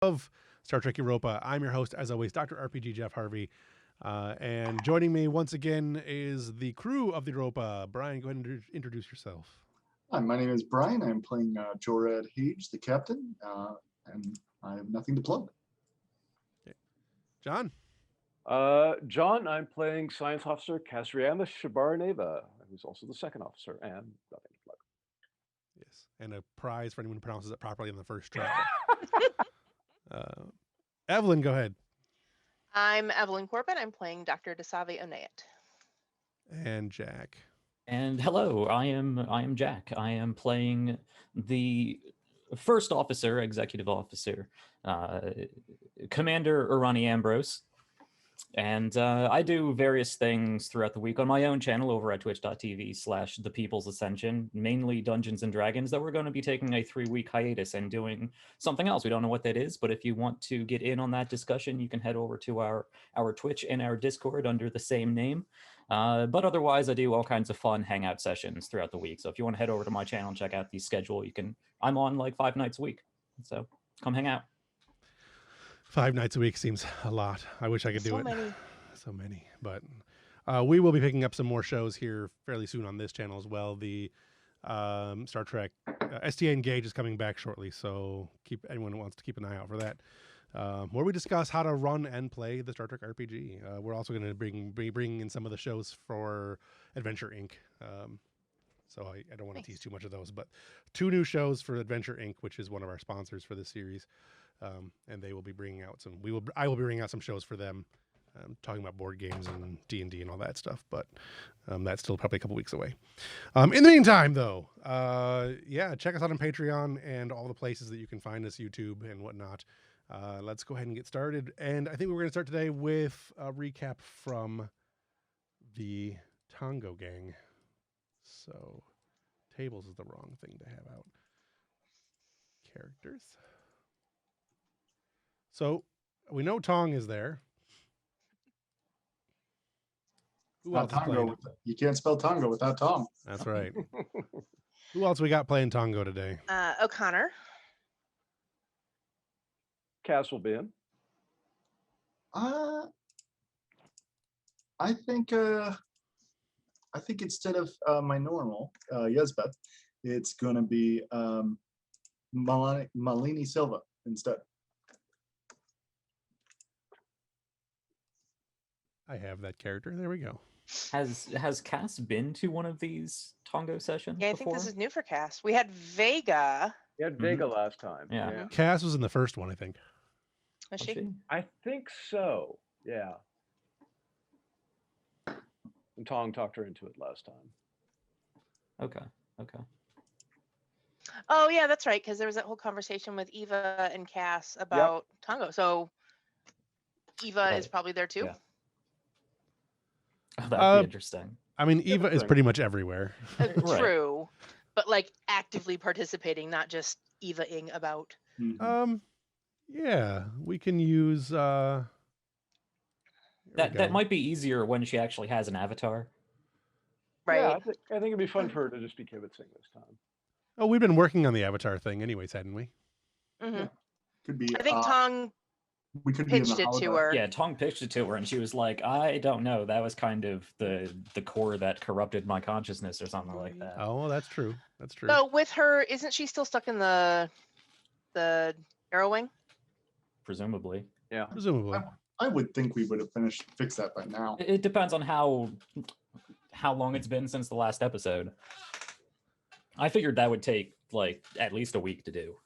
of Star Trek Europa. I'm your host, as always, Dr. RPG Jeff Harvey. And joining me once again is the crew of the Europa. Brian, go ahead and introduce yourself. Hi, my name is Brian. I'm playing Jorad Hage, the captain, and I have nothing to plug. Okay. John? John, I'm playing Science Officer Kasriana Shabaraneva, who's also the second officer, and nothing to plug. Yes, and a prize for anyone who pronounces it properly on the first try. Evelyn, go ahead. I'm Evelyn Corbett. I'm playing Dr. Desavi Onayat. And Jack. And hello, I am Jack. I am playing the first officer, executive officer, Commander Urani Ambrose. And I do various things throughout the week on my own channel over at twitch.tv/The People's Ascension, mainly Dungeons and Dragons, though we're going to be taking a 3-week hiatus and doing something else. We don't know what that is, but if you want to get in on that discussion, you can head over to our Twitch and our Discord under the same name. But otherwise, I do all kinds of fun hangout sessions throughout the week. So if you want to head over to my channel and check out the schedule, you can. I'm on like 5 nights a week. So come hang out. 5 nights a week seems a lot. I wish I could do it. Many. So many. But we will be picking up some more shows here fairly soon on this channel as well. The Star Trek STA Engage is coming back shortly, so anyone who wants to keep an eye out for that. Where we discuss how to run and play the Star Trek RPG. We're also going to be bringing in some of the shows for Adventure Inc. So I don't want to tease too much of those, but 2 new shows for Adventure Inc., which is one of our sponsors for this series. And they will be bringing out I will be bringing out some shows for them, talking about board games and D&D and all that stuff, but that's still probably a couple weeks away. In the meantime, though, check us out on Patreon and all the places that you can find us, YouTube and whatnot. Let's go ahead and get started. And I think we're going to start today with a recap from the Tango Gang. So, tables is the wrong thing to have out. Characters. So, we know Tong is there. Who else is playing? You can't spell Tango without Tom. That's right. Who else we got playing Tango today? O'Connor. Cass will be in. I think instead of my normal Yesbeth, it's going to be Malini Silva instead. I have that character. There we go. Has Cass been to one of these Tango sessions? Yeah, I think this is new for Cass. We had Vega. We had Vega last time. Yeah. Cass was in the first one, I think. Was she? I think so. Yeah. And Tong talked her into it last time. Okay. Oh, yeah, that's right, because there was that whole conversation with Eva and Cass about Tango. So Eva is probably there too. Yeah. Oh, that'd be interesting. I mean, Eva is pretty much everywhere. True, but like actively participating, not just Eva-ing about. Yeah, we can use. That might be easier when she actually has an avatar. Right. Yeah, I think it'd be fun for her to just be kibitzing this time. Oh, we've been working on the avatar thing, anyways, hadn't we? Mm-hmm. Yeah. Could be. I think Tong pitched it to her. Yeah, Tong pitched it to her, and she was like, "I don't know. That was kind of the core that corrupted my consciousness, or something like that." Oh, well, that's true. That's true. So with her, isn't she still stuck in the arrow wing? Presumably. Yeah. Presumably. I would think we would have fixed that by now. It depends on how long it's been since the last episode. I figured that would take like at least a week to do.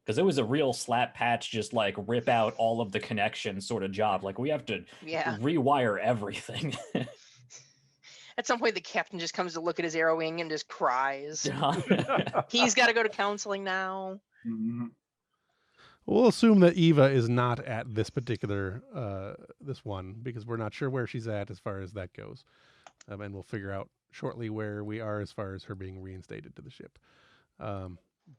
Because it was a real slap patch, just like rip out all of the connections sort of job. Like we have to rewire everything. At some point, the captain just comes to look at his arrow wing and just cries. He's got to go to counseling now. Mm-hmm. We'll assume that Eva is not at this particular this one, because we're not sure where she's at as far as that goes. And we'll figure out shortly where we are as far as her being reinstated to the ship.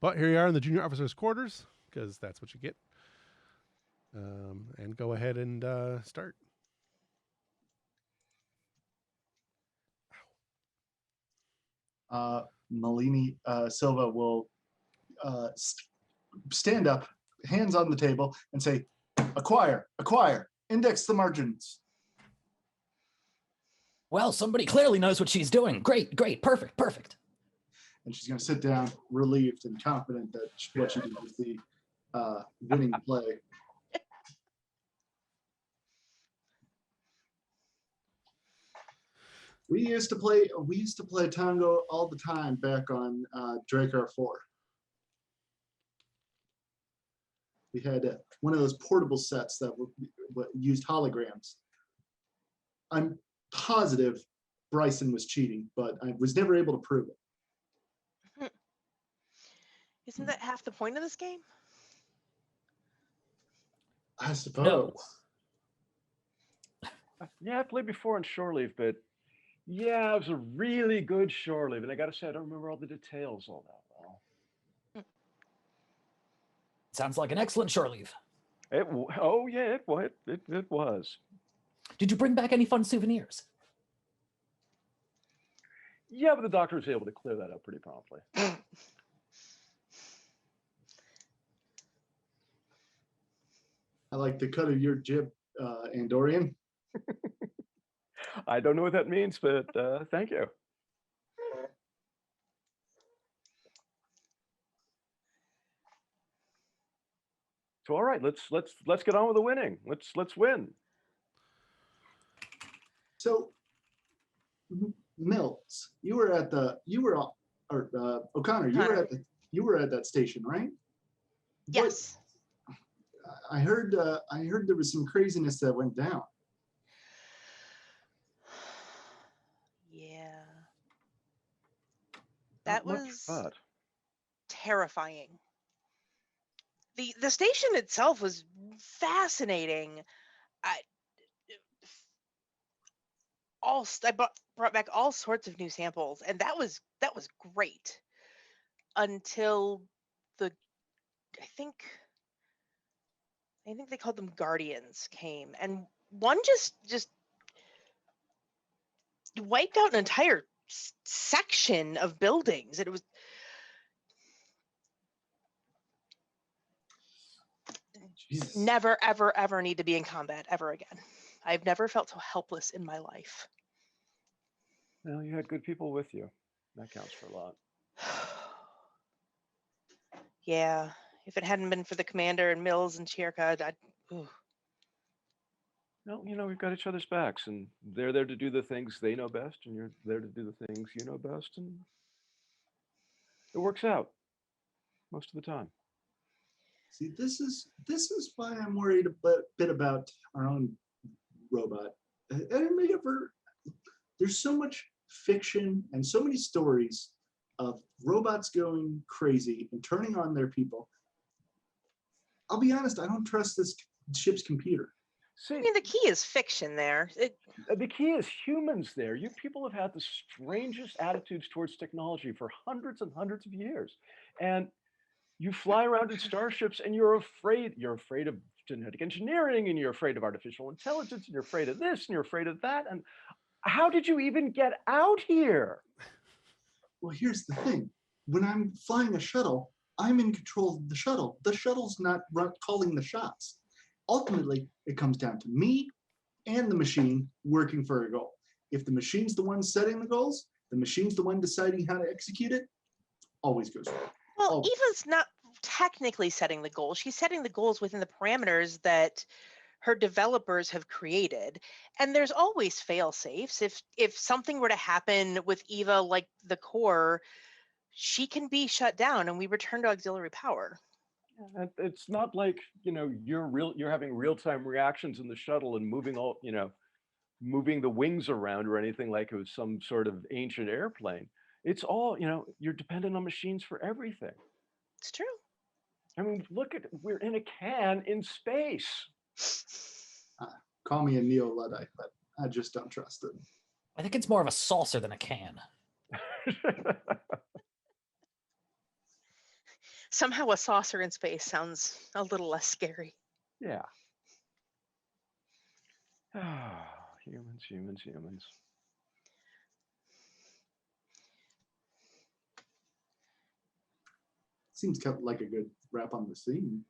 But here we are in the junior officer's quarters, because that's what you get. And go ahead and start. Malini Silva will stand up, hands on the table, and say, acquire, index the margins. Well, somebody clearly knows what she's doing. Great, perfect. And she's going to sit down, relieved and confident that what she did was the winning play. We used to play Tango all the time back on Drakkar 4. We had one of those portable sets that used holograms. I'm positive Bryson was cheating, but I was never able to prove it. Isn't that half the point of this game? I suppose. No. Yeah, I played before on Shore Leave, but yeah, it was a really good Shore Leave. And I got to say, I don't remember all the details all that well. Sounds like an excellent shore leave. Oh, yeah, it was. Did you bring back any fun souvenirs? Yeah, but the doctor was able to clear that up pretty promptly. I like the cut of your jib, Andorian. I don't know what that means, but thank you. So all right, let's get on with the winning. Let's win. So, Mills, O'Connor, you were at that station, right? Yes. I heard there was some craziness that went down. Yeah. That Not much was fun. terrifying. The station itself was fascinating. I brought back all sorts of new samples, and that was great until I think they called them Guardians came, and one just wiped out an entire section of buildings. And it was Jesus. never, ever, ever need to be in combat ever again. I've never felt so helpless in my life. Well, you had good people with you. That counts for a lot. Yeah, if it hadn't been for the commander and Mills and Chirka, ooh. No, we've got each other's backs, and they're there to do the things they know best, and you're there to do the things you know best, and it works out most of the time. See, this is why I'm worried a bit about our own robot. There's so much fiction and so many stories of robots going crazy and turning on their people. I'll be honest, I don't trust this ship's computer. See, I mean, the key is fiction there. the key is humans there. You people have had the strangest attitudes towards technology for hundreds and hundreds of years. And you fly around in starships and you're afraid of genetic engineering, and you're afraid of artificial intelligence, and you're afraid of this, and you're afraid of that. And how did you even get out here? Well, here's the thing. When I'm flying a shuttle, I'm in control of the shuttle. The shuttle's not calling the shots. Ultimately, it comes down to me and the machine working for a goal. If the machine's the one setting the goals, the machine's the one deciding how to execute it, always goes wrong. Well, Eva's not technically setting the goals. She's setting the goals within the parameters that her developers have created. And there's always fail safes. If something were to happen with Eva, like the core, she can be shut down and we return to auxiliary power. It's not like, you're having real-time reactions in the shuttle and moving the wings around or anything like it was some sort of ancient airplane. It's all, you're dependent on machines for everything. It's true. I mean, we're in a can in space. Call me a neo-Luddite, but I just don't trust it. I think it's more of a saucer than a can. Somehow a saucer in space sounds a little less scary. Yeah. Humans. Seems kind of like a good wrap on the scene.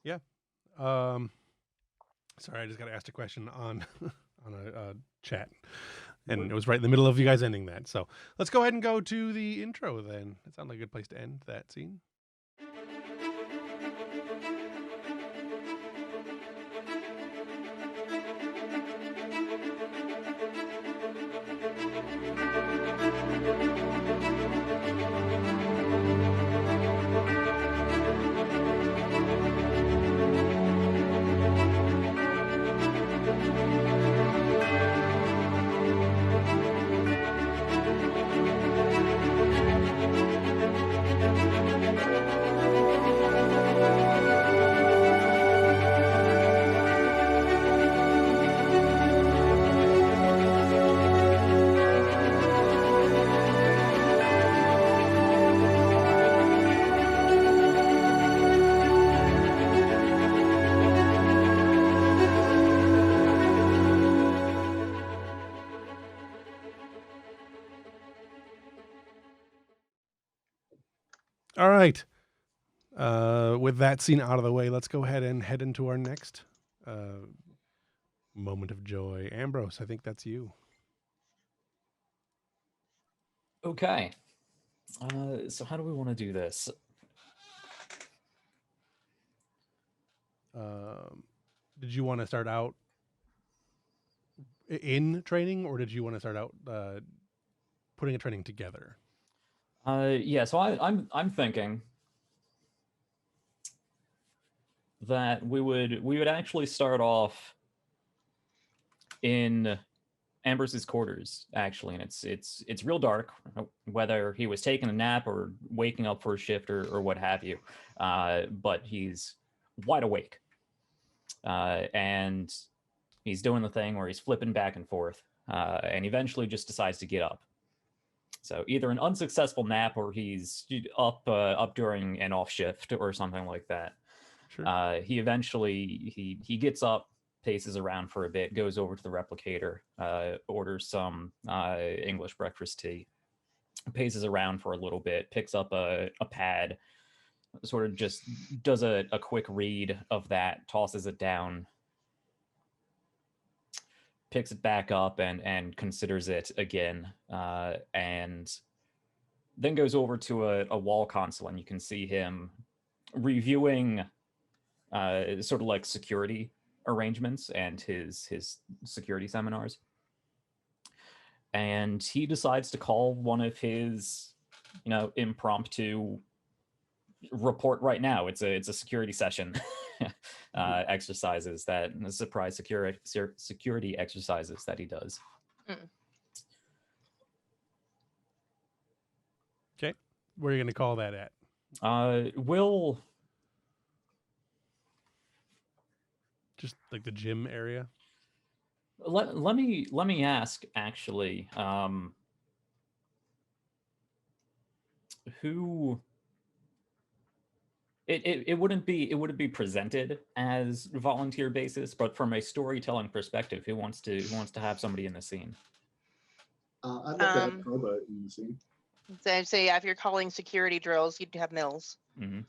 Yeah. Sorry, I just got asked a question on on a chat, and it was right in the middle of you guys ending that. So let's go ahead and go to the intro then. It sounds like a good place to end that scene. All right. With that scene out of the way, let's go ahead and head into our next moment of joy. Ambrose, I think that's you. Okay. So how do we want to do this? Did you want to start out in training, or did you want to start out putting a training together? Yeah. So I'm thinking that we would actually start off in Ambrose's quarters, actually, and it's real dark, whether he was taking a nap or waking up for a shift or what have you, but he's wide awake, and he's doing the thing where he's flipping back and forth, and eventually just decides to get up. So either an unsuccessful nap or he's up during an off shift or something like that. Sure. He eventually he gets up, paces around for a bit, goes over to the replicator, orders some English breakfast tea, paces around for a little bit, picks up a pad, sort of just does a quick read of that, tosses it down, picks it back up and considers it again, and then goes over to a wall console, and you can see him reviewing sort of like security arrangements and his security seminars. And he decides to call one of his, impromptu report right now. It's a security session exercises, that surprise security exercises that he does. Okay. Where are you going to call that at? Will just like the gym area? Let me ask, actually, who it wouldn't be presented as volunteer basis, but from a storytelling perspective, who wants to have somebody in the scene? I'd love to have Proba in the scene. So I'd say, if you're calling security drills, you'd have Mills. Mm-hmm.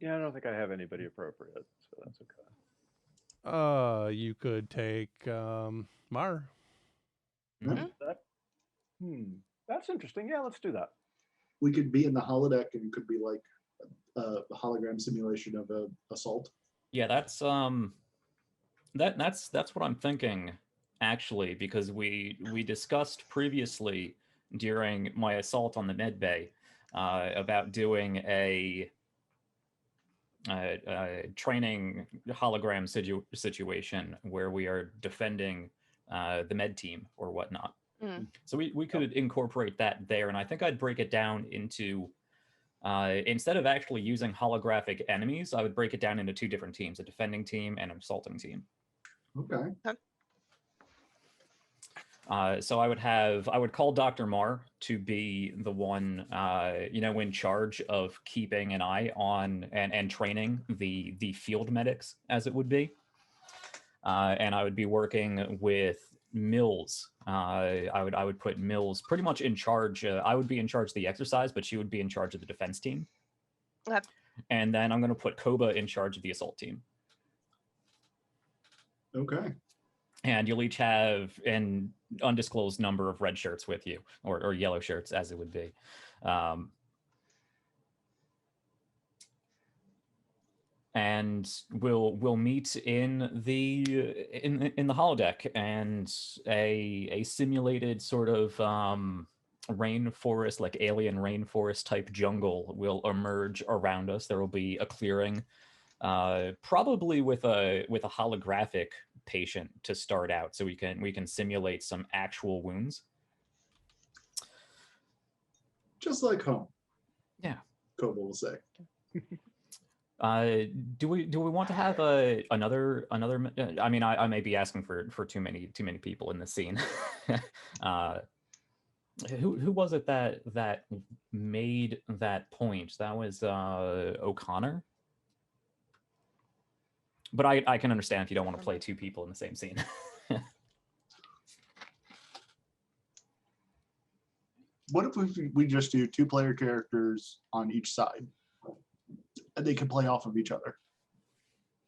Yeah, I don't think I have anybody appropriate, so that's okay. You could take Mar. Mm-hmm. That's interesting. Yeah, let's do that. We could be in the holodeck, and it could be like a hologram simulation of a assault. Yeah, that's that's what I'm thinking, actually, because we discussed previously during my assault on the med bay about doing a training hologram situation where we are defending the med team or whatnot. So we could incorporate that there, and I think I'd break it down into, instead of actually using holographic enemies, I would break it down into two different teams: a defending team and an assaulting team. Okay. So I would call Dr. Marr to be the one, in charge of keeping an eye on and training the field medics, as it would be. And I would be working with Mills. I would put Mills pretty much in charge. I would be in charge of the exercise, but she would be in charge of the defense team. Okay. And then I'm going to put Koba in charge of the assault team. Okay. And you'll each have an undisclosed number of red shirts with you, or yellow shirts, as it would be. And we'll meet in the holodeck, and a simulated sort of rainforest, like alien rainforest type jungle will emerge around us. There will be a clearing, probably with a holographic patient to start out, so we can simulate some actual wounds. Just like home. Yeah. Koba will say. Do we want to have another? I mean, I may be asking for too many people in the scene. Who was it that made that point? That was O'Connor. But I can understand if you don't want to play two people in the same scene. What if we just do 2-player characters on each side? And they can play off of each other.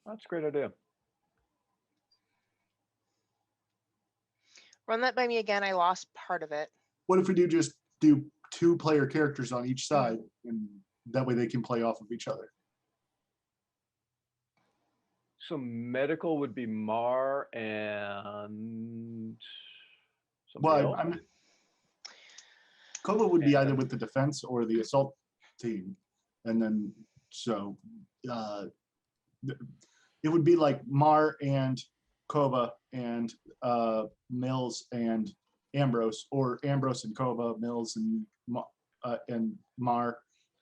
That's a great idea. Run that by me again. I lost part of it. What if we just do 2-player characters on each side, and that way they can play off of each other? So medical would be Mar and somebody else? Koba would be either with the defense or the assault team, and then so it would be like Mar and Koba and Mills and Ambrose, or Ambrose and Koba, Mills and Mar.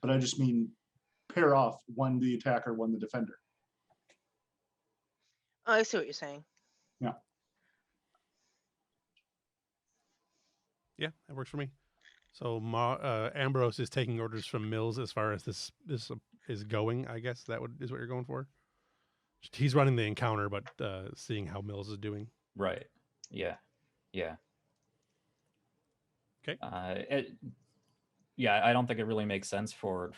But I just mean pair off, one the attacker, one the defender. Oh, I see what you're saying. Yeah. Yeah, that works for me. So Ambrose is taking orders from Mills as far as this is going. I guess that is what you're going for. He's running the encounter, but seeing how Mills is doing. Right. Yeah. Yeah. Okay. Yeah, I don't think it really makes sense for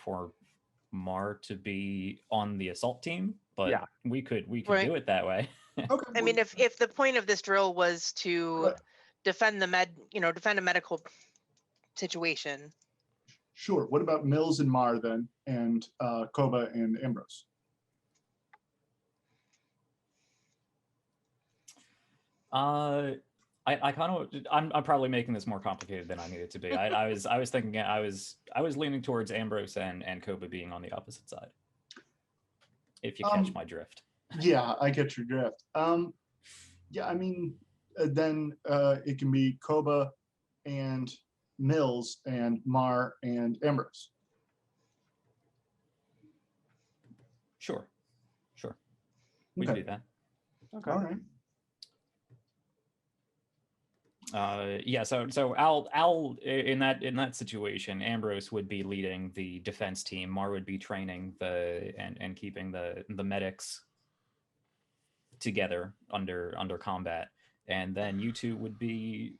Mar to be on the assault team, but Yeah. we could Right. do it that way. Okay. I mean, if the point of this drill was to Right. defend defend a medical situation. Sure. What about Mills and Mar then, and Koba and Ambrose? I kind of I'm probably making this more complicated than I need it to be. I was thinking I was leaning towards Ambrose and Koba being on the opposite side. If you catch my drift. Yeah, I get your drift. Yeah, I mean, then it can be Koba and Mills and Mar and Ambrose. Sure. We can do that. Okay. All right. Yeah, so Al in that situation, Ambrose would be leading the defense team. Mar would be training and keeping the medics together under combat, and then you two would be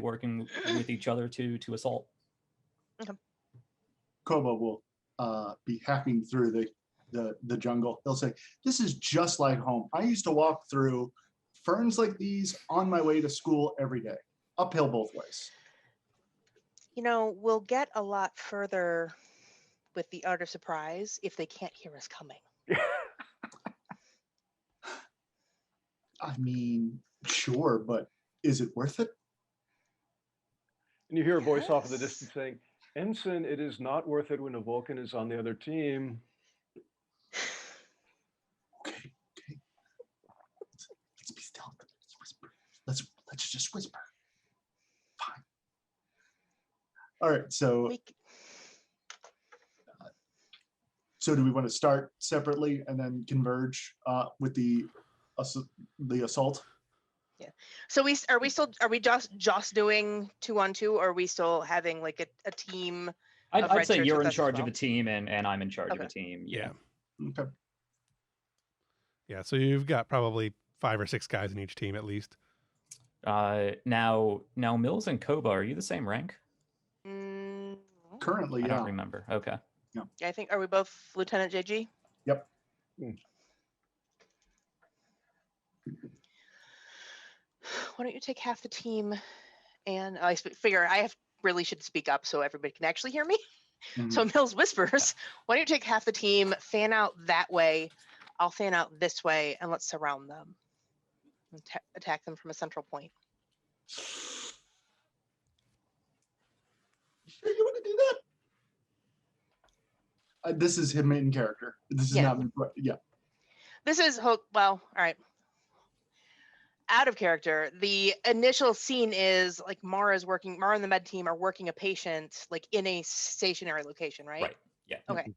working with each other to assault. Okay. Koba will be hacking through the jungle. He'll say, "This is just like home. I used to walk through ferns like these on my way to school every day, uphill both ways." We'll get a lot further with the art of surprise if they can't hear us coming. I mean, sure, but is it worth it? And you hear a voice off in the Yes. distance saying, "Ensign, it is not worth it when a Vulcan is on the other team." Okay. Let's be still. Let's whisper. Let's just whisper. Fine. All right. So do we want to start separately and then converge with the assault? Yeah. So are we just doing 2-on-2, or are we still having like a team? I'd red say shirts you're with in us as charge of well? a team, and I'm in charge of a Okay. team. Yeah. Okay. Yeah. So you've got probably 5 or 6 guys in each team at least. Now Mills and Koba, are you the same rank? Mm, Currently, I yeah. don't remember. Okay. yeah, I think, are we both Lieutenant JG? Yep. Why don't you take half the team, and I figure I really should speak up so everybody can actually hear me. Mhm. So Mills whispers, why don't you take half the team, fan out that way, I'll fan out this way, and let's surround them. And attack them from a central point. Sure you want to do that? This is him in character. This is Yeah. not me. Yeah. This is, well, all right. Out of character, the initial scene is like Mara and the med team are working a patient like in a stationary location, right? Right. Yeah. Okay.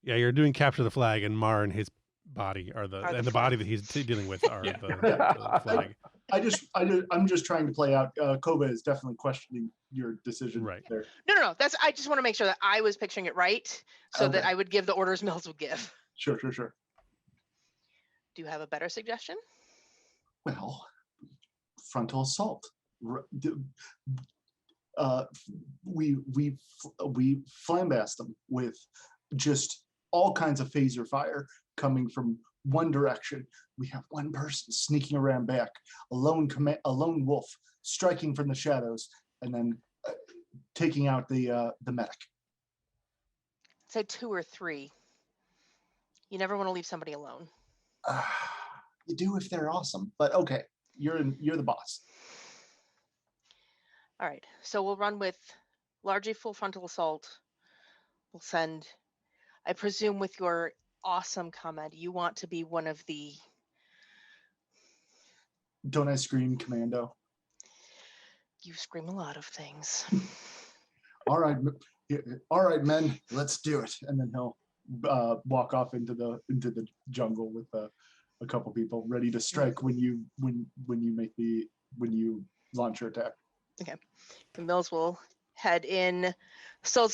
Yeah, you're doing capture the flag, and Mar and his body are the Are the and the body that he's dealing with are Yeah. the flag. I'm just trying to play out. Koba is definitely questioning your decision. Right. There. No. I just want to make sure that I was picturing it right, so that Okay. I would give the orders Mills would give. Sure. Do you have a better suggestion? Well, frontal assault. We flambast them with just all kinds of phaser fire coming from one direction. We have one person sneaking around back, a lone wolf striking from the shadows, and then taking out the medic. Say 2 or 3. You never want to leave somebody alone. You do if they're awesome, but okay, you're the boss. All right, so we'll run with largely full frontal assault. We'll send, I presume with your awesome comment, you want to be one of the... Don't I scream commando? You scream a lot of things. All right, men, let's do it. And then he'll walk off into the jungle with a couple people ready to strike when you launch your attack. Okay, and Mills will head in, still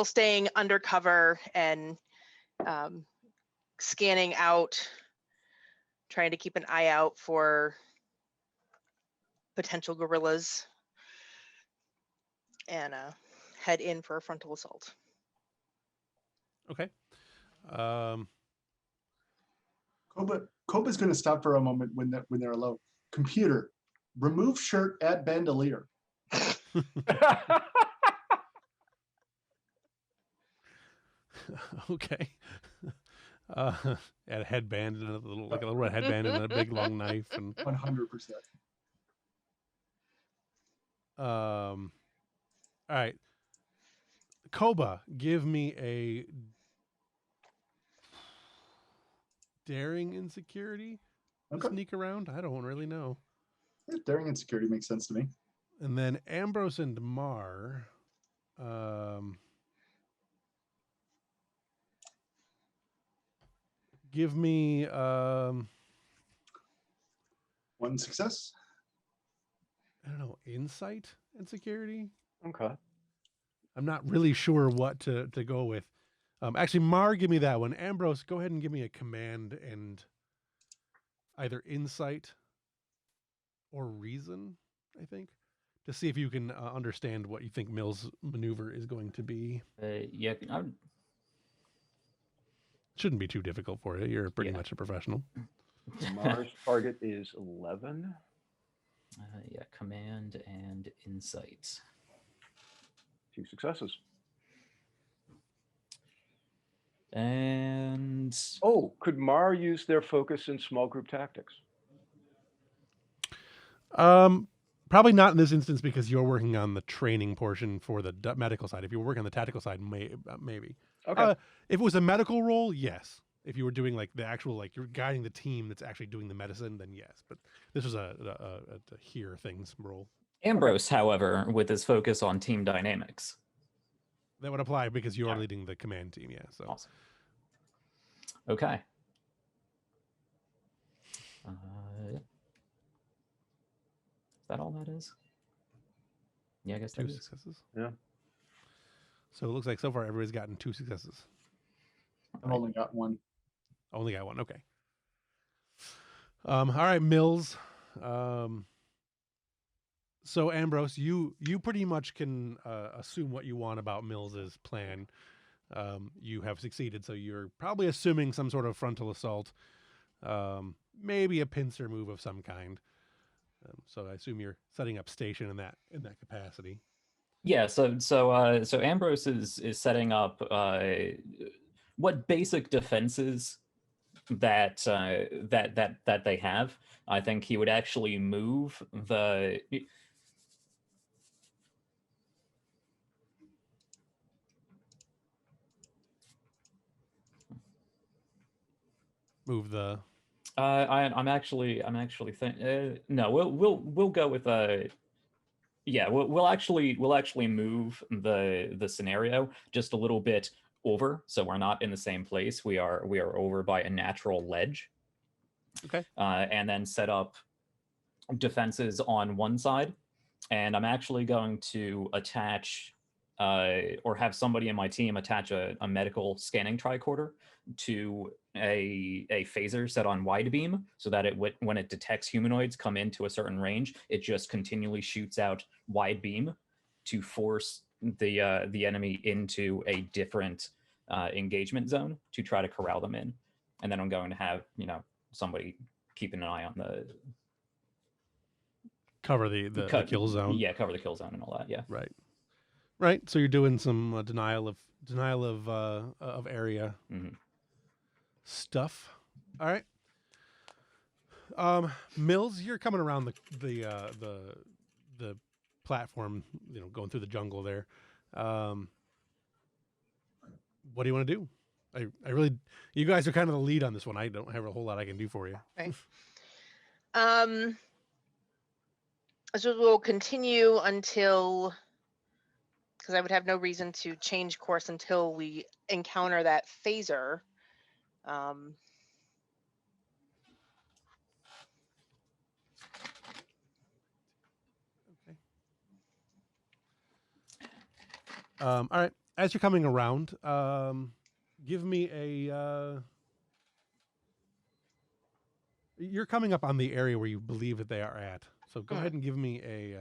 staying undercover and scanning out, trying to keep an eye out for potential guerrillas, and head in for a frontal assault. Okay. Koba's going to stop for a moment when they're alone. Computer, remove shirt, add bandolier. Okay. Add a headband and a little red headband and a big long knife and 100%. all right. Koba, give me a daring insecurity. Okay. Sneak around. I don't really know. Yeah, daring and security makes sense to me. And then Ambrose and Mar. Give me One success. I don't know, insight and security. Okay. I'm not really sure what to go with. Actually, Mar, give me that one. Ambrose, go ahead and give me a command and either insight or reason, I think, to see if you can understand what you think Mills' maneuver is going to be. Yeah. Shouldn't be too difficult for you. You're pretty Yeah. much a professional. Mars target is 11. Yeah. Command and insight. 2 successes. And Oh, could Mar use their focus in small group tactics? Probably not in this instance because you're working on the training portion for the medical side. If you were working on the tactical side, maybe. Okay. If it was a medical role, yes. If you were doing like the actual, like you're guiding the team that's actually doing the medicine, then yes. But this was a hear things role. Ambrose, however, with his focus on team dynamics. That would apply because you're Yeah. leading the command team, yeah. So Awesome. Okay. Is that all that is? Yeah, I guess 2 that is. successes. Yeah. So it looks like so far everybody's gotten 2 successes. I've only got one. Only got one. Okay. All right, Mills. So Ambrose, you pretty much can assume what you want about Mills's plan. You have succeeded, so you're probably assuming some sort of frontal assault, maybe a pincer move of some kind. So I assume you're setting up station in that capacity. Yeah, so Ambrose is setting up what basic defenses that they have. I think he would actually move the Move the. I'm actually think no, we'll go with yeah, we'll actually move the scenario just a little bit over, so we're not in the same place. We are over by a natural ledge. Okay. And then set up defenses on one side, and I'm actually going to attach or have somebody in my team attach a medical scanning tricorder to a phaser set on wide beam, so that when it detects humanoids come into a certain range, it just continually shoots out wide beam to force the enemy into a different engagement zone to try to corral them in. And then I'm going to have somebody keeping an eye on the cover the kill zone. Yeah, cover the kill zone and all that. Yeah. Right. So you're doing some denial of area stuff. All right. Mills, you're coming around the platform, going through the jungle there. What do you want to do? I really, you guys are kind of the lead on this one. I don't have a whole lot I can do for you. Right. So we'll continue until, because I would have no reason to change course until we encounter that phaser. All right. As you're coming around, give me a. You're coming up on the area where you believe that they are at. So go ahead and give me a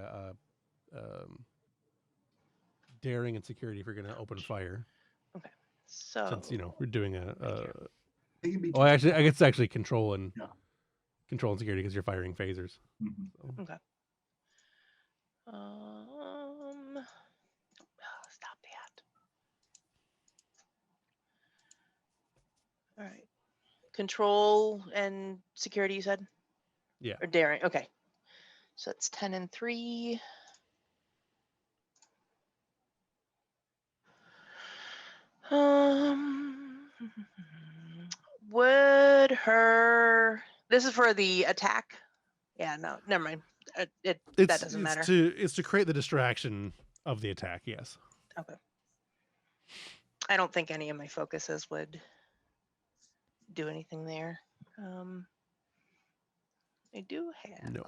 daring and security if you're going to open fire. Okay. So since we're doing Well, actually, I guess it's actually control and security because you're firing phasers. Mm-hmm. So. Okay. Stop that. All right. Control and security, you said? Yeah. Or daring. Okay. So it's 10 and 3. Would her... This is for the attack? Yeah, no, never mind. That doesn't matter. It's to create the distraction of the attack, yes. Okay. I don't think any of my focuses would do anything there. I do have... No.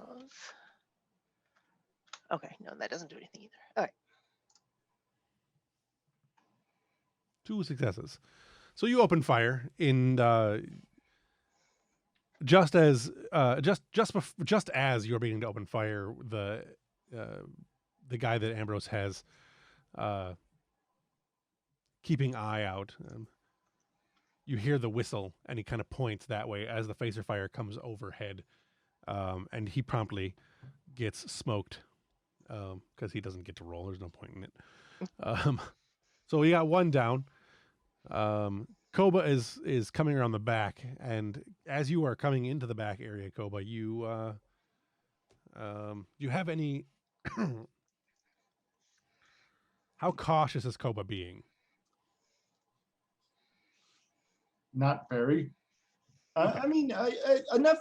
Okay, no, that doesn't do anything either. All right. 2 successes. So you open fire in just as you're beginning to open fire, the guy that Ambrose has keeping eye out. You hear the whistle, and he kind of points that way as the phaser fire comes overhead, and he promptly gets smoked because he doesn't get to roll. There's no point in it. So we got 1 down. Koba is coming around the back, and as you are coming into the back area, Koba, you have any? How cautious is Koba being? Not very. I mean, enough.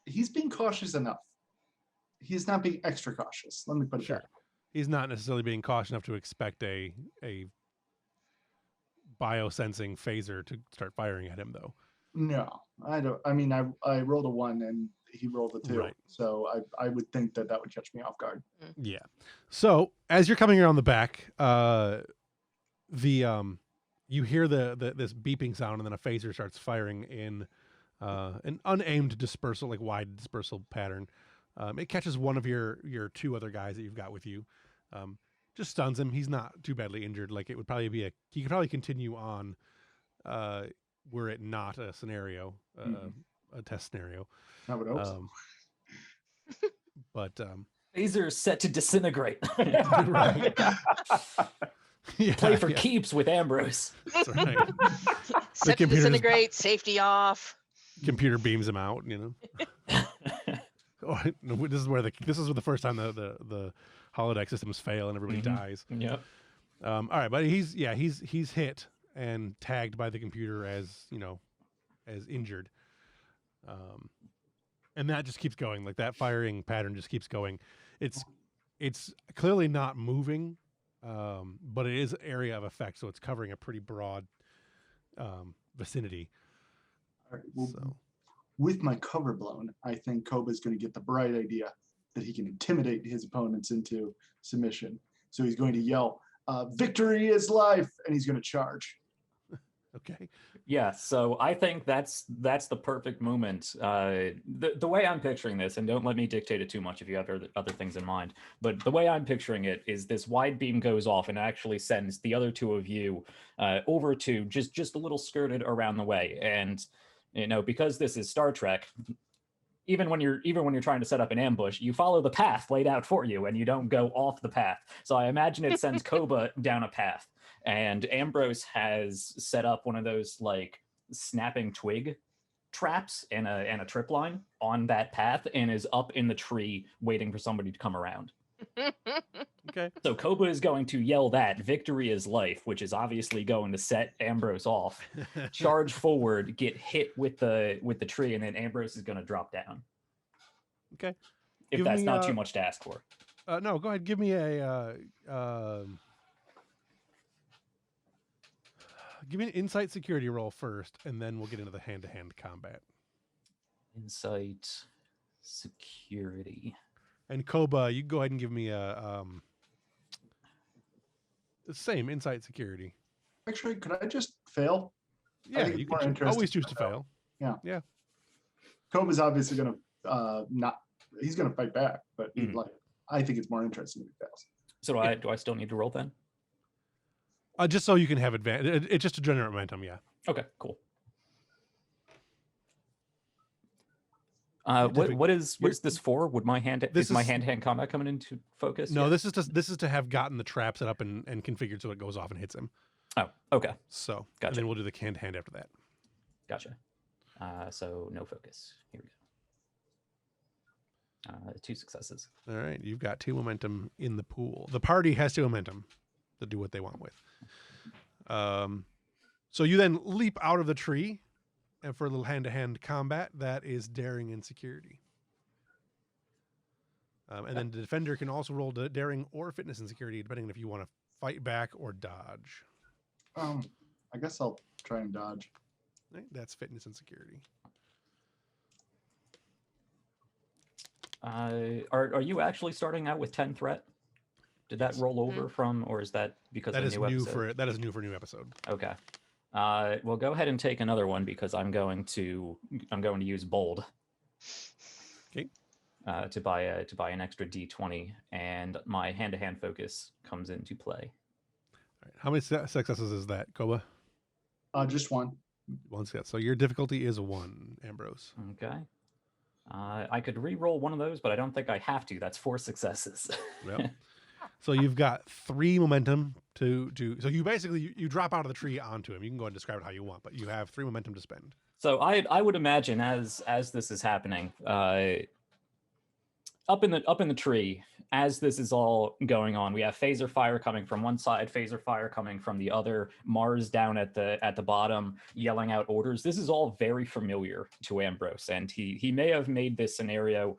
He's being cautious enough. He's not being extra cautious. Let me put it that way. He's not necessarily being cautious enough to expect a biosensing phaser to start firing at him, though. No, I don't. I mean, I rolled a 1 and he rolled a 2, right. So I would think that would catch me off guard. Yeah. So as you're coming around the back, you hear this beeping sound, and then a phaser starts firing in an unaimed dispersal, like wide dispersal pattern, It catches one of your two other guys that you've got with you. Just stuns him. He's not too badly injured. Like, it would probably be he could probably continue on, were it not a scenario, a test scenario. I would hope so. But Phaser set to disintegrate. right. Yeah, Play for keeps with Ambrose. That's right. Set to computer just- disintegrate, safety off. Computer beams him out. Oh, no, this is where the first time the holodeck systems fail and everybody dies. Yep. All right, but he's hit and tagged by the computer as injured. And that just keeps going. Like, that firing pattern just keeps going. It's clearly not moving, but it is area of effect, so it's covering a pretty broad vicinity. All right, well, So with my cover blown, I think Koba's going to get the bright idea that he can intimidate his opponents into submission. So he's going to yell, "Victory is life," and he's going to charge. okay. Yeah, so I think that's the perfect moment. The way I'm picturing this, and don't let me dictate it too much if you have other things in mind, but the way I'm picturing it is this wide beam goes off and actually sends the other two of you over to just a little skirted around the way. And because this is Star Trek, even when you're trying to set up an ambush, you follow the path laid out for you and you don't go off the path. So I imagine it sends Koba down a path. And Ambrose has set up one of those like snapping twig traps and a trip line on that path and is up in the tree waiting for somebody to come around. Okay. So Koba is going to yell that "Victory is life," which is obviously going to set Ambrose off. Charge forward, get hit with the tree, and then Ambrose is going to drop down. Okay. If Give that's me, not too much to ask for. No, go ahead. Give me give me an insight security roll first, and then we'll get into the hand-to-hand combat. Insight, security. And Koba, you go ahead and give me a the same insight security. Actually, could I just fail? Yeah, think you it's more can interesting always choose to to fail. Koba's obviously going to he's going to fight back, but Mhm. I think it's more interesting if he fails. So do I still need to roll then? Just so you can have advantage. It's just to generate momentum. Yeah. Okay, cool. Typically- what is this for? Would my This is my is- hand-to-hand combat coming into focus? No, yet? this is to have gotten the trap set up and configured so it goes off and hits him. Oh, okay, So, and Gotcha. then we'll do the hand after that. gotcha. So no focus. Here we go. 2 successes. All right, you've got 2 momentum in the pool. The party has 2 momentum to do what they want with. So you then leap out of the tree, and for a little hand-to-hand combat, that is daring and security. And then the defender can also roll daring or fitness and security, depending on if you want to fight back or dodge. I guess I'll try and dodge. Right? That's fitness and security. Are you actually starting out with 10 threat? Did that roll over from, or is that because That of is the new new episode? that is new for a new episode. Okay. Well, go ahead and take another one because I'm going to use bold. Okay. To buy an extra D20, and my hand-to-hand focus comes into play. All right. How many successes is that, Koba? Just one. 1 success. So your difficulty is 1, Ambrose. Okay. I could re-roll one of those, but I don't think I have to. That's 4 successes. Yep. So you've got 3 momentum to so you basically you drop out of the tree onto him. You can go ahead and describe it how you want, but you have 3 momentum to spend. So I would imagine as this is happening, up in the tree, as this is all going on, we have phaser fire coming from one side, phaser fire coming from the other, Mars down at the bottom yelling out orders. This is all very familiar to Ambrose, and he may have made this scenario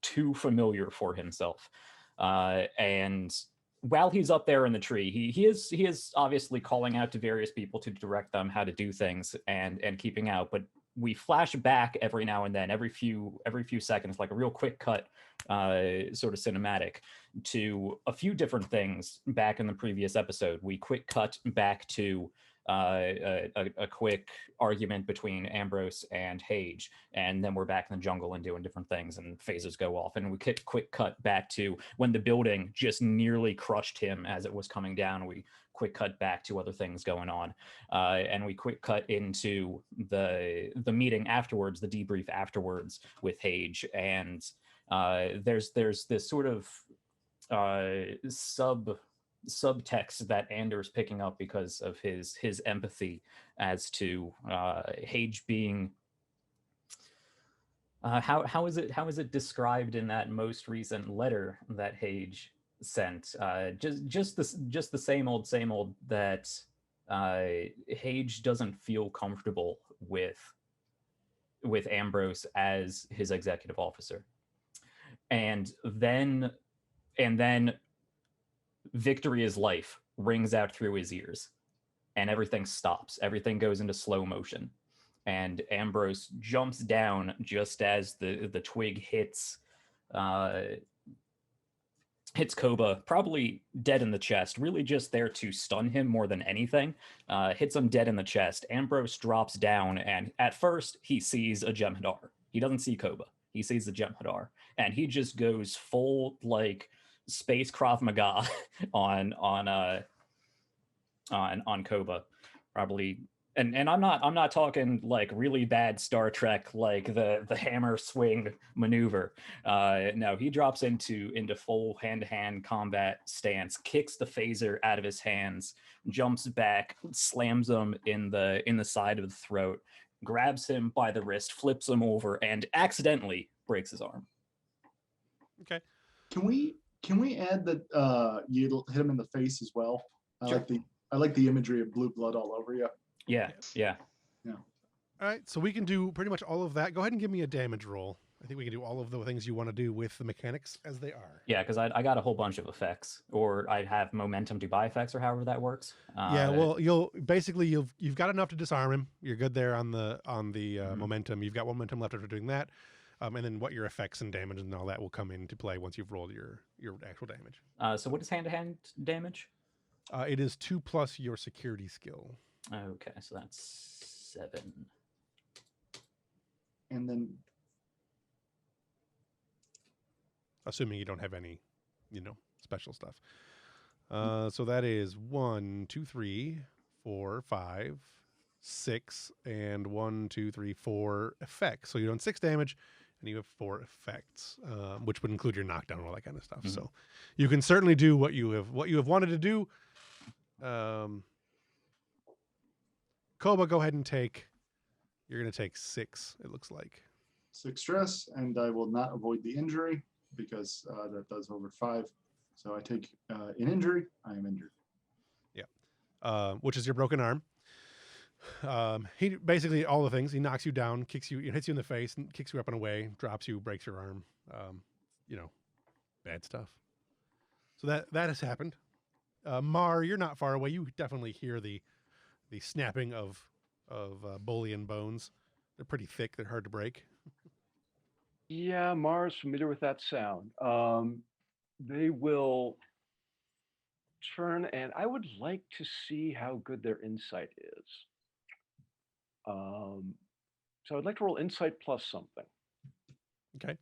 too familiar for himself. And while he's up there in the tree, he is obviously calling out to various people to direct them how to do things and keeping out. But we flash back every now and then, every few seconds, like a real quick cut, sort of cinematic, to a few different things back in the previous episode. We quick cut back to a quick argument between Ambrose and Hage, and then we're back in the jungle and doing different things, and phasers go off, and we quick cut back to when the building just nearly crushed him as it was coming down. We quick cut back to other things going on, and we quick cut into the meeting afterwards, the debrief afterwards with Hage, and there's this sort of subtext that Anders picking up because of his empathy as to Hage being how is it described in that most recent letter that Hage sent? Just the same old that Hage doesn't feel comfortable with Ambrose as his executive officer, and then Victory is Life rings out through his ears, and everything stops. Everything goes into slow motion, and Ambrose jumps down just as the twig hits Koba, probably dead in the chest, really just there to stun him more than anything. Hits him dead in the chest. Ambrose drops down, and at first he sees a Jem'Hadar. He doesn't see Koba. He sees the Jem'Hadar, and he just goes full like space Krav Maga on Koba, probably. And I'm not talking like really bad Star Trek like the hammer swing maneuver. No, he drops into full hand-to-hand combat stance, kicks the phaser out of his hands, jumps back, slams him in the side of the throat, grabs him by the wrist, flips him over, and accidentally breaks his arm. Okay. Can we add that you hit him in the face as well? Sure. I like the imagery of blue blood all over you. Yeah. All right, so we can do pretty much all of that. Go ahead and give me a damage roll. I think we can do all of the things you want to do with the mechanics as they are. Yeah, because I got a whole bunch of effects, or I have momentum to buy effects, or however that works. Yeah, well, you've got enough to disarm him. You're good there on the momentum. You've got one momentum left after doing that, and then what your effects and damage and all that will come into play once you've rolled your actual damage. So what is hand-to-hand damage? It is 2+ your security skill. Okay, so that's 7. And then, assuming you don't have any, special stuff. So that is 1, 2, 3, 4, 5, 6, and 1, 2, 3, 4 effects. So you're doing 6 damage, and you have 4 effects, which would include your knockdown and all that kind of stuff. Mm-hmm. So you can certainly do what you have wanted to do. Koba, go ahead and you're going to take 6, it looks like. 6 stress, and I will not avoid the injury because that does over 5. So I take an injury. I am injured. Yeah, which is your broken arm. He basically all the things. He knocks you down, kicks you, hits you in the face, and kicks you up and away, drops you, breaks your arm. Bad stuff. So that has happened. Mar, you're not far away. You definitely hear the snapping of Bolian bones. They're pretty thick. They're hard to break. Yeah, Mara's familiar with that sound. They will turn, and I would like to see how good their insight is. So I'd like to roll insight plus something. Okay.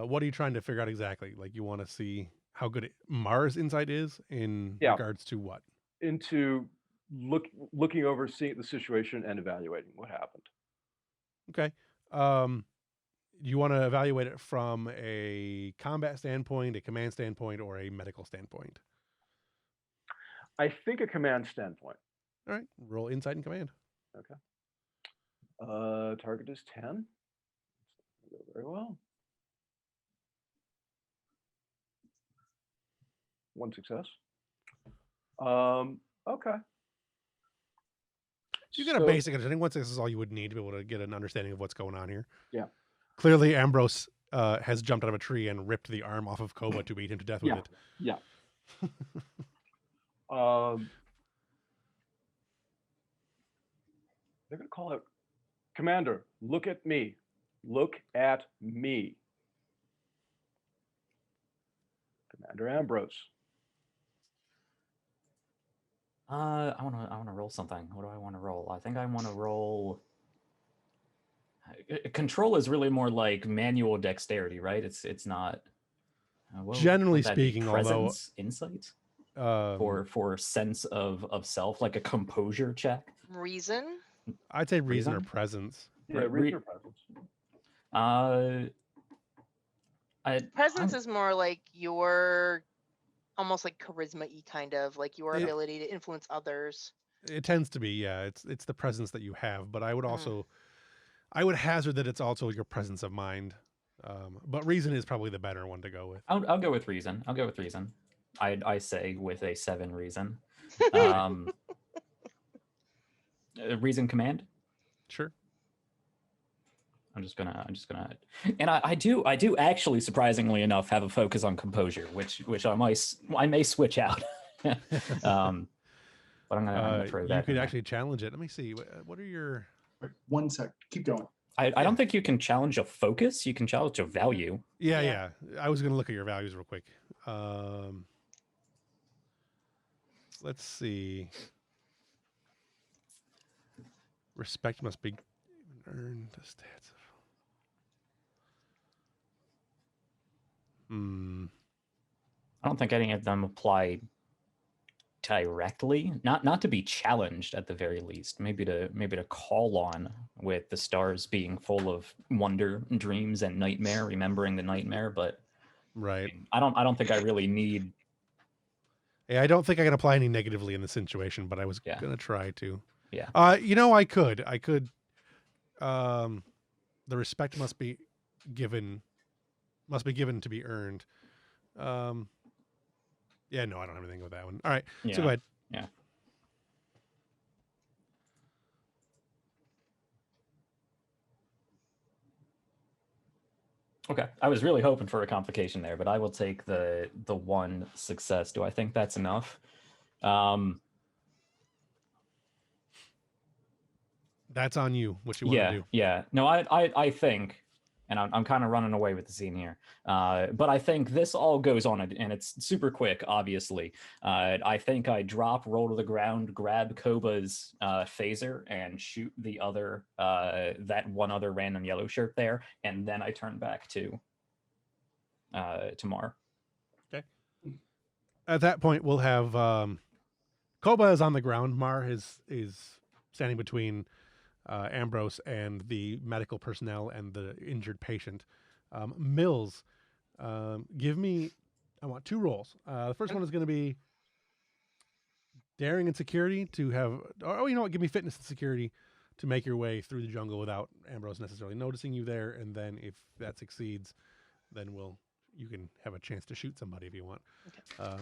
What are you trying to figure out exactly? Like you want to see how good Mars' insight is in regards to what? Into looking over, seeing the situation, and evaluating what happened. Okay. You want to evaluate it from a combat standpoint, a command standpoint, or a medical standpoint? I think a command standpoint. All right. Roll insight and command. Okay. Target is 10. Go very well. 1 success. Okay. You get a basic understanding. Once this is all you would need to be able to get an understanding of what's going on here. Yeah. Clearly, Ambrose has jumped out of a tree and ripped the arm off of Koba to beat him to death with it. Yeah. They're going to call out, Commander, look at me. Look at me. Commander Ambrose. I wanna roll something. What do I want to roll? I think I want to roll. Control is really more like manual dexterity, right? It's not. What Generally would that be? speaking, although Presence, insight, um, for sense of self, like a composure check. Reason. I'd say reason or Reason? presence. Yeah, Re- read your presence. Uh, Presence I'm- is more like your almost like charisma-y kind of like your It- ability to influence others. It tends to be, yeah. It's the presence that you have, but I would Mhm. also I would hazard that it's also your presence of mind. But reason is probably the better one to go with. I'll go with reason. I'll go with reason. I say with a 7 reason. Right. Reason command. Sure. I'm just gonna, and I do actually, surprisingly enough, have a focus on composure, which I may switch out. But I'm gonna throw that. You in could there. actually challenge it. Let me see. What are your? Wait, 1 sec. Keep going. I don't think you can challenge a focus. You can challenge a value. Yeah, Yeah. yeah. I was gonna look at your values real quick. Let's see. Respect must be earned. The stats. I don't think any of them apply directly. Not to be challenged at the very least. Maybe to call on, with the stars being full of wonder, dreams, and nightmare, remembering the nightmare. But Right. I don't think I really need. Yeah, I don't think I can apply any negatively in this situation, but I was Yeah. gonna try to. Yeah. I could. The respect must be given to be earned. Yeah, no, I don't have anything with that one. All right. Yeah. So go ahead. Yeah. Okay. I was really hoping for a complication there, but I will take the 1 success. Do I think that's enough? That's on you. What you want to do. Yeah. No, I think, and I'm kind of running away with the scene here, but I think this all goes on, and it's super quick, obviously. I think I drop, roll to the ground, grab Koba's phaser, and shoot the other, that one other random yellow shirt there, and then I turn back to Mar. Okay. At that point, we'll have Koba is on the ground. Mar is standing between Ambrose and the medical personnel and the injured patient. Mills, give me. I want 2 rolls. The first one is going to be daring and security to have. Oh, you know what? Give me fitness and security to make your way through the jungle without Ambrose necessarily noticing you there. And then if that succeeds, then you can have a chance to shoot somebody if you want. Okay.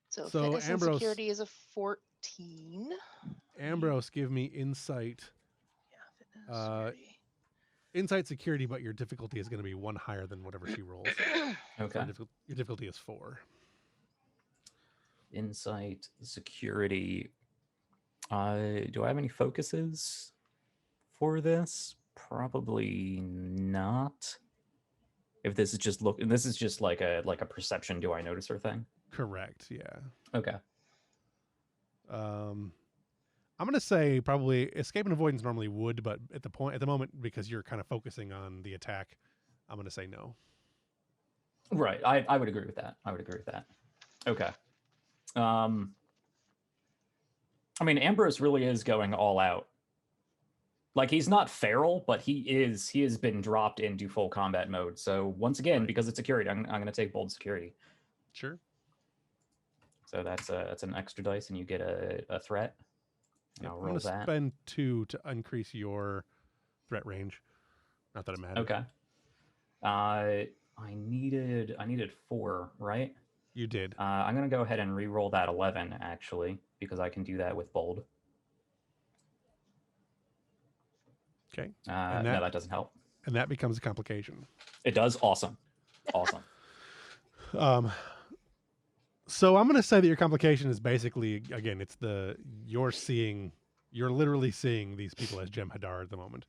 So so fitness Ambrose- and security is a 14. Ambrose, give me insight. Yeah, fitness, security. Insight security, but your difficulty is going to be 1 higher than whatever she rolls. Okay. So your difficulty is 4. Insight, security. Do I have any focuses for this? Probably not. If this is just this is just like a perception, do I notice her thing? Correct. Yeah. Okay. I'm going to say probably escape and avoidance normally would, but at the moment, because you're kind of focusing on the attack, I'm going to say no. Right. I would agree with that. Okay. I mean, Ambrose really is going all out. Like, he's not feral, but he has been dropped into full combat mode. So once again, because it's security, I'm going to take bold security. Sure. So that's an extra dice, and you get a threat. And Yep, I'll I'm roll going to that. spend 2 to increase your threat range. Not that it matters. Okay. I needed 4, right? You did. I'm going to go ahead and re-roll that 11, actually, because I can do that with bold. Okay. No, that doesn't help. And that becomes a complication. It does? Awesome. So I'm going to say that your complication is basically, again, it's you're literally seeing these people as Jem'Hadar at the moment.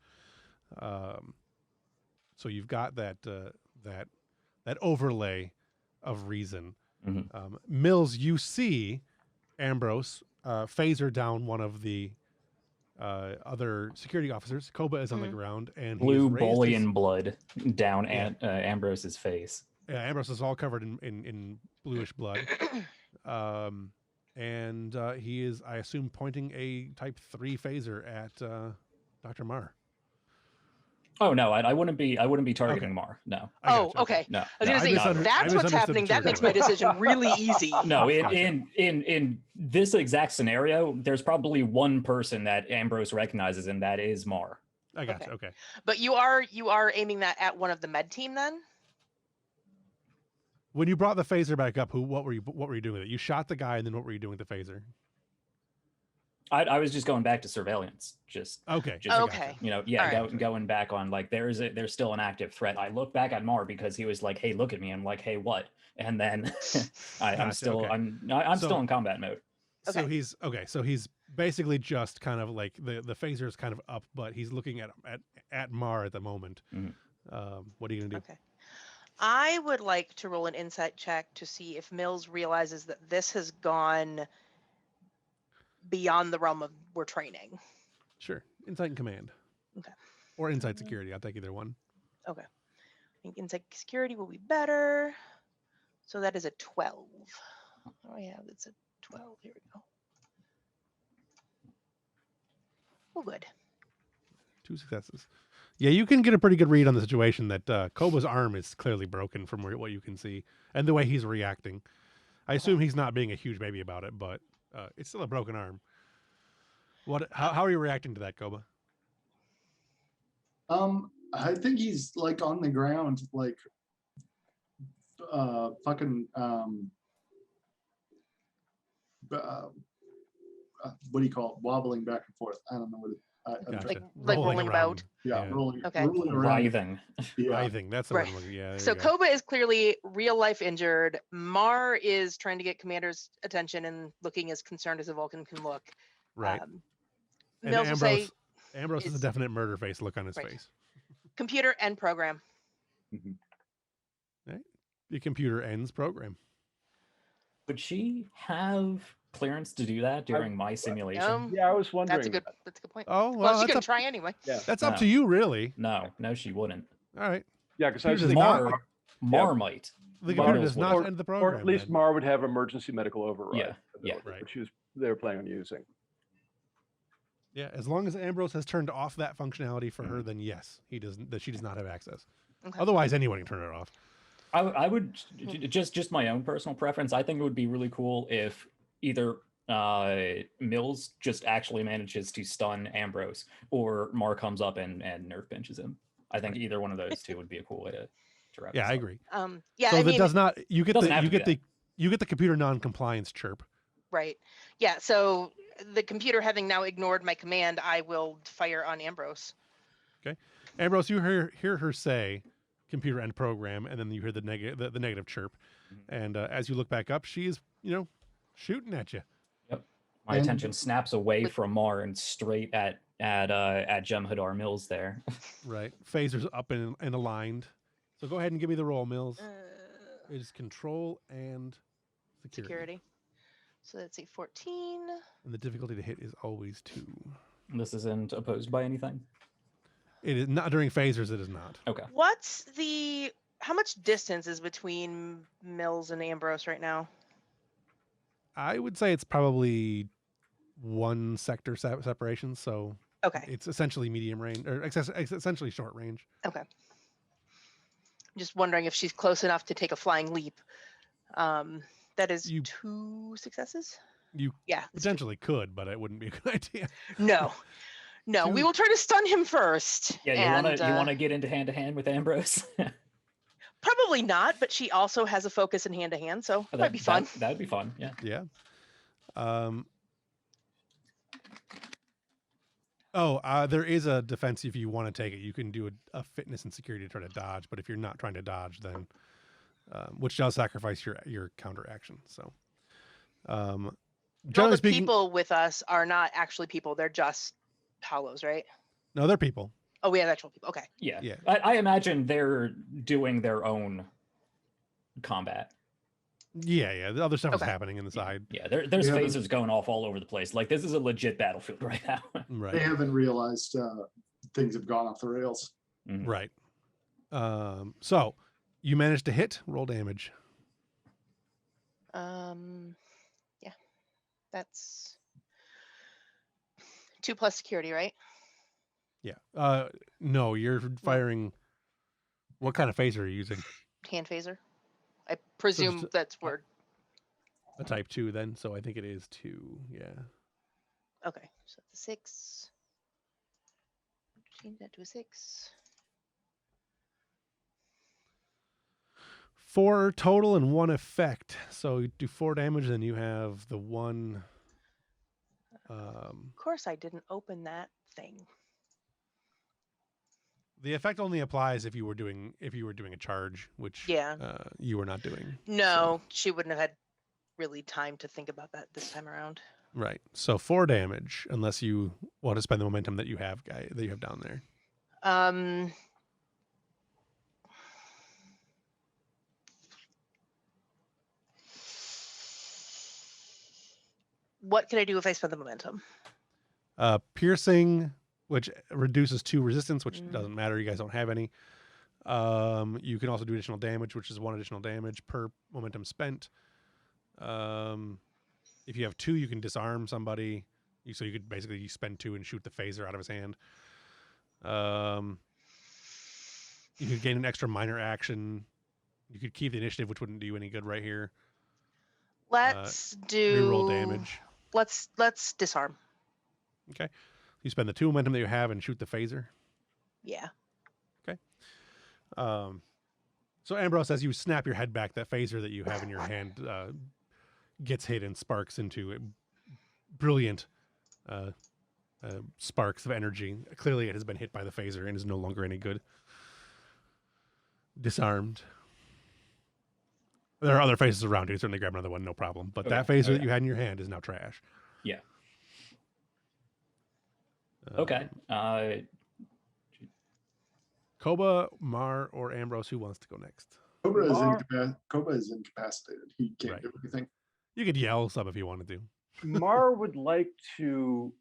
So you've got that overlay of reason. Mm-hmm. Mills, you see Ambrose phaser down one of the other security officers. Koba is on the ground, and he Blue has raised his, bullion blood down Yeah. Ambrose's face. Ambrose is all covered in bluish blood. And he is, I assume, pointing a Type 3 phaser at Dr. Marr. Oh no, I wouldn't be targeting Okay. Marr. No. I got Oh, you. okay. No. I was going to say, misunderstood- that's I what's misunderstood happening. what you were That makes doing. my decision really easy. No, Gotcha. in this exact scenario, there's probably one person that Ambrose recognizes, and that is Marr. I got you. Okay. But you are aiming that at one of the med team then? When you brought the phaser back up, what were you doing with it? You shot the guy, and then what were you doing with the phaser? I was just going back to surveillance. Okay. Okay. Going back on like there's still an active threat. I look back at Marr because he was like, "Hey, look at me." I'm like, "Hey, what?" And then I'm Gotcha, still okay. I'm still in combat mode. So Okay. he's basically just kind of like the phaser is kind of up, but he's looking at Marr at the moment. Mhm. What are you gonna do? Okay. I would like to roll an insight check to see if Mills realizes that this has gone beyond the realm of we're training. Sure. Insight and command. Okay. Or insight security. I'll take either one. Okay. I think insight security will be better. So that is a 12. Oh yeah, that's a 12. Here we go. Oh, good. 2 successes. Yeah, you can get a pretty good read on the situation that Koba's arm is clearly broken from what you can see and the way he's reacting. I assume he's not being a huge baby about it, but it's still a broken arm. How are you reacting to that, Koba? I think he's like on the ground, like fucking what do you call it? Wobbling back and forth. I don't know what it. I'm Gotcha. trying- Like rolling about. Yeah, Yeah. rolling, Okay. rolling around. Writhing. Yeah. I think that's the Right. one. Yeah. there So you go. Koba is clearly real life injured. Marr is trying to get Commander's attention and looking as concerned as a Vulcan can look. Right. Um, And Mills will say Ambrose has a is- definite murder face look on his Right. face. computer and program. The computer ends program. Would she have clearance to do that during my simulation? Yeah, I was wondering. That's a good. that. That's a good point. Oh Well, well, she can that's up, try anyway. Yeah, that's up No. to you, really. No, she wouldn't. All right. yeah, because I was Computer thinking, does not- Marr might. The Marr computer Mills does would. not end the program. or at least then. Marr would have emergency medical override. Yeah, yeah. Right. Which they were planning on using. Yeah, as long as Ambrose has turned off that functionality for her, then yes, she does not have access. Okay. Otherwise, anyone can turn it off. I would just my own personal preference. I think it would be really cool if either Mills just actually manages to stun Ambrose, or Marr comes up and nerf benches him. I think either one of those two would be a cool way to wrap Yeah, this I up. agree. Yeah. So I that mean, does not. You get doesn't have to be you get the computer non-compliance chirp. right. Yeah. So the computer having now ignored my command, I will fire on Ambrose. Ambrose, you hear her say computer end program, and then you hear the negative chirp, and as you look back up, she is shooting at you. My And- attention snaps away With- from Marr and straight at Jem'Hadar Mills there. Right, phasers up and aligned. So go ahead and give me the roll, Mills. It is control and security. So that's a 14. And the difficulty to hit is always 2. This isn't opposed by anything. It is not during phasers. It is not. Okay. How much distance is between Mills and Ambrose right now? I would say it's probably 1 sector separation. So Okay. it's essentially medium range, or essentially short range. Okay. I'm just wondering if she's close enough to take a flying leap. That is You- 2 successes. You Yeah. that's potentially could, but it wouldn't be a good idea. true. No. No, we Two- will try to stun him first. Yeah, you and, wanna get into hand to hand with Ambrose? Probably not, but she also has a focus in hand to hand, so it might be fun. That'd be fun. Yeah. Yeah. There is a defense if you want to take it. You can do a fitness and security to try to dodge, but if you're not trying to dodge, then which does sacrifice your counter action. So, All generally the speaking, people with us are not actually people; they're just hollows, right? no, they're people. Oh, we have actual people. Okay. Yeah. Yeah. I imagine they're doing their own combat. Yeah. The other stuff is Okay. happening in the side. Yeah, there's Yeah, but- phasers going off all over the place. Like, this is a legit battlefield right now. They Right. haven't realized things have gone off the rails. Mhm. Right. So you managed to hit. Roll damage. Yeah, that's 2 plus security, right? Yeah. No, you're firing. What kind of phaser are you using? Hand phaser. I presume that's word. A type 2 then, so I think it is 2. Yeah. Okay, so the 6. Change that to a 6. 4 total and 1 effect. So you do 4 damage, then you have the 1. Of course, I didn't open that thing. The effect only applies if you were doing a charge, which Yeah. you were not doing. No, she wouldn't have had really time to think about that this time around. Right. So 4 damage, unless you want to spend the momentum that you have down there. What can I do if I spend the momentum? Piercing, which reduces 2 resistance, which Mm. doesn't matter. You guys don't have any. You can also do additional damage, which is 1 additional damage per momentum spent. If you have 2, you can disarm somebody. So you could basically spend 2 and shoot the phaser out of his hand. You could gain an extra minor action. You could keep the initiative, which wouldn't do you any good right here. Let's do Reroll damage. Let's disarm. Okay. You spend the 2 momentum that you have and shoot the phaser. Yeah. So Ambrose, as you snap your head back, that phaser that you have in your hand gets hit and sparks into brilliant sparks of energy. Clearly, it has been hit by the phaser and is no longer any good. Disarmed. There are other phasers around you. Certainly grab another one, no problem. But that phaser that you had in your hand is now trash. Yeah. Okay. Koba, Mar, or Ambrose, who wants to go next? Cobra Mar- is incapacitated. He can't Right. do anything. You could yell some if you wanted to. Mar would like to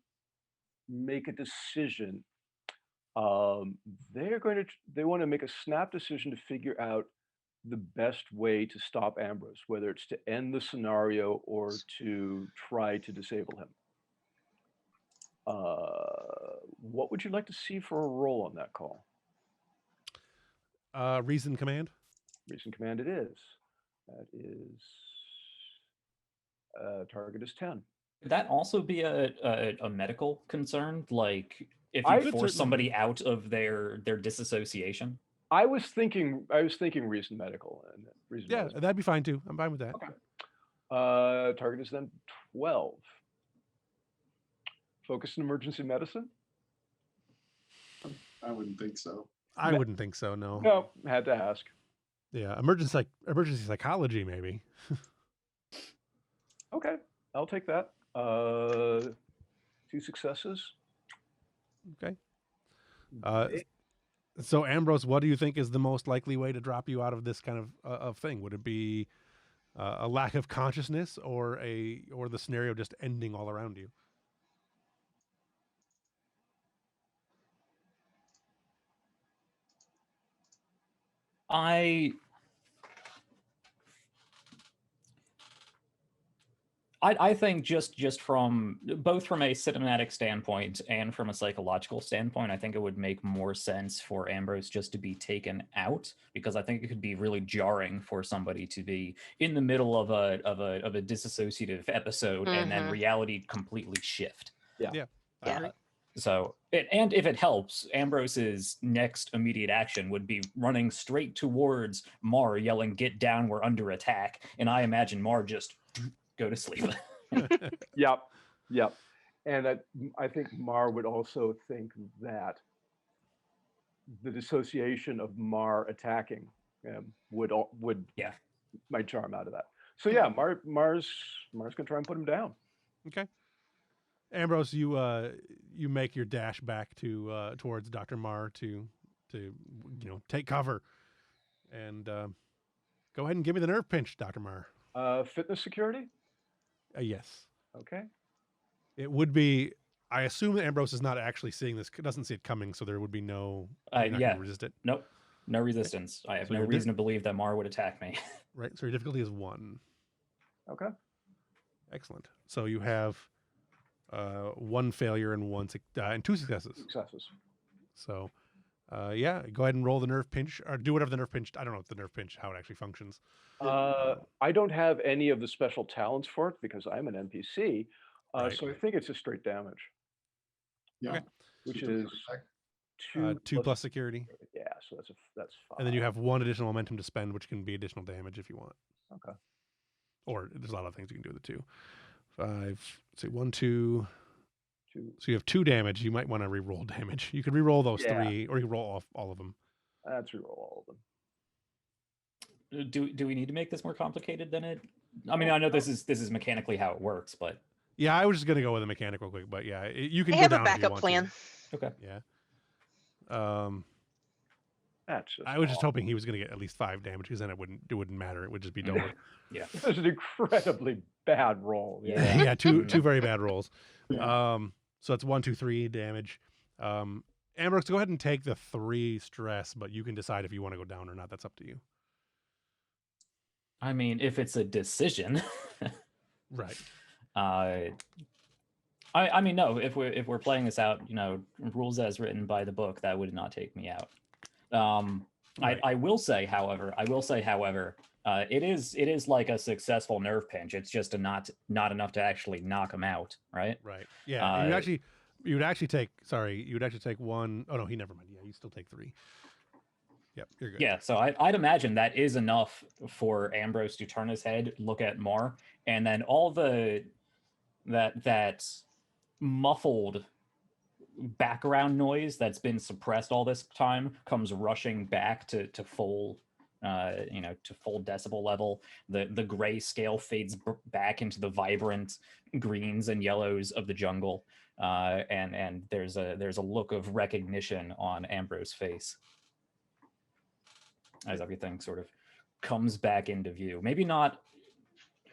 make a decision. They want to make a snap decision to figure out the best way to stop Ambrose, whether it's to end the scenario or to try to disable him. What would you like to see for a roll on that call? Reason command. Reason command it is. That is target is 10. Could that also be a medical concern? Like, if I you would force certainly- somebody out of their disassociation? I was thinking reason medical and reason. Yeah, medicine. that'd be fine too. I'm fine with that. Okay. Target is then 12. Focus in emergency medicine? I wouldn't think so. I wouldn't think so. No. No, had to ask. Yeah, emergency psychology maybe. Okay, I'll take that. 2 successes. Okay. So Ambrose, what do you think is the most likely way to drop you out of this kind of thing? Would it be a lack of consciousness, or the scenario just ending all around you? I think just from both from a cinematic standpoint and from a psychological standpoint, I think it would make more sense for Ambrose just to be taken out, because I think it could be really jarring for somebody to be in the middle of a disassociative episode and then reality completely shift. Yeah. I agree. So, and if it helps, Ambrose's next immediate action would be running straight towards Mar, yelling, "Get down, we're under attack." And I imagine Mar just go to sleep. Yep. And I think Mar would also think that the dissociation of Mar attacking would might charm out of that. So yeah, Mar's gonna try and put him down. Okay. Ambrose, you make your dash back to towards Dr. Mar to take cover, and go ahead and give me the nerve pinch, Dr. Mar. Fitness security? Yes. Okay. It would be. I assume that Ambrose is not actually seeing this, doesn't see it coming, so there would be no. You're not Yeah. going to resist it. Nope. No resistance. I have So no your reason to believe that Mar would attack me. Right. So your difficulty is 1. Okay. Excellent. So you have 1 failure and and 2 successes. Successes. So, yeah, go ahead and roll the nerve pinch, or do whatever the nerve pinch. I don't know if the nerve pinch how it actually functions. I don't have any of the special talents for it because I'm an NPC. Right. So I think it's just straight damage, Yeah. Okay. which Super is protect. 2 plus security, Yeah, so that's 5. and then you have 1 additional momentum to spend, which can be additional damage if you want. Okay. Or there's a lot of things you can do with the 2. 5. Say 1, 2. 2. So you have 2 damage. You might want to re-roll damage. You could re-roll those Yeah. 3, or you roll off all of them. That's reroll all of them. Do we need to make this more complicated than it? I mean, I know this is mechanically how it works, but Yeah, I was just gonna go with a mechanic real quick, but yeah, you can I go have a down if you backup want plan. okay. To. Yeah. That's just I was just awful. hoping he was gonna get at least 5 damage, because then it wouldn't matter. It would just be over. Yeah. That's an incredibly bad roll. Yeah. Yeah, two very bad rolls. Yeah. So it's 1, 2, 3 damage. Ambrose, go ahead and take the 3 stress, but you can decide if you want to go down or not. That's up to you. I mean, if it's a decision, Right. I mean, no. If we're playing this out, rules as written by the book, that would not take me out. Right. I will say, however, it is like a successful nerve pinch. It's just not enough to actually knock him out, right? Right. Yeah. And you would actually take 1. Oh no, never mind. Yeah, you still take 3. Yep, you're good. Yeah, so I'd imagine that is enough for Ambrose to turn his head, look at Mar, and then all that muffled background noise that's been suppressed all this time comes rushing back to full to full decibel level. The gray scale fades back into the vibrant greens and yellows of the jungle, and there's a look of recognition on Ambrose's face as everything sort of comes back into view. Maybe not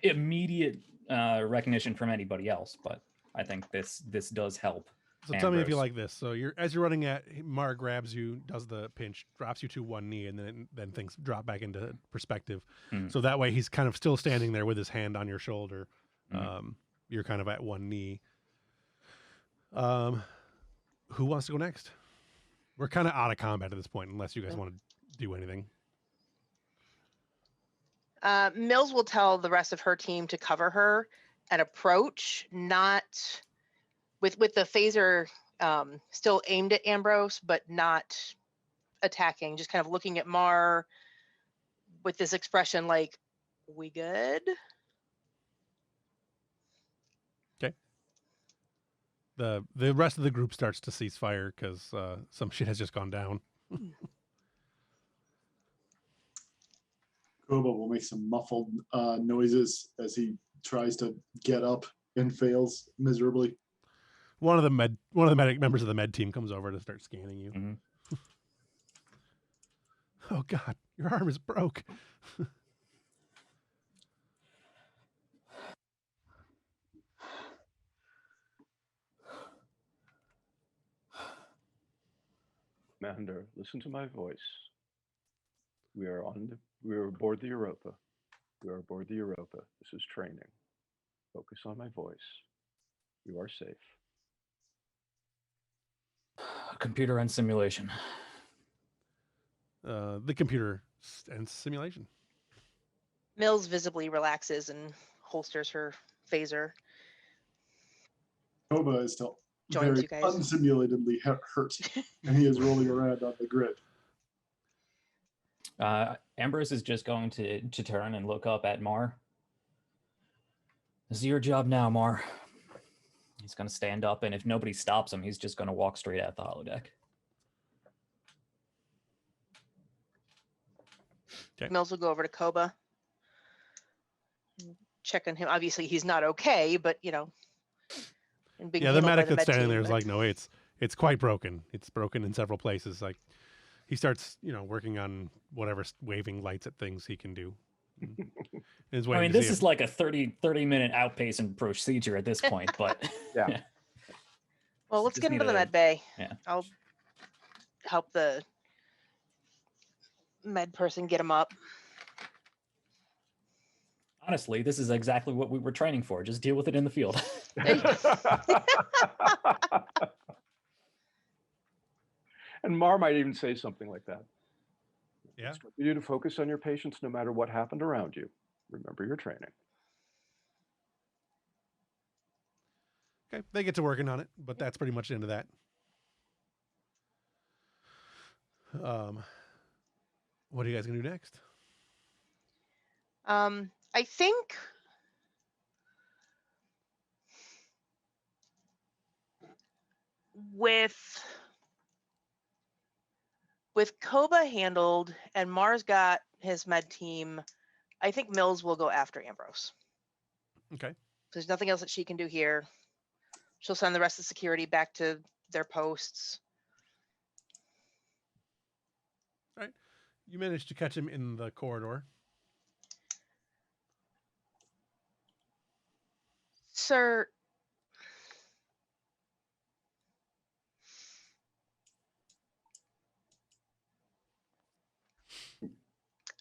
immediate recognition from anybody else, but I think this does help. So tell me if you Ambrose. like this. So as you're running at, Mar grabs you, does the pinch, drops you to 1 knee, and then things drop back into perspective. Mhm. So that way he's kind of still standing there with his hand on your shoulder. Mhm. You're kind of at 1 knee. Who wants to go next? We're kind of out of combat at this point, unless you guys want to do anything. Mills will tell the rest of her team to cover her and approach, not with the phaser still aimed at Ambrose, but not attacking, just kind of looking at Mar with this expression like, we good? Okay. The rest of the group starts to cease fire because some shit has just gone down. Koba will make some muffled noises as he tries to get up and fails miserably. One of the members of the med team comes over to start scanning you. Mhm. Oh God, your arm is broke. Commander, listen to my voice. We are aboard the Europa. We are aboard the Europa. This is training. Focus on my voice. You are safe. Computer and simulation. The computer and simulation. Mills visibly relaxes and holsters her phaser. Koba is still Joins very you guys. unsimulatedly hurt, and he is rolling around on the grid. Ambrose is just going to turn and look up at Mar. This is your job now, Mar. He's going to stand up, and if nobody stops him, he's just going to walk straight at the holodeck. Okay. Mills will go over to Koba, check on him. Obviously, he's not okay, but and being Yeah, the handled by medic the that's med standing team, there is but- like, no, it's quite broken. It's broken in several places. Like, he starts, working on whatever waving lights at things he can do. Is I waiting mean, to this see is like a 30-minute outpacing procedure at this point, but Yeah. Well, let's Just get into need the a- med bay. yeah. I'll help the med person get him up. honestly, this is exactly what we were training for. Just deal with it in the field. And Mar might even say something like that. Yeah. Instruct you to focus on your patients no matter what happened around you. Remember your training. Okay, they get to working on it, but that's pretty much the end of that. What are you guys gonna do next? I think with Koba handled and Mars got his med team, I think Mills will go after Ambrose. Okay. There's nothing else that she can do here. She'll send the rest of security back to their posts. All right. You managed to catch him in the corridor. Sir,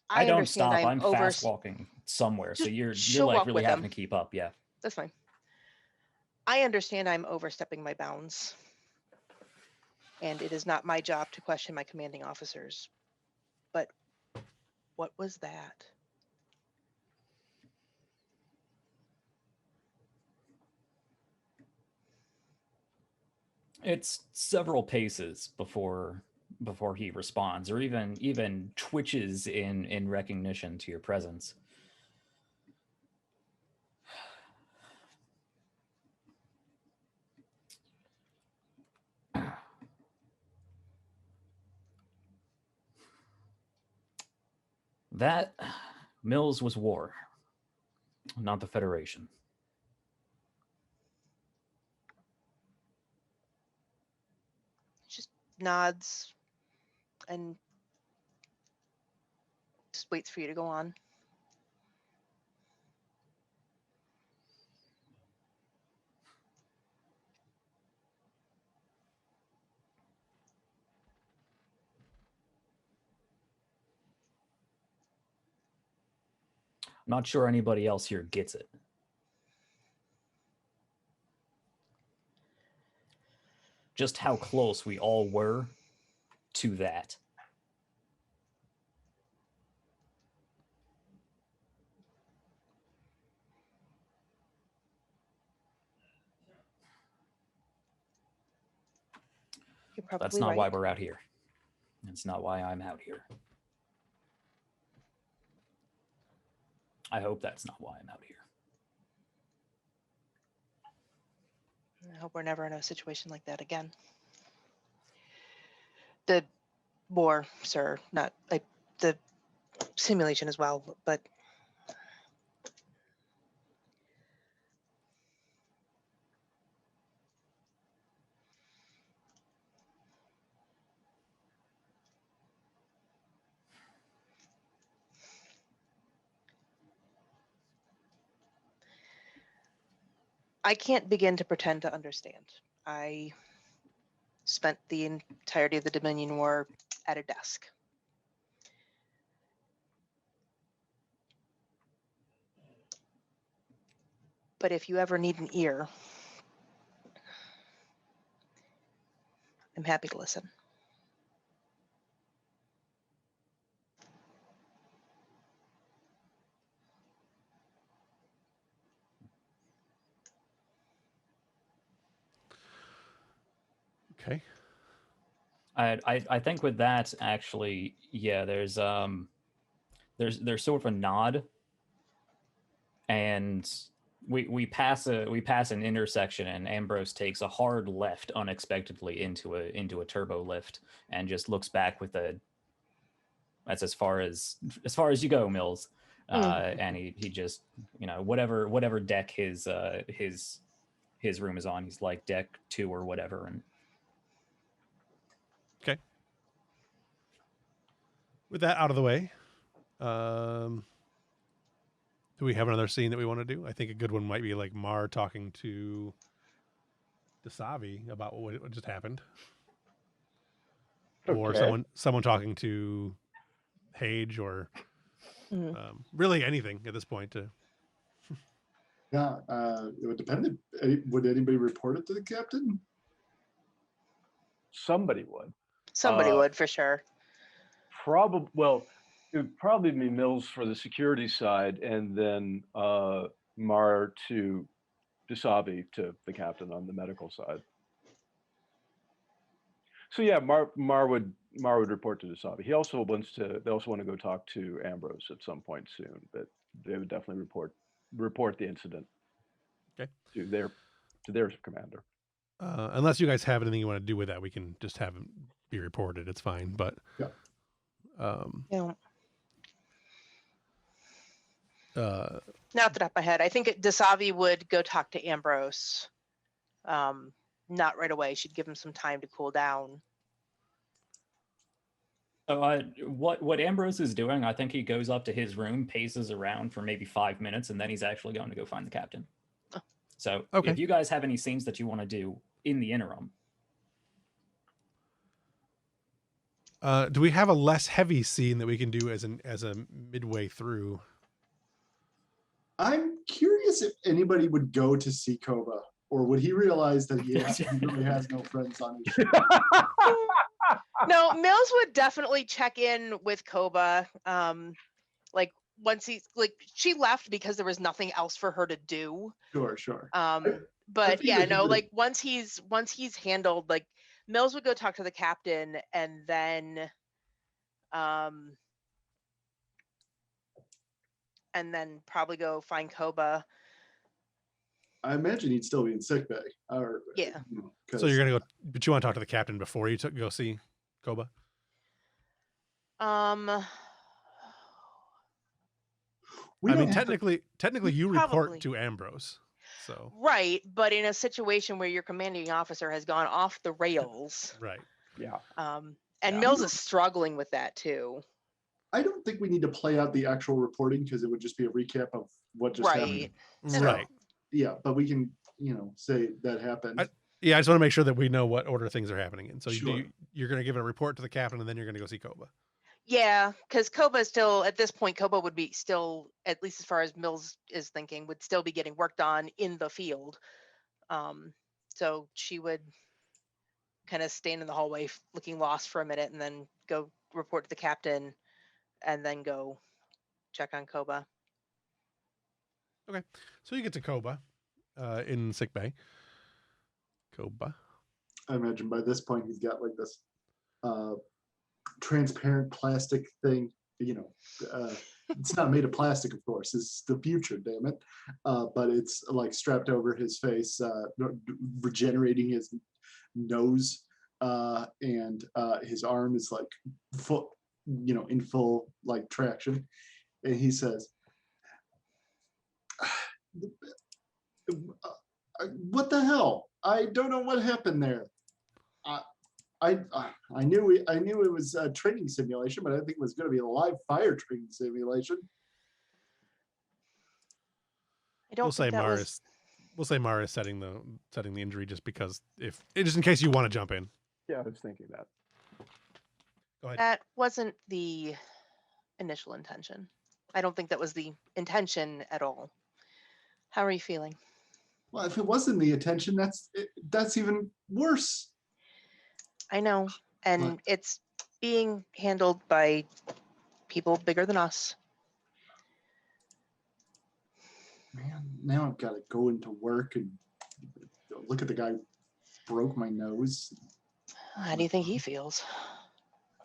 I don't understand stop. I'm over. fast walking somewhere, so Just you're she'll like walk really with having him. to keep up. Yeah. That's fine. I understand I'm overstepping my bounds. And it is not my job to question my commanding officers. But what was that? It's several paces before he responds, or even twitches in recognition to your presence. That, Mills, was war, not the Federation. Just nods and just waits for you to go on. Not sure anybody else here gets it. Just how close we all were to that. You're probably That's not right. why we're out here. It's not why I'm out here. I hope that's not why I'm out here. I hope we're never in a situation like that again. The war, sir, not like the simulation as well, but I can't begin to pretend to understand. I spent the entirety of the Dominion War at a desk. But if you ever need an ear, I'm happy to listen. Okay. I think with that, actually, yeah, there's sort of a nod, and we pass an intersection, and Ambrose takes a hard left unexpectedly into a turbo lift, and just looks back with that's as far as you go, Mills. And he just, whatever deck his room is on, he's like deck 2 or whatever, and Okay. With that out of the way, Do we have another scene that we want to do? I think a good one might be like Mar talking to Dasavi about what just happened, or Okay. someone talking to Hage, or really anything at this point. Yeah, it would depend. Would anybody report it to the captain? Somebody would. Somebody would for sure. Probably. Well, it would probably be Mills for the security side, and then Mar to Dasavi to the captain on the medical side. So yeah, Mar would report to Dasavi. They also want to go talk to Ambrose at some point soon, but they would definitely report the incident. Okay. To their commander. Unless you guys have anything you want to do with that, we can just have it be reported. It's fine. But yeah. Not the top of my head. I think Dasavi would go talk to Ambrose. Not right away. She'd give him some time to cool down. So what Ambrose is doing, I think he goes up to his room, paces around for maybe 5 minutes, and then he's actually going to go find the captain. Oh. So if you guys have any scenes that you want to do in the interim. Do we have a less heavy scene that we can do as a midway through? I'm curious if anybody would go to see Koba, or would he realize that he really has no friends on his ship? No, Mills would definitely check in with Koba. Like once she left because there was nothing else for her to do. Sure. But yeah, no, like once he's handled, like Mills would go talk to the captain, and then probably go find Koba. I imagine he'd still be in sickbay. Yeah. So you're gonna go, but you want to talk to the captain before you go see Koba? I mean, technically, you report to Ambrose. So right, but in a situation where your commanding officer has gone off the rails, right? Yeah. And Mills is struggling with that too. I don't think we need to play out the actual reporting because it would just be a recap of what just happened. So, right. Yeah, but we can, say that happened. I just want to make sure that we know what order things are happening in. So sure. you're going to give a report to the captain, and then you're going to go see Koba. Yeah, because Koba is still, at this point, Koba would be still, at least as far as Mills is thinking, would still be getting worked on in the field. So she would kind of stand in the hallway looking lost for a minute, and then go report to the captain, and then go check on Koba. Okay, so you get to Koba in sickbay. Koba. I imagine by this point he's got like this transparent plastic thing. It's not made of plastic, of course. It's the future, damn it. But it's like strapped over his face, regenerating his nose, and his arm is like in full like traction. And he says, "What the hell? I don't know what happened there. I knew it was a training simulation, but I didn't think it was going to be a live fire training simulation." We'll say Mara is setting the injury just because just in case you want to jump in. Yeah, I was thinking that. Go ahead. That wasn't the initial intention. I don't think that was the intention at all. How are you feeling? Well, if it wasn't the intention, that's even worse. I know, and it's being handled by people bigger than us. Man, now I've got to go into work and look at the guy who broke my nose. How do you think he feels?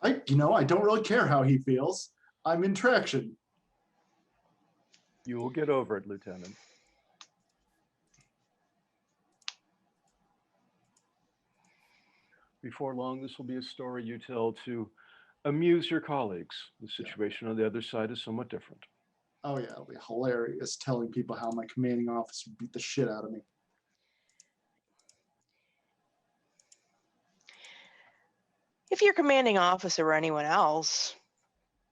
I don't really care how he feels. I'm in traction. You will get over it, Lieutenant. Before long, this will be a story you tell to amuse your colleagues. The situation on the other side is somewhat different. Oh yeah, it'll be hilarious telling people how my commanding officer beat the shit out of me. If your commanding officer or anyone else,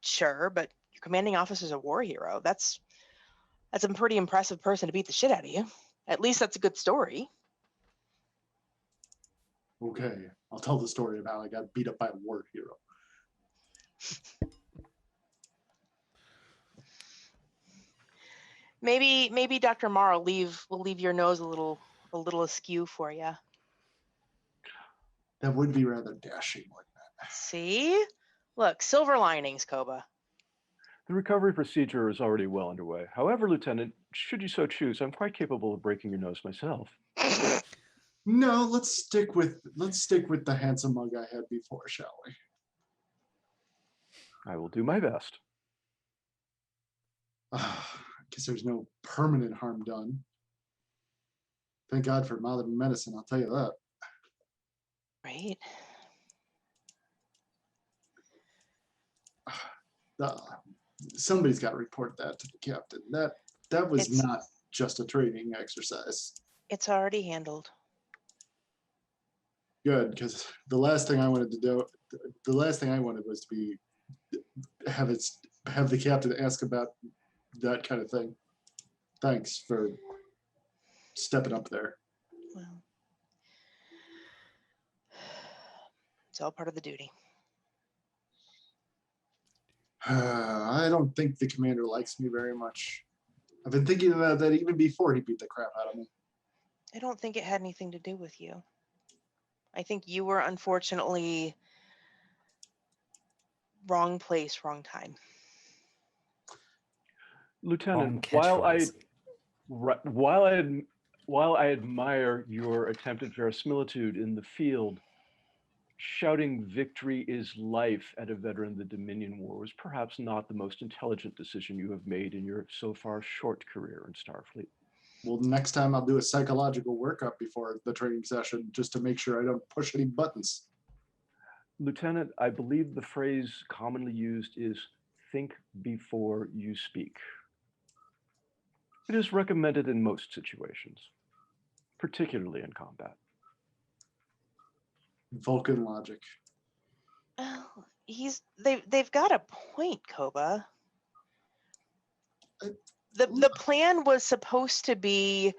sure, but your commanding officer is a war hero. That's That's a pretty impressive person to beat the shit out of you. At least that's a good story. Okay, I'll tell the story of how I got beat up by a war hero. Maybe Dr. Marr will leave your nose a little askew for you. That would be rather dashing, wouldn't it? See? Look, silver linings, Koba. The recovery procedure is already well underway. However, Lieutenant, should you so choose, I'm quite capable of breaking your nose myself. No, let's stick with the handsome mug I had before, shall we? I will do my best. I guess there's no permanent harm done. Thank God for modern medicine, I'll tell you that. Right. Somebody's got to report that to the captain. That was not just a training exercise. It's already handled. Good, because the last thing I wanted was to have the captain ask about that kind of thing. Thanks for stepping up there. Well, it's all part of the duty. I don't think the commander likes me very much. I've been thinking about that even before he beat the crap out of me. I don't think it had anything to do with you. I think you were unfortunately wrong place, wrong time. Lieutenant, Wrong while I admire your attempt at verisimilitude in the field, shouting victory is life at a veteran of the Dominion War was perhaps not the most intelligent decision you have made in your so far short career in Starfleet. Well, next time I'll do a psychological workup before the training session just to make sure I don't push any buttons. Lieutenant, I believe the phrase commonly used is think before you speak. It is recommended in most situations, particularly in combat. Vulcan logic. Oh, they've got a point, Koba. The plan was supposed to be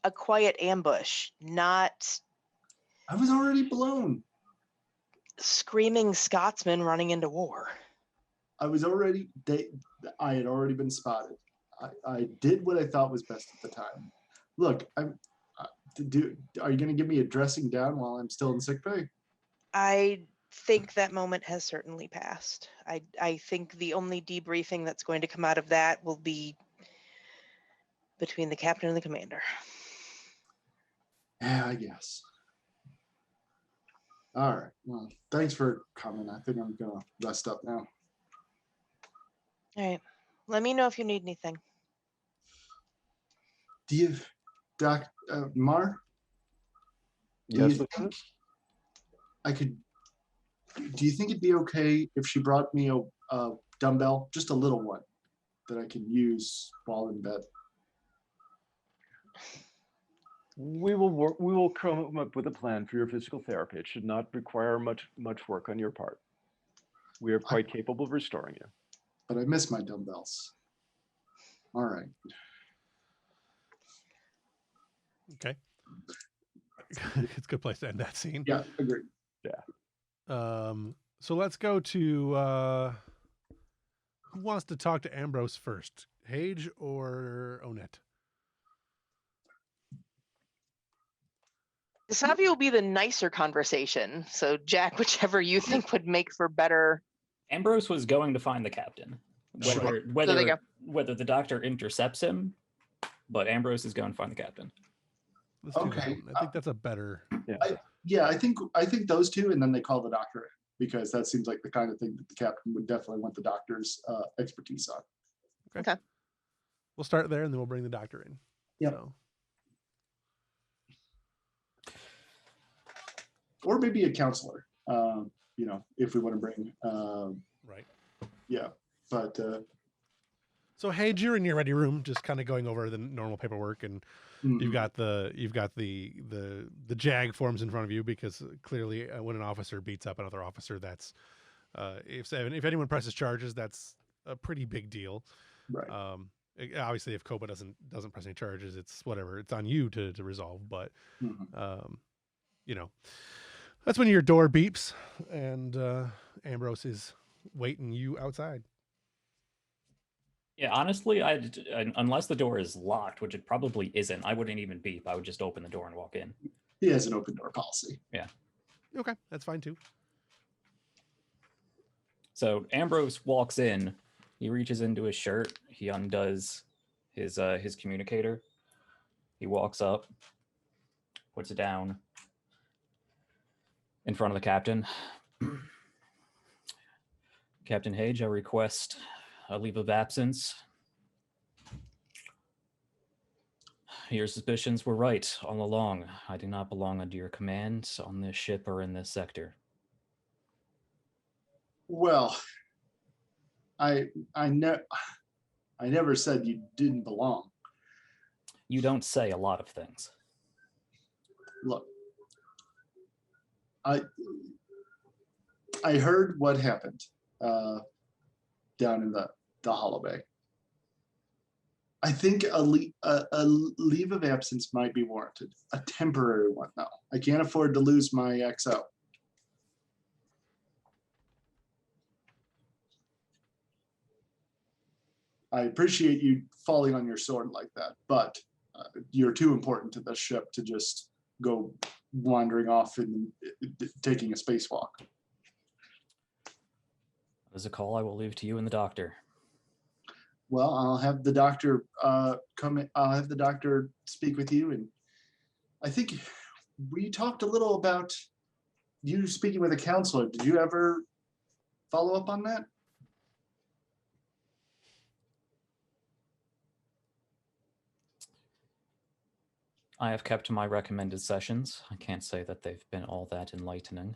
a quiet ambush, not I was already blown. screaming Scotsmen running into war. I had already been spotted. I did what I thought was best at the time. Look, are you going to give me a dressing down while I'm still in sickbay? I think that moment has certainly passed. I think the only debriefing that's going to come out of that will be between the captain and the commander. Yeah, I guess. All right. Well, thanks for coming. I think I'm going to rest up now. All right. Let me know if you need anything. Do you, Doc, Mar? Yes, Lieutenant? Do you think it'd be okay if she brought me a dumbbell, just a little one, that I can use while in bed? We will come up with a plan for your physical therapy. It should not require much work on your part. We are quite capable of restoring you. But I miss my dumbbells. All right. Okay. It's a good place to end that scene. Yeah, agreed. Yeah. So let's go to who wants to talk to Ambrose first? Hage or Onette? Savi will be the nicer conversation. So Jack, whichever you think would make for better. Ambrose was going to find the captain. Sure. Whether the doctor intercepts him, but Ambrose is going to find the captain. Let's do Okay. that. I think that's a better. Yeah. I think those two, and then they call the doctor in, because that seems like the kind of thing that the captain would definitely want the doctor's expertise on. Okay. We'll start there, and then we'll bring the doctor in. Yep. So. Or maybe a counselor, if we want to bring. Right. Yeah, but. So Hage, you're in your ready room, just kind of going over the normal paperwork, and you've got the JAG forms in front of you, because clearly when an officer beats up another officer, that's if anyone presses charges, that's a pretty big deal. Right. Obviously, if Copa doesn't press any charges, it's whatever. It's on you to resolve. But you know, that's when your door beeps and Ambrose is waiting you outside. Yeah, honestly, unless the door is locked, which it probably isn't, I wouldn't even beep. I would just open the door and walk in. He has an open door policy. Yeah. Okay, that's fine too. So Ambrose walks in. He reaches into his shirt. He undoes his communicator. He walks up, puts it down in front of the captain. Captain Hage, I request a leave of absence. Your suspicions were right all along. I do not belong under your command on this ship or in this sector. Well, I never said you didn't belong. You don't say a lot of things. Look, I heard what happened down in the Hollow Bay. I think a leave of absence might be warranted. A temporary one, though. I can't afford to lose my XO. I appreciate you falling on your sword like that, but you're too important to the ship to just go wandering off and taking a spacewalk. As a call, I will leave to you and the doctor. Well, I'll have the doctor come in. I'll have the doctor speak with you, and I think we talked a little about you speaking with a counselor. Did you ever follow up on that? I have kept to my recommended sessions. I can't say that they've been all that enlightening.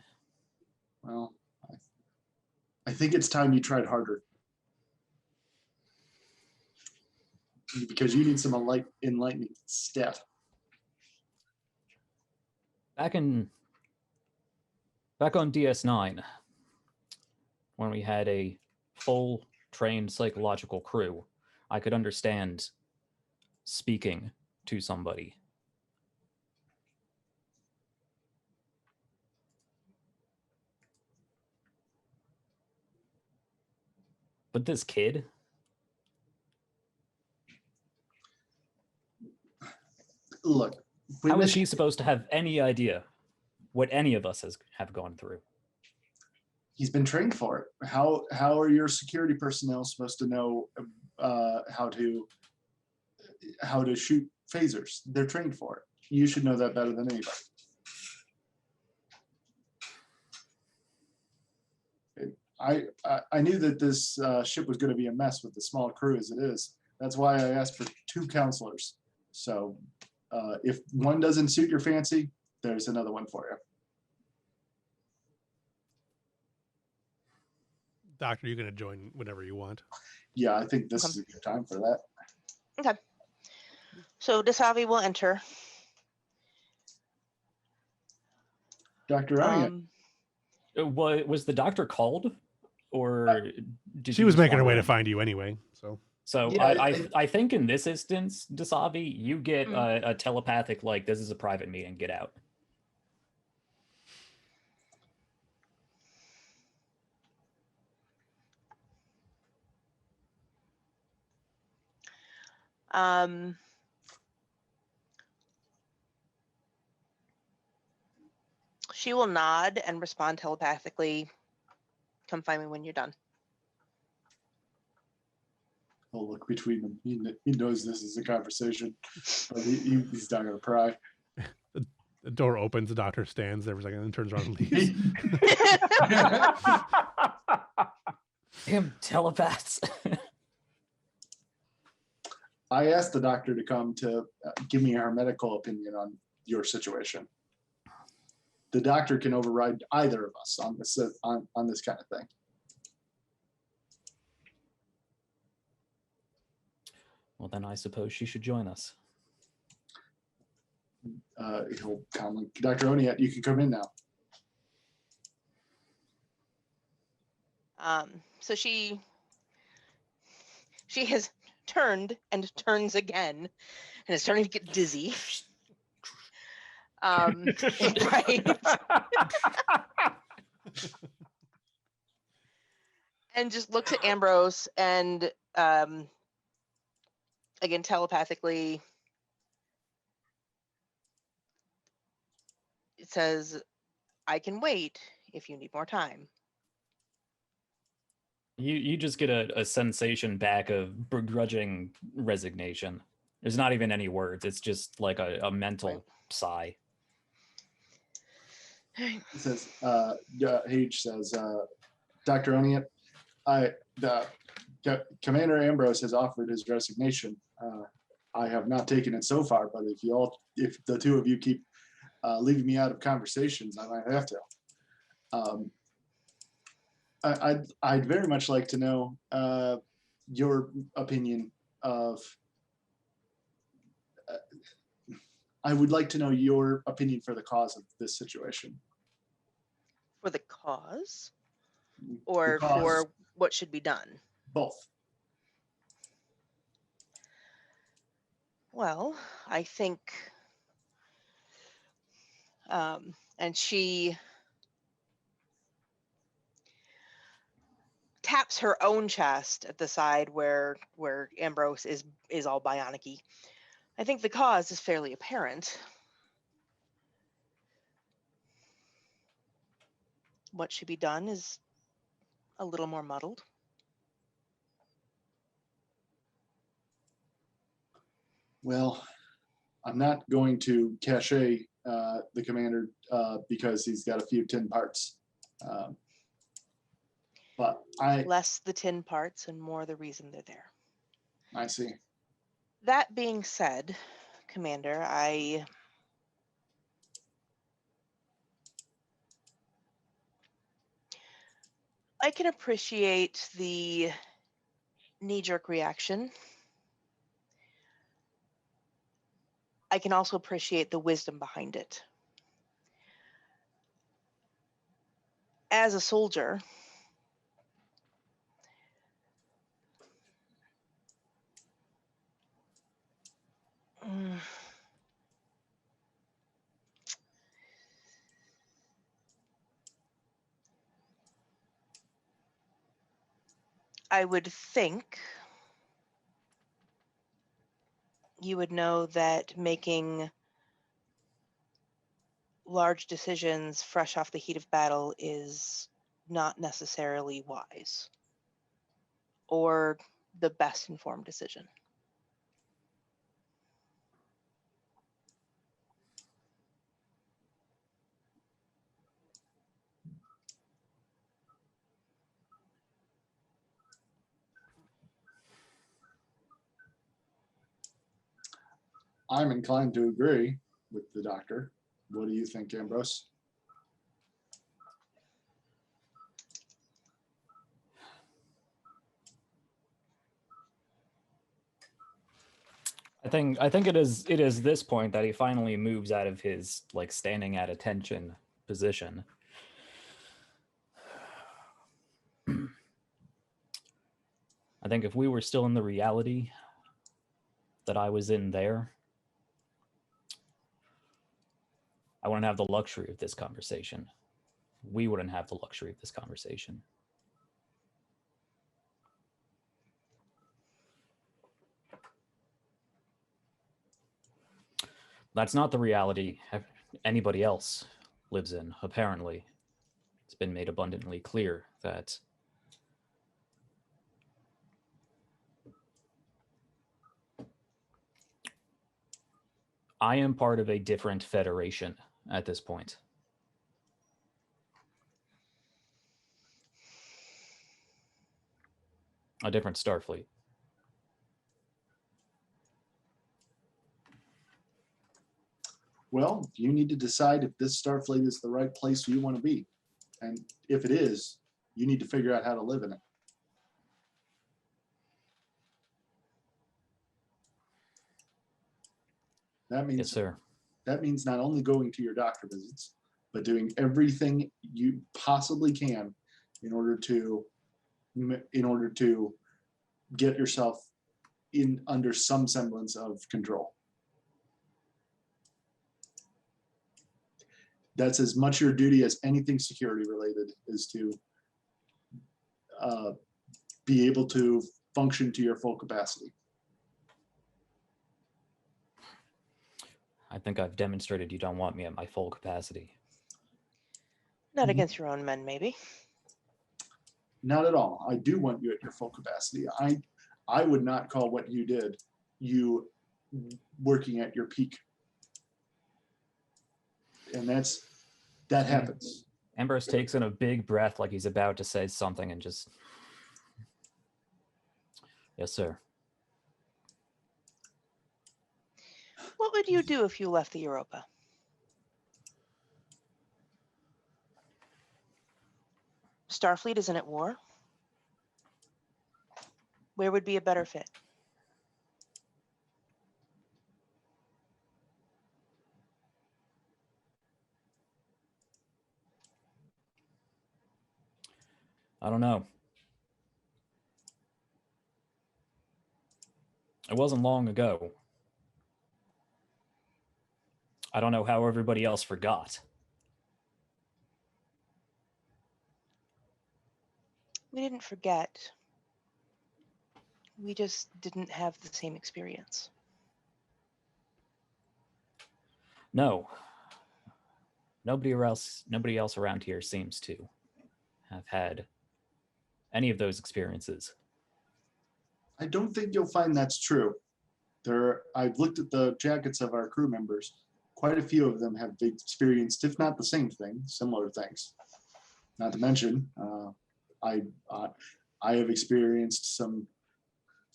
Well, I think it's time you tried harder. Because you need some enlightening stuff. Back on DS9, when we had a full trained psychological crew, I could understand speaking to somebody. But this kid? Look, how is she supposed to have any idea what any of us have gone through? He's been trained for it. How are your security personnel supposed to know how to shoot phasers? They're trained for it. You should know that better than anybody. I knew that this ship was going to be a mess with the small crew as it is. That's why I asked for 2 counselors. So if one doesn't suit your fancy, there's another one for you. Doctor, you're going to join whenever you want. Yeah, I think this is a good time for that. Okay. So Dasavi will enter. Dr. Onion. Was the doctor called? Or did she was making her way to find you anyway. So yeah, I think in this instance, Dasavi, you get a telepathic, like, this is a private meeting, get out. She will nod and respond telepathically. Come find me when you're done. I'll look between them. He knows this is a conversation, but he's not going to pry. The door opens, the doctor stands there for a second and turns around and leaves. Damn telepaths. I asked the doctor to come to give me her medical opinion on your situation. The doctor can override either of us on this kind of thing. Well, then I suppose she should join us. He'll calmly, Dr. Oniat, you can come in now. So she has turned and turns again, and is starting to get dizzy. Right. And just looks at Ambrose and again telepathically it says, I can wait if you need more time. You just get a sensation back of begrudging resignation. There's not even any words. It's just like a mental sigh. He says, Hage says, Dr. Onion, Commander Ambrose has offered his resignation. I have not taken it so far, but if the two of you keep leaving me out of conversations, I might have to. I'd very much like to know your opinion of. I would like to know your opinion for the cause of this situation. For the cause, or for what should be done? Both. Well, I think, and she taps her own chest at the side where Ambrose is all bionic-y. I think the cause is fairly apparent. What should be done is a little more muddled. Well, I'm not going to cachet the commander because he's got a few tin parts. But less the tin parts and more the reason they're there. I see. That being said, Commander, I can appreciate the knee-jerk reaction. I can also appreciate the wisdom behind it. As a soldier, I would think you would know that making large decisions fresh off the heat of battle is not necessarily wise or the best informed decision. I'm inclined to agree with the doctor. What do you think, Ambrose? I think it is this point that he finally moves out of his like standing at attention position. I think if we were still in the reality that I was in there, I wouldn't have the luxury of this conversation. We wouldn't have the luxury of this conversation. That's not the reality anybody else lives in, apparently. It's been made abundantly clear that I am part of a different federation at this point. A different Starfleet. Well, you need to decide if this Starfleet is the right place you want to be. And if it is, you need to figure out how to live in it. That means, yes, sir. That means not only going to your doctor visits, but doing everything you possibly can in order to get yourself under some semblance of control. That's as much your duty as anything security related is to be able to function to your full capacity. I think I've demonstrated you don't want me at my full capacity. Not against your own men, maybe. Not at all. I do want you at your full capacity. I would not call what you did you working at your peak. And that happens. Ambrose takes in a big breath like he's about to say something and just... Yes, sir. What would you do if you left the Europa? Starfleet isn't at war. Where would be a better fit? I don't know. It wasn't long ago. I don't know how everybody else forgot. We didn't forget. We just didn't have the same experience. No. Nobody else around here seems to have had any of those experiences. I don't think you'll find that's true. I've looked at the jackets of our crew members. Quite a few of them have experienced, if not the same thing, similar things. Not to mention, I have experienced some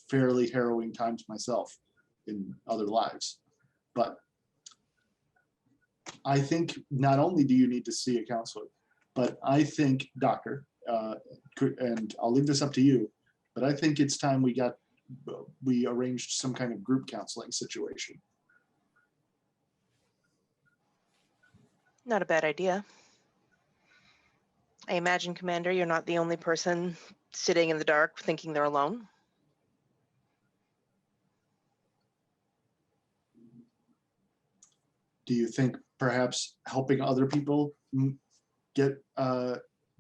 fairly harrowing times myself in other lives. But I think not only do you need to see a counselor, but I think, doctor, and I'll leave this up to you, but I think it's time we arranged some kind of group counseling situation. Not a bad idea. I imagine, Commander, you're not the only person sitting in the dark thinking they're alone. Do you think perhaps helping other people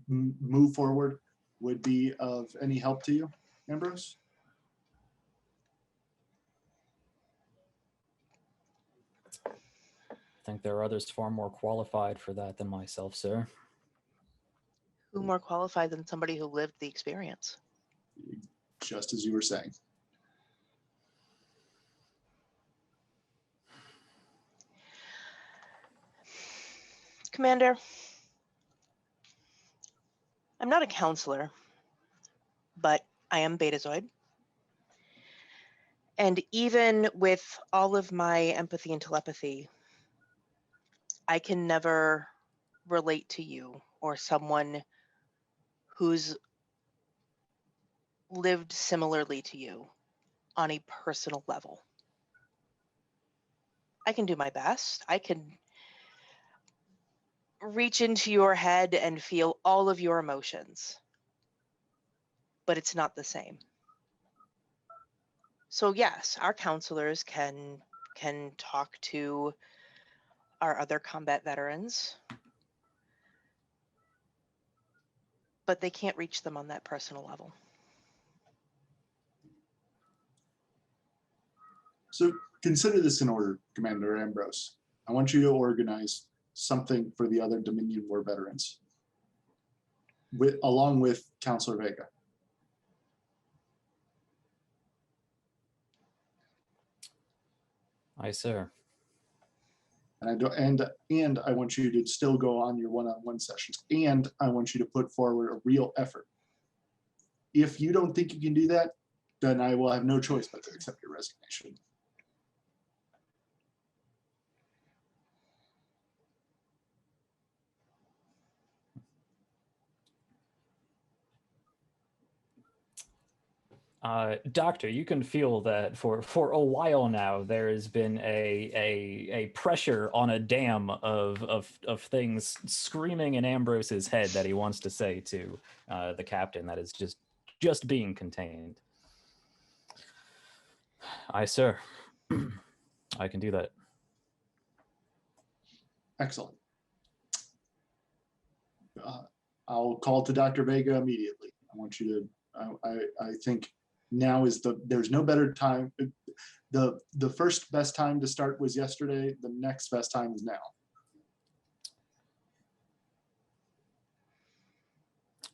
move forward would be of any help to you, Ambrose? I think there are others far more qualified for that than myself, sir. Who more qualified than somebody who lived the experience? Just as you were saying. Commander, I'm not a counselor, but I am Betazoid. And even with all of my empathy and telepathy, I can never relate to you or someone who's lived similarly to you on a personal level. I can do my best. I can reach into your head and feel all of your emotions, but it's not the same. So yes, our counselors can talk to our other combat veterans, but they can't reach them on that personal level. So consider this in order, Commander Ambrose. I want you to organize something for the other Dominion War veterans, along with Counselor Vega. Aye, sir. And I want you to still go on your one-on-one sessions, and I want you to put forward a real effort. If you don't think you can do that, then I will have no choice but to accept your resignation. Doctor, you can feel that for a while now there has been a pressure on a dam of things screaming in Ambrose's head that he wants to say to the captain that is just being contained. Aye, sir. I can do that. Excellent. I'll call to Dr. Vega immediately. I want you to, I think now is there's no better time. The first best time to start was yesterday. The next best time is now.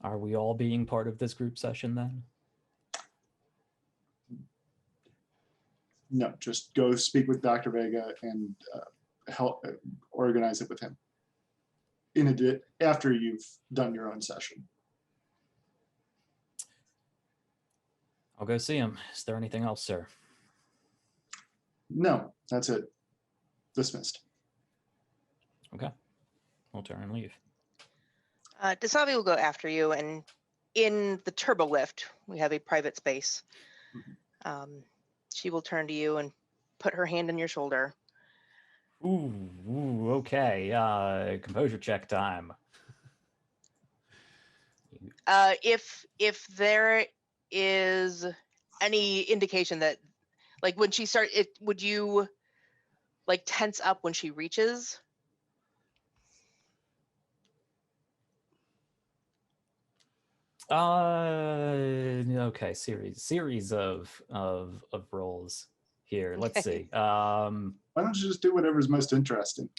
Are we all being part of this group session then? No, just go speak with Dr. Vega and help organize it with him. After you've done your own session. I'll go see him. Is there anything else, sir? No, that's it. Dismissed. Okay. We'll turn and leave. Dasavi will go after you, and in the turbo lift, we have a private space. She will turn to you and put her hand on your shoulder. Ooh, okay. Composure check time. If there is any indication that, like, when she would you like tense up when she reaches? Okay, series of rolls here. Let's see. Why don't you just do whatever's most interesting?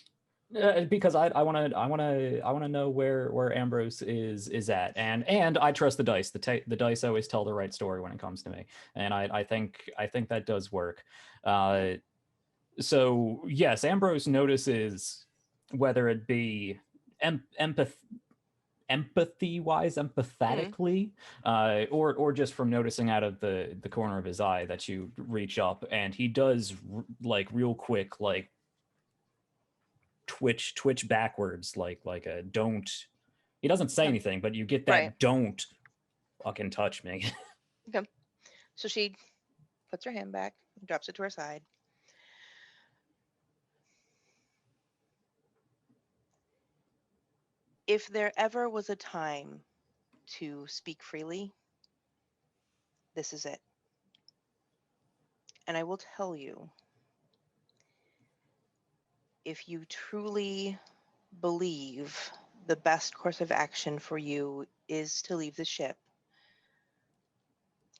Because I want to know where Ambrose is at, and I trust the dice. The dice always tell the right story when it comes to me, and I think that does work. So yes, Ambrose notices, whether it be empathy-wise, empathetically, or just from noticing out of the corner of his eye, that you reach up, and he does like real quick, like twitch backwards, like a don't. He doesn't say anything, but you get that Right. Don't fucking touch me. Okay. So she puts her hand back, drops it to her side. If there ever was a time to speak freely, this is it. And I will tell you, if you truly believe the best course of action for you is to leave the ship,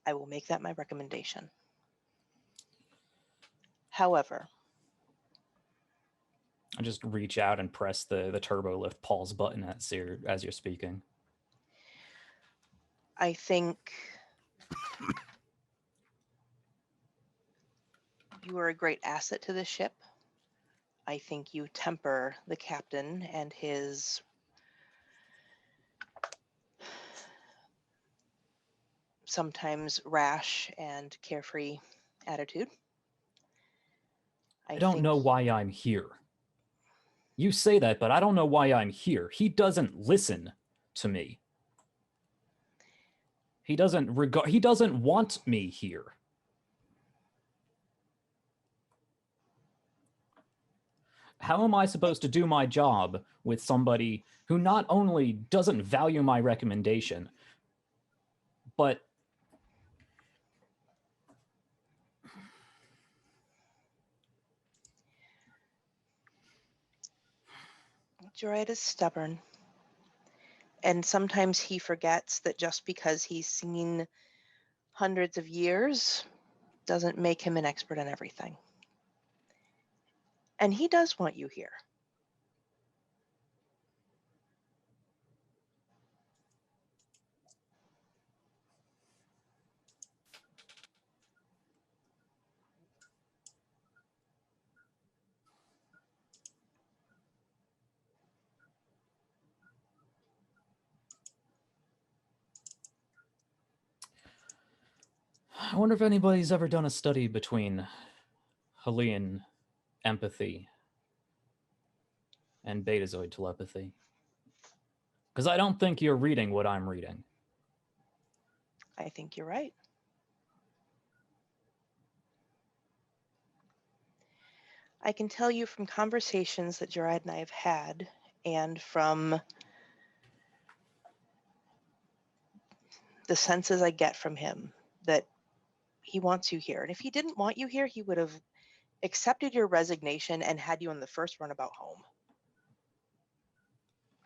I will make that my recommendation. However, I just reach out and press the turbo lift pause button as you're speaking. I think you are a great asset to the ship. I think you temper the captain and his sometimes rash and carefree attitude. I don't know why I'm here. You say that, but I don't know why I'm here. He doesn't listen to me. He doesn't want me here. How am I supposed to do my job with somebody who not only doesn't value my recommendation, but Droid is stubborn. And sometimes he forgets that just because he's seen hundreds of years doesn't make him an expert on everything. And he does want you here. I wonder if anybody's ever done a study between Hellion empathy and Betazoid telepathy. Because I don't think you're reading what I'm reading. I think you're right. I can tell you from conversations that Gerard and I have had, and from the senses I get from him, that he wants you here. And if he didn't want you here, he would have accepted your resignation and had you on the first runabout home.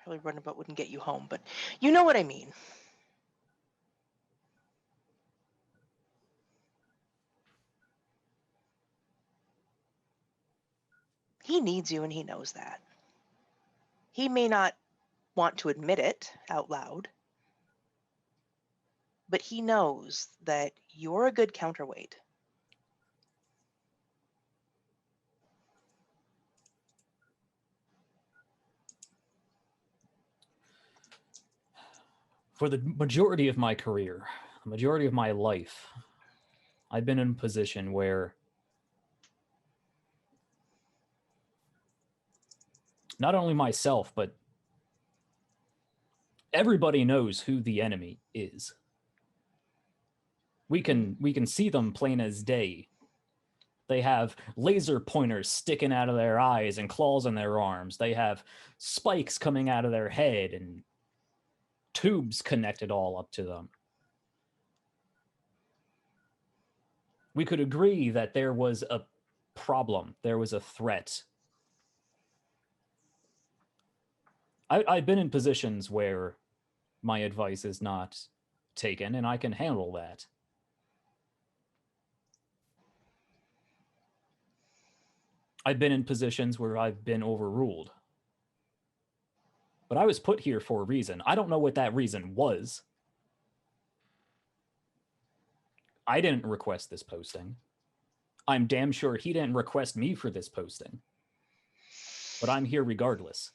Probably runabout wouldn't get you home, but you know what I mean. He needs you and he knows that. He may not want to admit it out loud, but he knows that you're a good counterweight. For the majority of my career, the majority of my life, I've been in a position where not only myself, but everybody knows who the enemy is. We can see them plain as day. They have laser pointers sticking out of their eyes and claws on their arms. They have spikes coming out of their head and tubes connected all up to them. We could agree that there was a problem. There was a threat. I've been in positions where my advice is not taken, and I can handle that. I've been in positions where I've been overruled. But I was put here for a reason. I don't know what that reason was. I didn't request this posting. I'm damn sure he didn't request me for this posting. But I'm here regardless.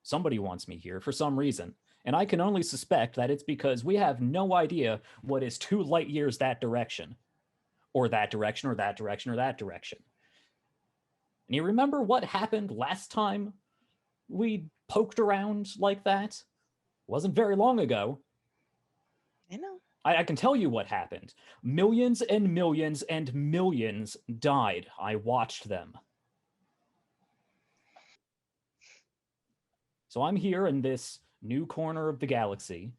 Somebody wants me here for some reason. And I can only suspect that it's because we have no idea what is 2 light years that direction. Or that direction, or that direction, or that direction. And you remember what happened last time we poked around like that? Wasn't very long ago. I know. I can tell you what happened. Millions and millions and millions died. I watched them. So I'm here in this new corner of the galaxy,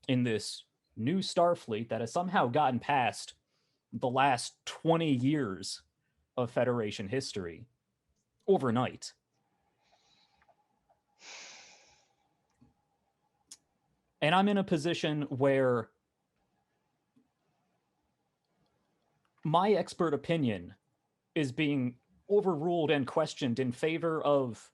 in this new Starfleet that has somehow gotten past the last 20 years of Federation history overnight. And I'm in a position where my expert opinion is being overruled and questioned in favor of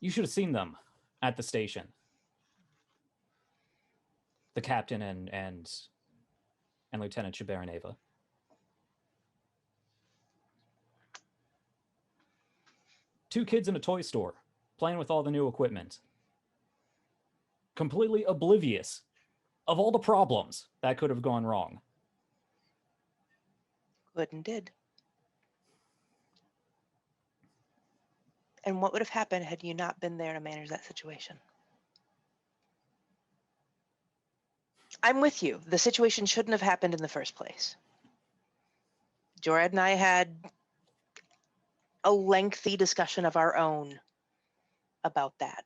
you should have seen them at the station. The captain and Lieutenant Shabaraneva. Two kids in a toy store, playing with all the new equipment. Completely oblivious of all the problems that could have gone wrong. Could and did. And what would have happened had you not been there to manage that situation? I'm with you. The situation shouldn't have happened in the first place. Jorad and I had a lengthy discussion of our own about that.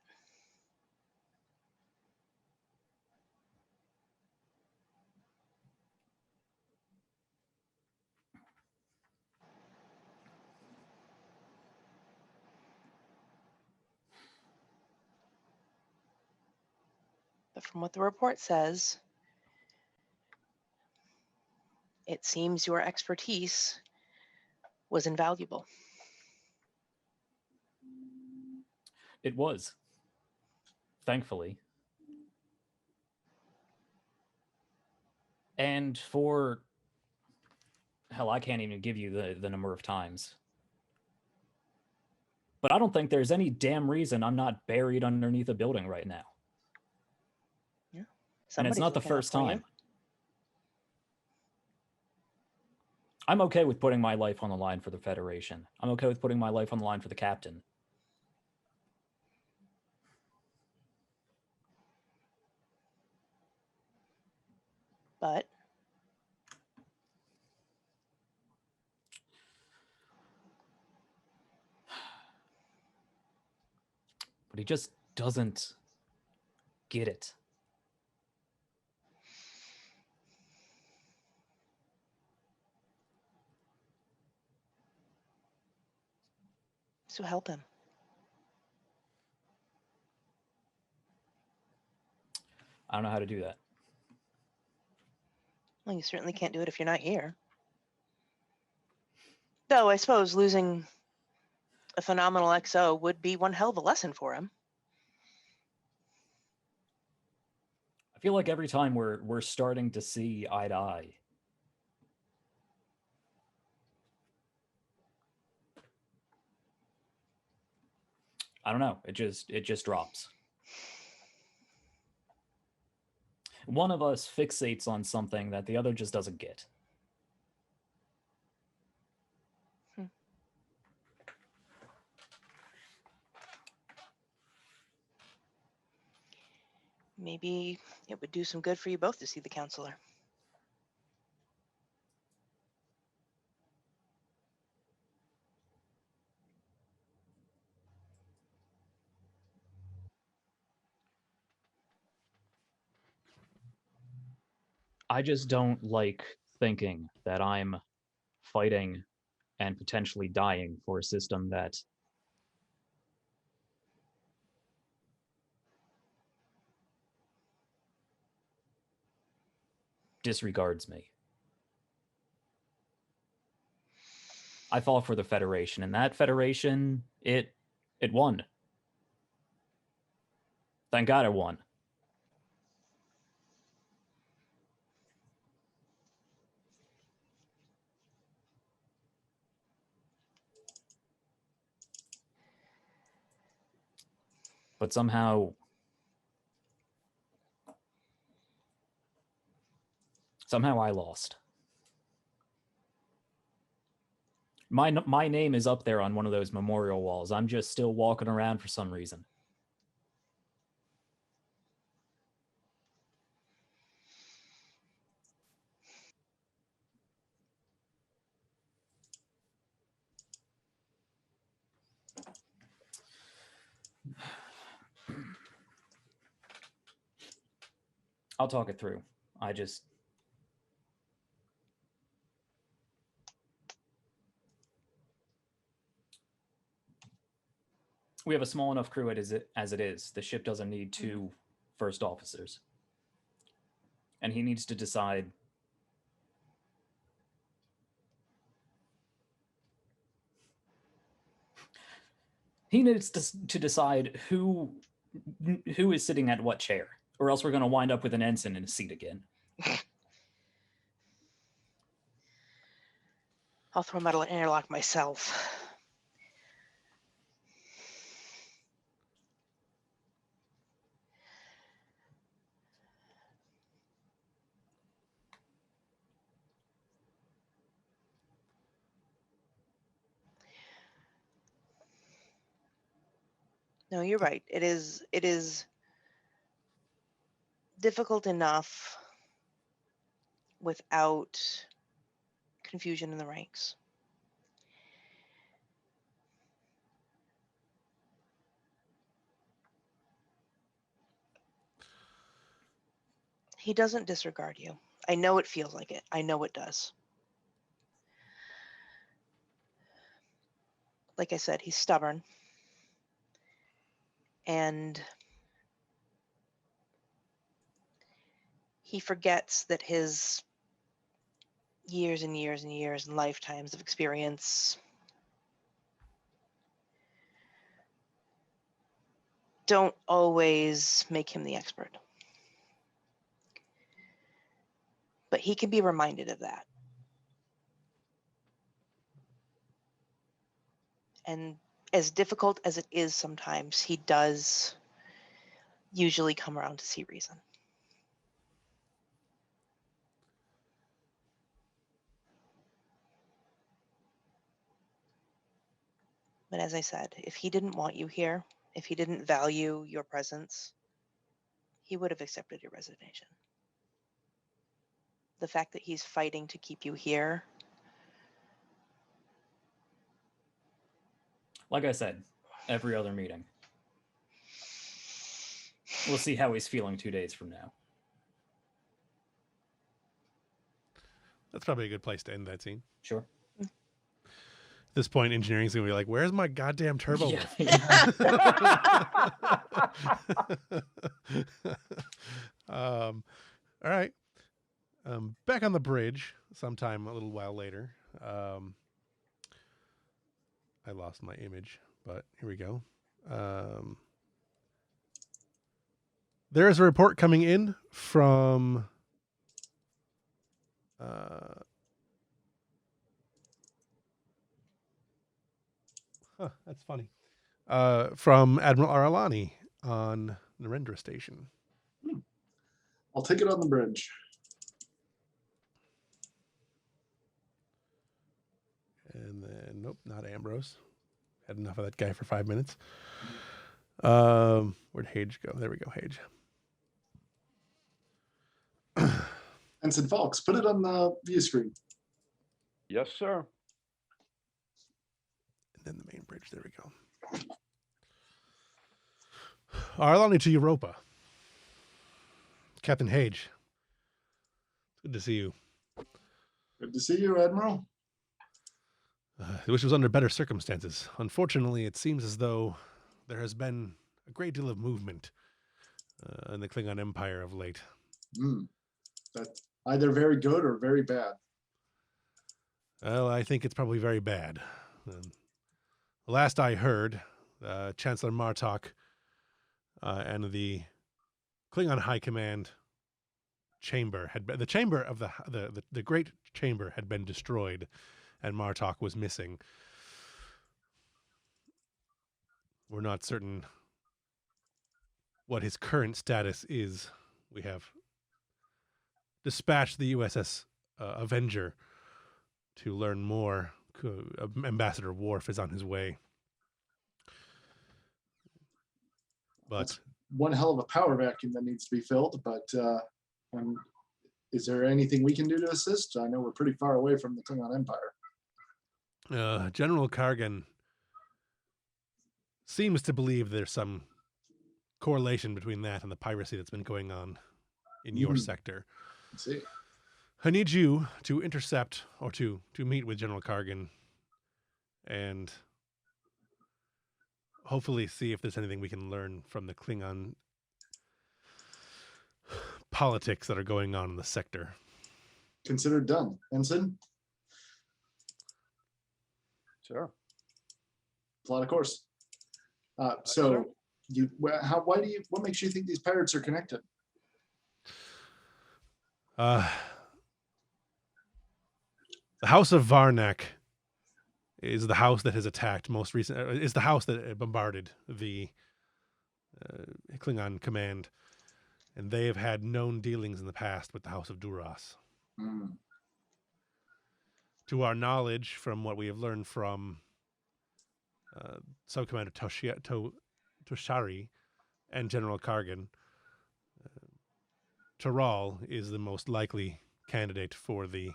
But from what the report says, it seems your expertise was invaluable. It was. Thankfully. And for... hell, I can't even give you the number of times. But I don't think there's any damn reason I'm not buried underneath a building right now. Yeah. And it's not the looking out first for you. time. I'm okay with putting my life on the line for the Federation. I'm okay with putting my life on the line for the captain. But But he just doesn't get it. So help him. I don't know how to do that. Well, you certainly can't do it if you're not here. Though I suppose losing a phenomenal XO would be one hell of a lesson for him. I feel like every time we're starting to see eye to eye. I don't know. It just drops. One of us fixates on something that the other just doesn't get. Maybe it would do some good for you both to see the counselor. I just don't like thinking that I'm fighting and potentially dying for a system that disregards me. I fought for the Federation, and that Federation, it won. Thank God it won. But somehow I lost. My name is up there on one of those memorial walls. I'm just still walking around for some reason. I'll talk it through. We have a small enough crew as it is. The ship doesn't need 2 first officers. And he needs to decide to decide who is sitting at what chair, or else we're going to wind up with an ensign in a seat again. I'll throw metal interlock myself. No, you're right. It is difficult enough without confusion in the ranks. He doesn't disregard you. I know it feels like it. I know it does. Like I said, he's stubborn. And he forgets that his years and years and years and lifetimes of experience don't always make him the expert. But he can be reminded of that. And as difficult as it is sometimes, he does usually come around to see reason. But as I said, if he didn't want you here, if he didn't value your presence, he would have accepted your resignation. The fact that he's fighting to keep you here. Like I said, every other meeting. We'll see how he's feeling 2 days from now. That's probably a good place to end that scene. Sure. At this point, engineering's gonna be like, "Where's my goddamn turbo?" Yeah. All right. Back on the bridge, sometime a little while later. I lost my image, but here we go. There is a report coming in from that's funny. From Admiral Aralani on Narendra Station. I'll take it on the bridge. And then, nope, not Ambrose. Had enough of that guy for 5 minutes. Where'd Hage go? There we go, Hage. Ensign Falks, put it on the view screen. Yes, sir. And then the main bridge. There we go. Arlani to Europa. Captain Hage. Good to see you. Good to see you, Admiral. I wish it was under better circumstances. Unfortunately, it seems as though there has been a great deal of movement in the Klingon Empire of late. That's either very good or very bad. Well, I think it's probably very bad. Last I heard, Chancellor Martok and the Klingon High Command chamber had been, the chamber of the great chamber had been destroyed, and Martok was missing. We're not certain what his current status is. We have dispatched the USS Avenger to learn more. Ambassador Worf is on his way. But that's one hell of a power vacuum that needs to be filled, but is there anything we can do to assist? I know we're pretty far away from the Klingon Empire. General Kargan seems to believe there's some correlation between that and the piracy that's been going on in your sector. Let's see. I need you to intercept or to meet with General Kargan and hopefully see if there's anything we can learn from the Klingon politics that are going on in the sector. Considered done. Ensign? Sure. Plot of course. Sure. What makes you think these pirates are connected? The House of Varnak is the house that has attacked most recent. Is the house that bombarded the Klingon command, and they have had known dealings in the past with the House of Duras. To our knowledge, from what we have learned from Subcommander Toshari and General Kargan, Toral is the most likely candidate for the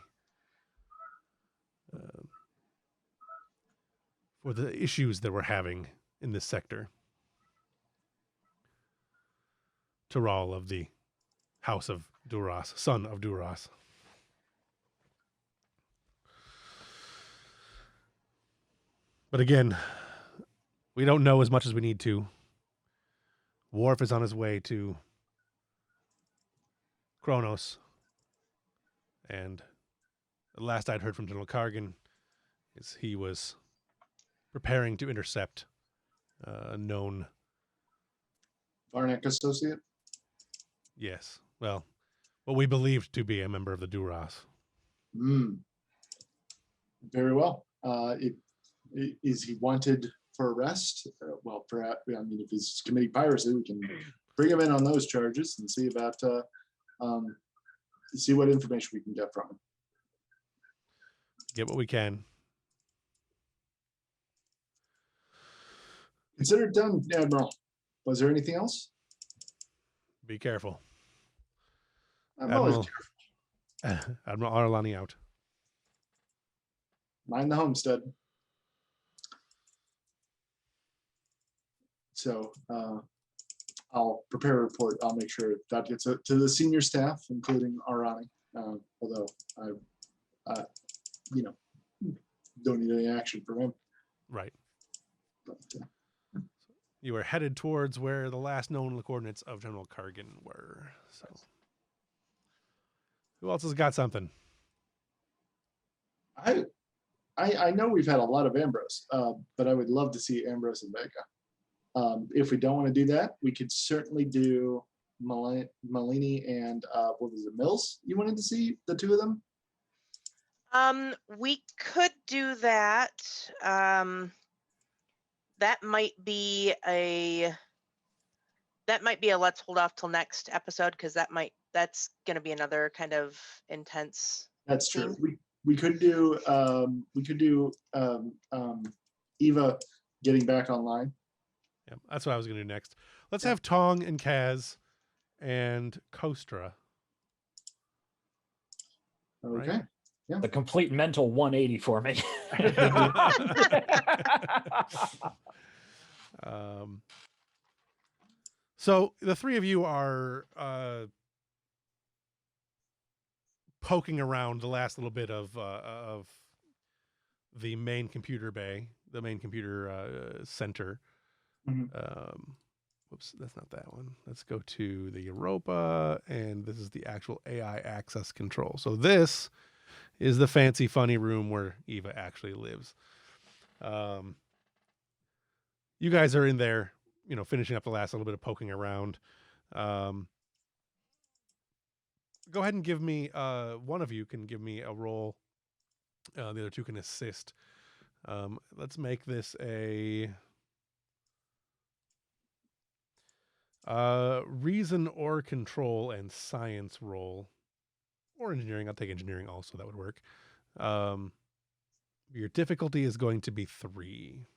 issues that we're having in this sector. Toral of the House of Duras, son of Duras. But again, we don't know as much as we need to. Worf is on his way to Kronos, and the last I'd heard from General Kargan is he was preparing to intercept a known Varnak associate? Yes. Well, what we believed to be a member of the Duras. Very well. Is he wanted for arrest? Well, perhaps, if he's committing piracy, we can bring him in on those charges and see about see what information we can get from him. Get what we can. Consider it done, Admiral. Was there anything else? Be careful. I'm always Admiral, Admiral Arlani out. mind the homestead. So I'll prepare a report. I'll make sure that gets to the senior staff, including Arani. Although I, don't need any action from him. Right. But, You are headed towards where the last known coordinates of General Kargan were. So, who else has got something? I know we've had a lot of Ambrose, but I would love to see Ambrose and Vega. If we don't want to do that, we could certainly do Malini and what was it, Mills? You wanted to see the two of them? We could do that. That might be a let's hold off till next episode, because that's going to be another kind of intense. That's true. scene. We could do Eva getting back online. Yeah, that's what I was going to do next. Let's have Tong and Kaz and Kostra. Okay. Right. Yeah. The complete mental 180 for me. So the three of you are poking around the last little bit of the main computer bay, the main computer center. Whoops, that's not that one. Let's go to the Europa, and this is the actual AI access control. So this is the fancy, funny room where Eva actually lives. You guys are in there, finishing up the last little bit of poking around. Go ahead and give me, one of you can give me a roll. The other two can assist. Let's make this a reason or control and science roll. Or engineering. I'll take engineering also. That would work. Your difficulty is going to be 3.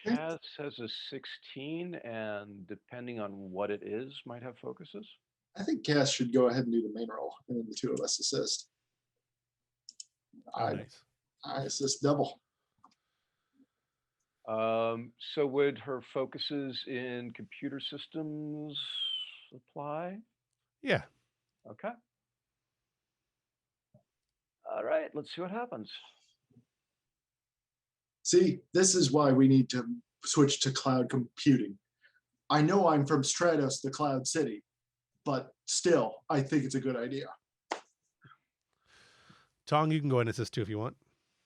Kaz has a 16, and depending on what it is, might have focuses. I think Cass should go ahead and do the main role, and then the two of us assist. Nice. I assist double. So would her focuses in computer systems apply? Yeah. Okay. All right, let's see what happens. See, this is why we need to switch to cloud computing. I know I'm from Stratos, the Cloud City, but still, I think it's a good idea. Tong, you can go ahead and assist too if you want.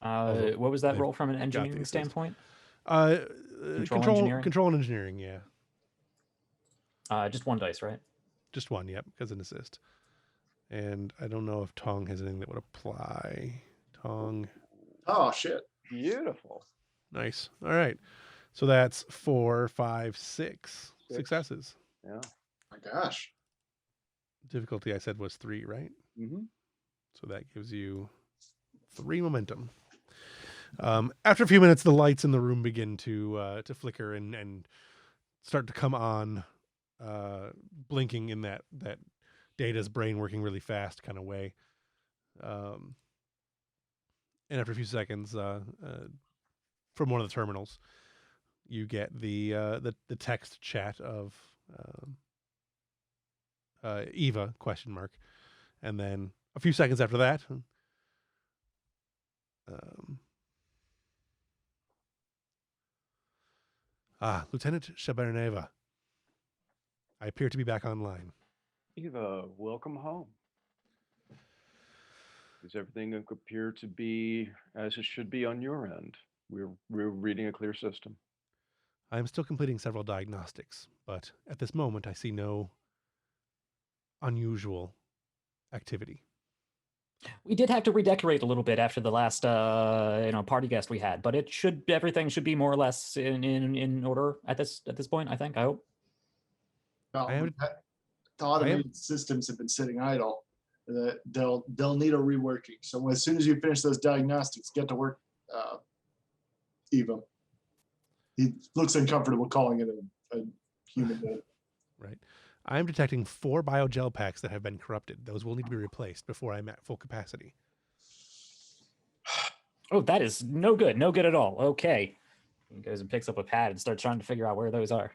What was that they've roll from an got the engineering assist. standpoint? Control and engineering, yeah. Just 1 dice, right? Just 1, yep, because an assist. And I don't know if Tong has anything that would apply. Tong. Oh, shit. Beautiful. Nice. All right. So that's 4, 5, 6 successes. Yeah. My gosh. Difficulty I said was 3, right? Mm-hmm. So that gives you 3 momentum. After a few minutes, the lights in the room begin to flicker and start to come on, blinking in that Data's brain working really fast kind of way. And after a few seconds, from one of the terminals, you get the text chat of Eva ? And then a few seconds after that, Lieutenant Shaberneva, I appear to be back online. Eva, welcome home. Does everything appear to be as it should be on your end? We're reading a clear system. I am still completing several diagnostics, but at this moment I see no unusual activity. We did have to redecorate a little bit after the last party guest we had, but everything should be more or less in order at this point, I think. I hope. The automated systems have been sitting idle. They'll need a reworking. So as soon as you finish those diagnostics, get to work, Eva. He looks uncomfortable calling it a human being. Right. I am detecting 4 biogel packs that have been corrupted. Those will need to be replaced before I'm at full capacity. Oh, that is no good. No good at all. Okay. He goes and picks up a pad and starts trying to figure out where those are.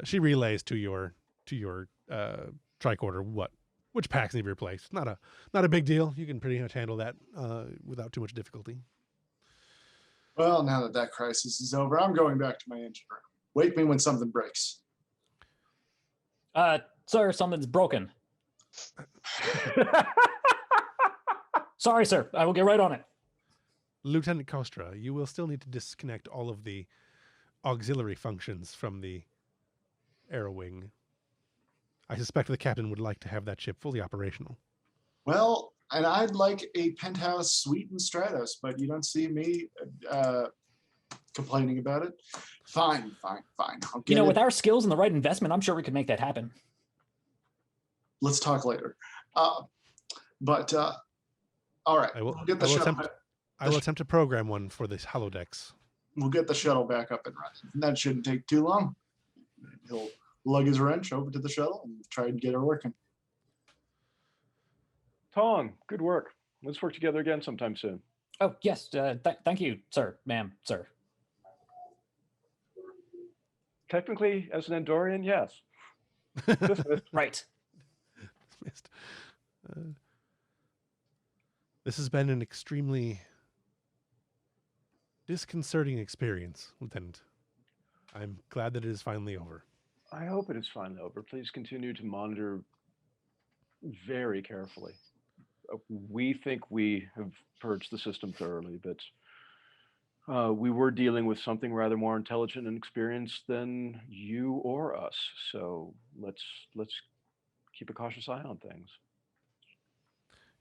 She relays to your tricorder which packs need to be replaced. Not a big deal. You can pretty much handle that without too much difficulty. Well, now that crisis is over, I'm going back to my engine room. Wake me when something breaks. Sir, something's broken. Sorry, sir. I will get right on it. Lieutenant Kostra, you will still need to disconnect all of the auxiliary functions from the Arrow Wing. I suspect the captain would like to have that ship fully operational. Well, and I'd like a penthouse suite in Stratos, but you don't see me complaining about it. Fine. I'll get With our skills and the right investment, I'm sure we could make that happen. Let's talk later. All right. I will Shuttle attempt to program one for this holodecks. We'll get the shuttle back up and running. And that shouldn't take too long. He'll lug his wrench over to the shuttle and try and get her working. Tong, good work. Let's work together again sometime soon. Oh, yes. Thank you, sir, ma'am, sir. Technically, as an Andorian, yes. Right. Dismissed. This has been an extremely disconcerting experience, Lieutenant. I'm glad that it is finally over. I hope it is finally over. Please continue to monitor very carefully. We think we have purged the system thoroughly, but we were dealing with something rather more intelligent and experienced than you or us. So let's keep a cautious eye on things.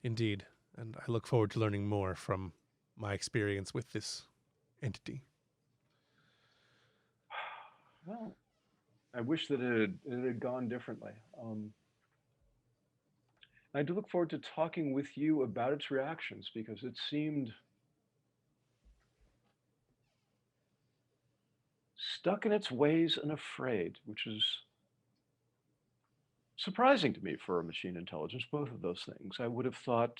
Indeed, and I look forward to learning more from my experience with this entity. Well, I wish that it had gone differently. I do look forward to talking with you about its reactions, because it seemed stuck in its ways and afraid, which is surprising to me for a machine intelligence, both of those things. I would have thought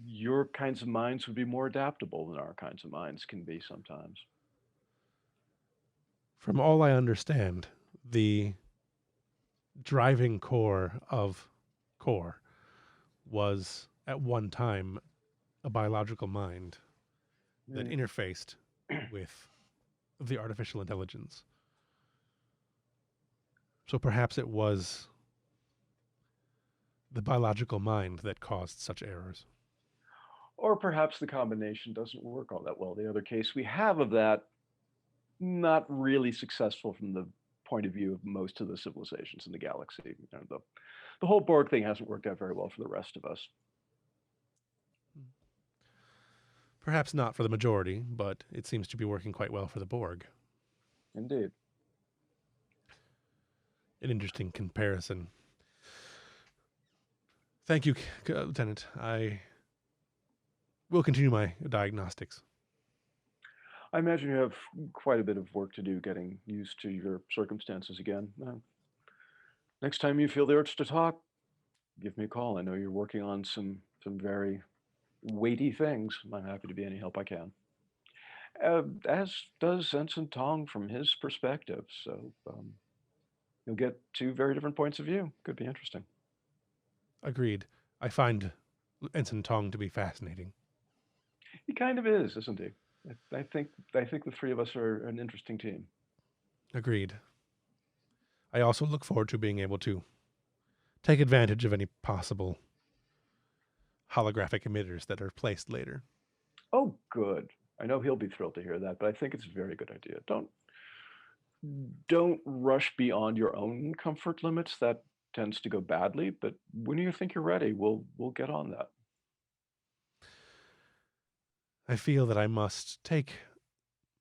your kinds of minds would be more adaptable than our kinds of minds can be sometimes. From all I understand, the driving core of Core was at one time a biological mind that interfaced with the artificial intelligence. So perhaps it was the biological mind that caused such errors. Or perhaps the combination doesn't work all that well. The other case we have of that, not really successful from the point of view of most of the civilizations in the galaxy. The whole Borg thing hasn't worked out very well for the rest of us. Perhaps not for the majority, but it seems to be working quite well for the Borg. Indeed. An interesting comparison. Thank you, Lieutenant. I will continue my diagnostics. I imagine you have quite a bit of work to do getting used to your circumstances again. Next time you feel the urge to talk, give me a call. I know you're working on some very weighty things. I'm happy to be any help I can. As does Ensign Tong from his perspective. So you'll get two very different points of view. Could be interesting. Agreed. I find Ensign Tong to be fascinating. He kind of is, isn't he? I think the three of us are an interesting team. Agreed. I also look forward to being able to take advantage of any possible holographic emitters that are placed later. Oh, good. I know he'll be thrilled to hear that, but I think it's a very good idea. Don't rush beyond your own comfort limits. That tends to go badly, but when you think you're ready, we'll get on that. I feel that I must take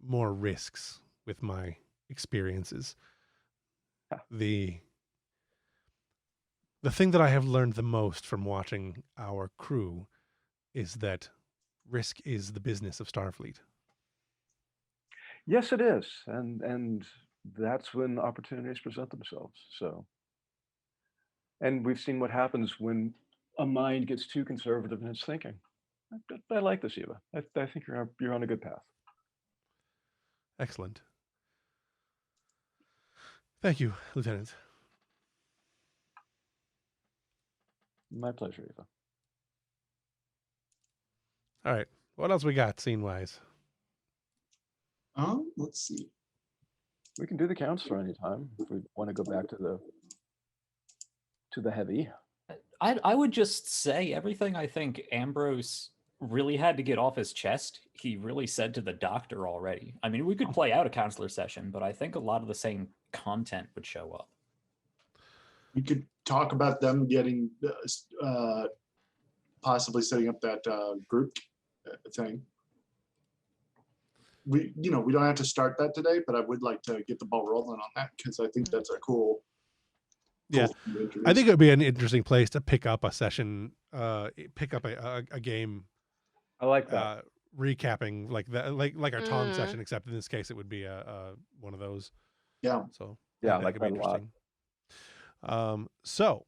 more risks with my experiences. The thing that I have learned the most from watching our crew is that risk is the business of Starfleet. Yes, it is. And that's when opportunities present themselves. So, and we've seen what happens when a mind gets too conservative in its thinking. I like this, Eva. I think you're on a good path. Excellent. Thank you, Lieutenant. My pleasure, Eva. All right. What else we got scene-wise? Let's see. We can do the counselor anytime if we want to go back to the heavy. I would just say everything I think Ambrose really had to get off his chest, he really said to the doctor already. I mean, we could play out a counselor session, but I think a lot of the same content would show up. We could talk about them getting possibly setting up that group thing. We don't have to start that today, but I would like to get the ball rolling on that because I think that's a cool. Yeah, thing to introduce. I think it would be an interesting place to pick up a session, pick up a game, I like that. recapping like that, like our Tong Mm. session, except in this case it would be one of those. Yeah. So Yeah, I that like could be that a lot. interesting. So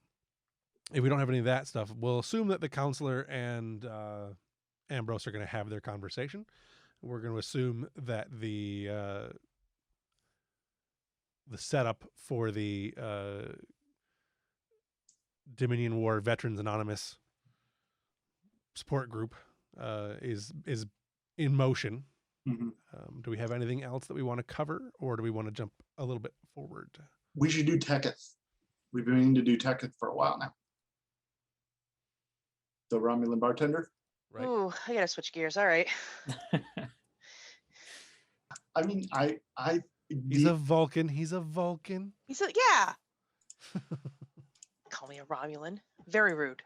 if we don't have any of that stuff, we'll assume that the counselor and Ambrose are going to have their conversation. We're going to assume that the setup for the Dominion War Veterans Anonymous support group is in motion. Mhm. Do we have anything else that we want to cover, or do we want to jump a little bit forward? We should do Teketh. We've been meaning to do Teketh for a while now. The Romulan bartender. Right. Ooh, I gotta switch gears. All right. I mean, He's a Vulcan. He's a Vulcan. He's a, yeah. Call me a Romulan. Very rude.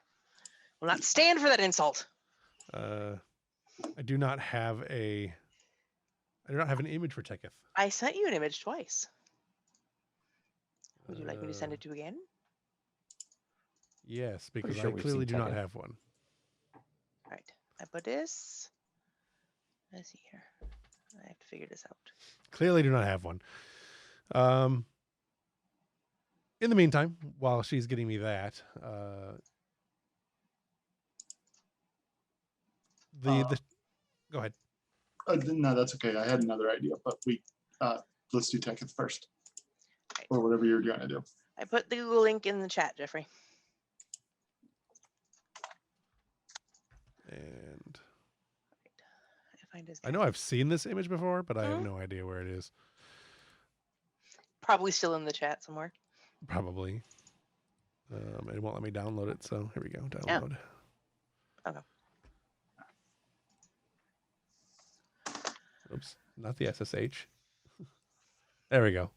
Will not stand for that insult. I do not have an image for Teketh. I sent you an image twice. Would you like me to send it to you again? Yes, because sure I we've clearly seen do not Teketh. have one. All right. I put this. Let's see here. I have to figure this out. Clearly do not have one. In the meantime, while she's getting me that, go ahead. no, that's okay. I had another idea, but let's do Teketh first, Right. or whatever you're going to do. I put the Google link in the chat, Jeffrey. And I find his I know I've seen this image before, but I have Mhm. no idea where it is. Probably still in the chat somewhere. Probably. It won't let me download it, so here we go. Download. Okay. Oops, not the SSH. There we go.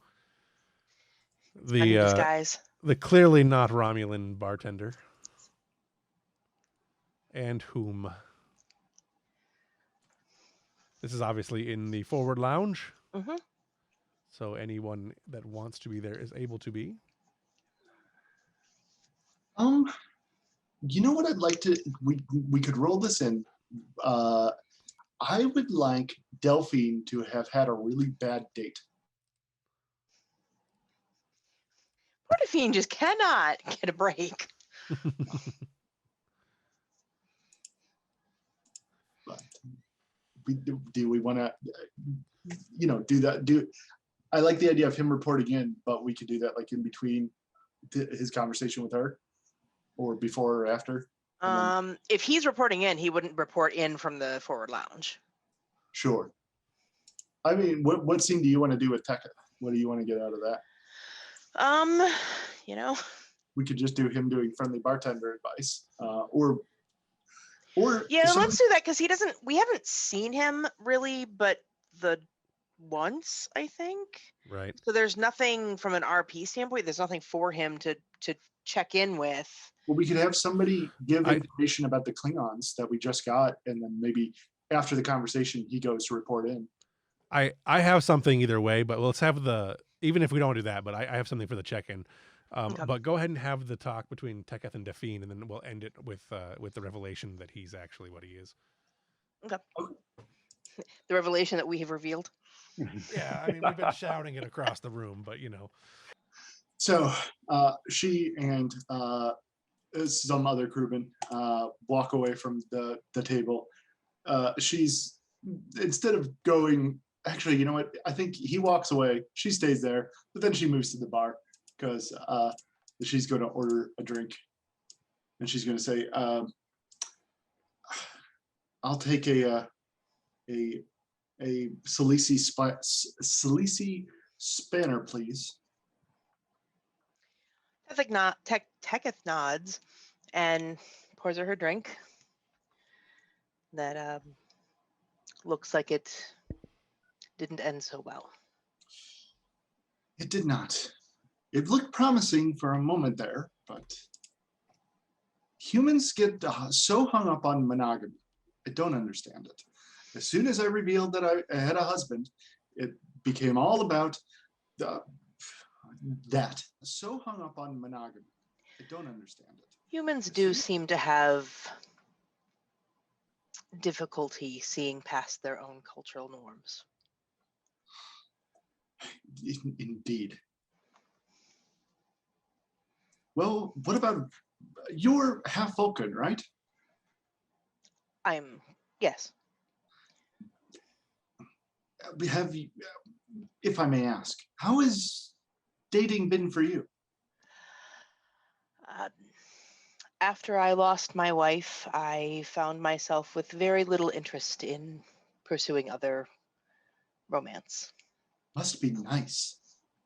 Under disguise. The clearly not Romulan bartender. And whom? This is obviously in the forward lounge. Mm-hmm. So anyone that wants to be there is able to be. You know what I'd like to? We could roll this in. I would like Delphine to have had a really bad date. Portophine just cannot get a break. But do we want to, do that? I like the idea of him reporting in, but we could do that like in between his conversation with her, or before or after. If he's reporting in, he wouldn't report in from the forward lounge. Sure. I mean, what scene do you want to do with Tekka? What do you want to get out of that? We could just do him doing friendly bartender advice, or yeah, let's do that because we haven't seen him really, but once, I think. Right. So there's nothing from an RP standpoint. There's nothing for him to check in with. Well, we could have somebody give information about the Klingons that we just got, and then maybe after the conversation, he goes to report in. I have something either way, but let's have even if we don't do that, but I have something for the check-in. Okay. But go ahead and have the talk between Teketh and Delphine, and then we'll end it with the revelation that he's actually what he is. Okay. The revelation that we have revealed. Yeah, I mean, we've been shouting it across the room, but So she and some other crewmen walk away from the table. She's, instead of going Actually, you know what? I think he walks away. She stays there, but then she moves to the bar because she's going to order a drink, and she's going to say, "I'll take a Salisi Spanner, please." Teketh nods and pours her drink. That looks like it didn't end so well. It did not. It looked promising for a moment there, but humans get so hung up on monogamy. I don't understand it. As soon as I revealed that I had a husband, it became all about that. So hung up on monogamy. I don't understand it. Humans do seem to have difficulty seeing past their own cultural norms. Indeed. Well, what about you're half Vulcan, right? Yes. Have you, if I may ask, how has dating been for you? After I lost my wife, I found myself with very little interest in pursuing other romance. Must be nice.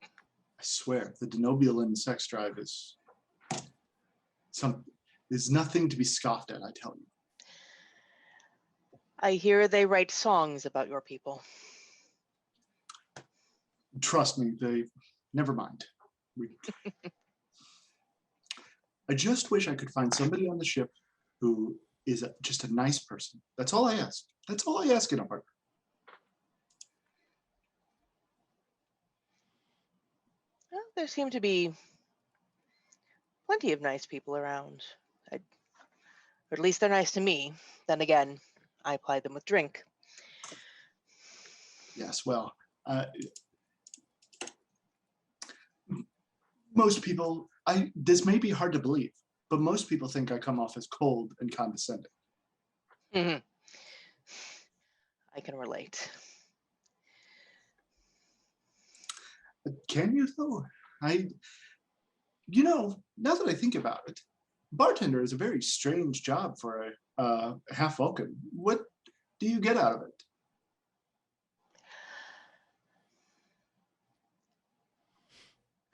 I swear, the Denobulan sex drive is there's nothing to be scoffed at, I tell you. I hear they write songs about your people. Trust me, never mind. I just wish I could find somebody on the ship who is just a nice person. That's all I ask. That's all I ask in a partner. Well, there seem to be plenty of nice people around. Or at least they're nice to me. Then again, I ply them with drink. Yes, well, most people, this may be hard to believe, but most people think I come off as cold and condescending. Mm-hmm. I can relate. Can you though? Now that I think about it, bartender is a very strange job for a half Vulcan. What do you get out of it?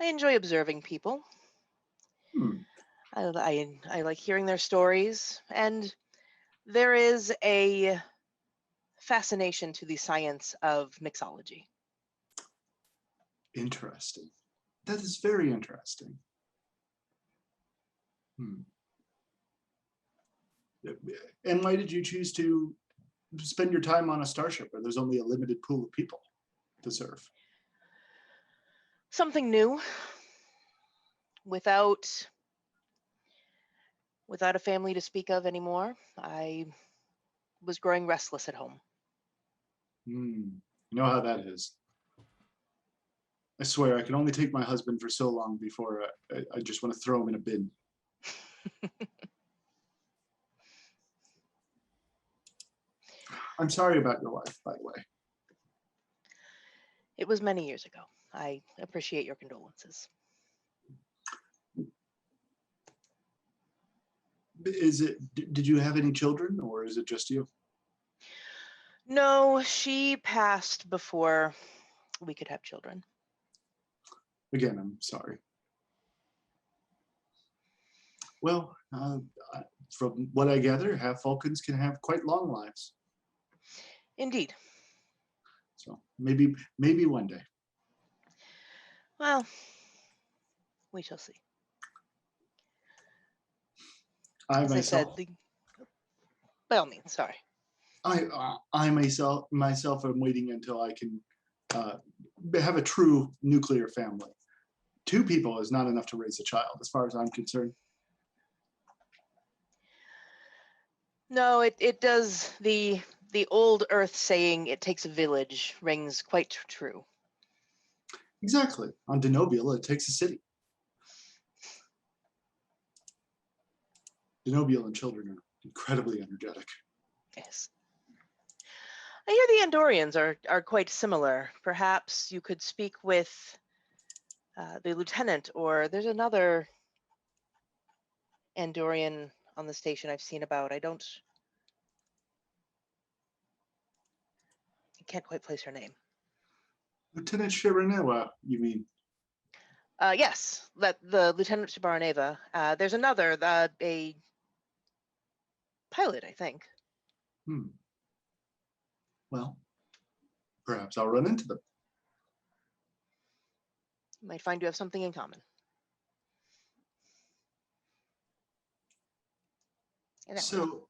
I enjoy observing people. I like hearing their stories, and there is a fascination to the science of mixology. Interesting. That is very interesting. And why did you choose to spend your time on a starship where there's only a limited pool of people to serve? Something new. Without a family to speak of anymore, I was growing restless at home. You know how that is. I swear, I can only take my husband for so long before I just want to throw him in a bin. I'm sorry about your wife, by the way. It was many years ago. I appreciate your condolences. Did you have any children, or is it just you? No, she passed before we could have children. Again, I'm sorry. Well, from what I gather, half Vulcans can have quite long lives. Indeed. So maybe one day. Well, we shall see. As I said, by all means, sorry. I myself am waiting until I can have a true nuclear family. 2 people is not enough to raise a child, as far as I'm concerned. No, it does. The old Earth saying "it takes a village" rings quite true. Exactly. On Denobula, it takes a city. Denobulan children are incredibly energetic. Yes. I hear the Andorians are quite similar. Perhaps you could speak with the lieutenant, or there's another Andorian on the station I've seen about. I can't quite place her name. Lieutenant Shiranewa, you mean? Yes, the Lieutenant Shabaraneva. There's another, a pilot, I think. Well, perhaps I'll run into them. You might find you have something in common. So,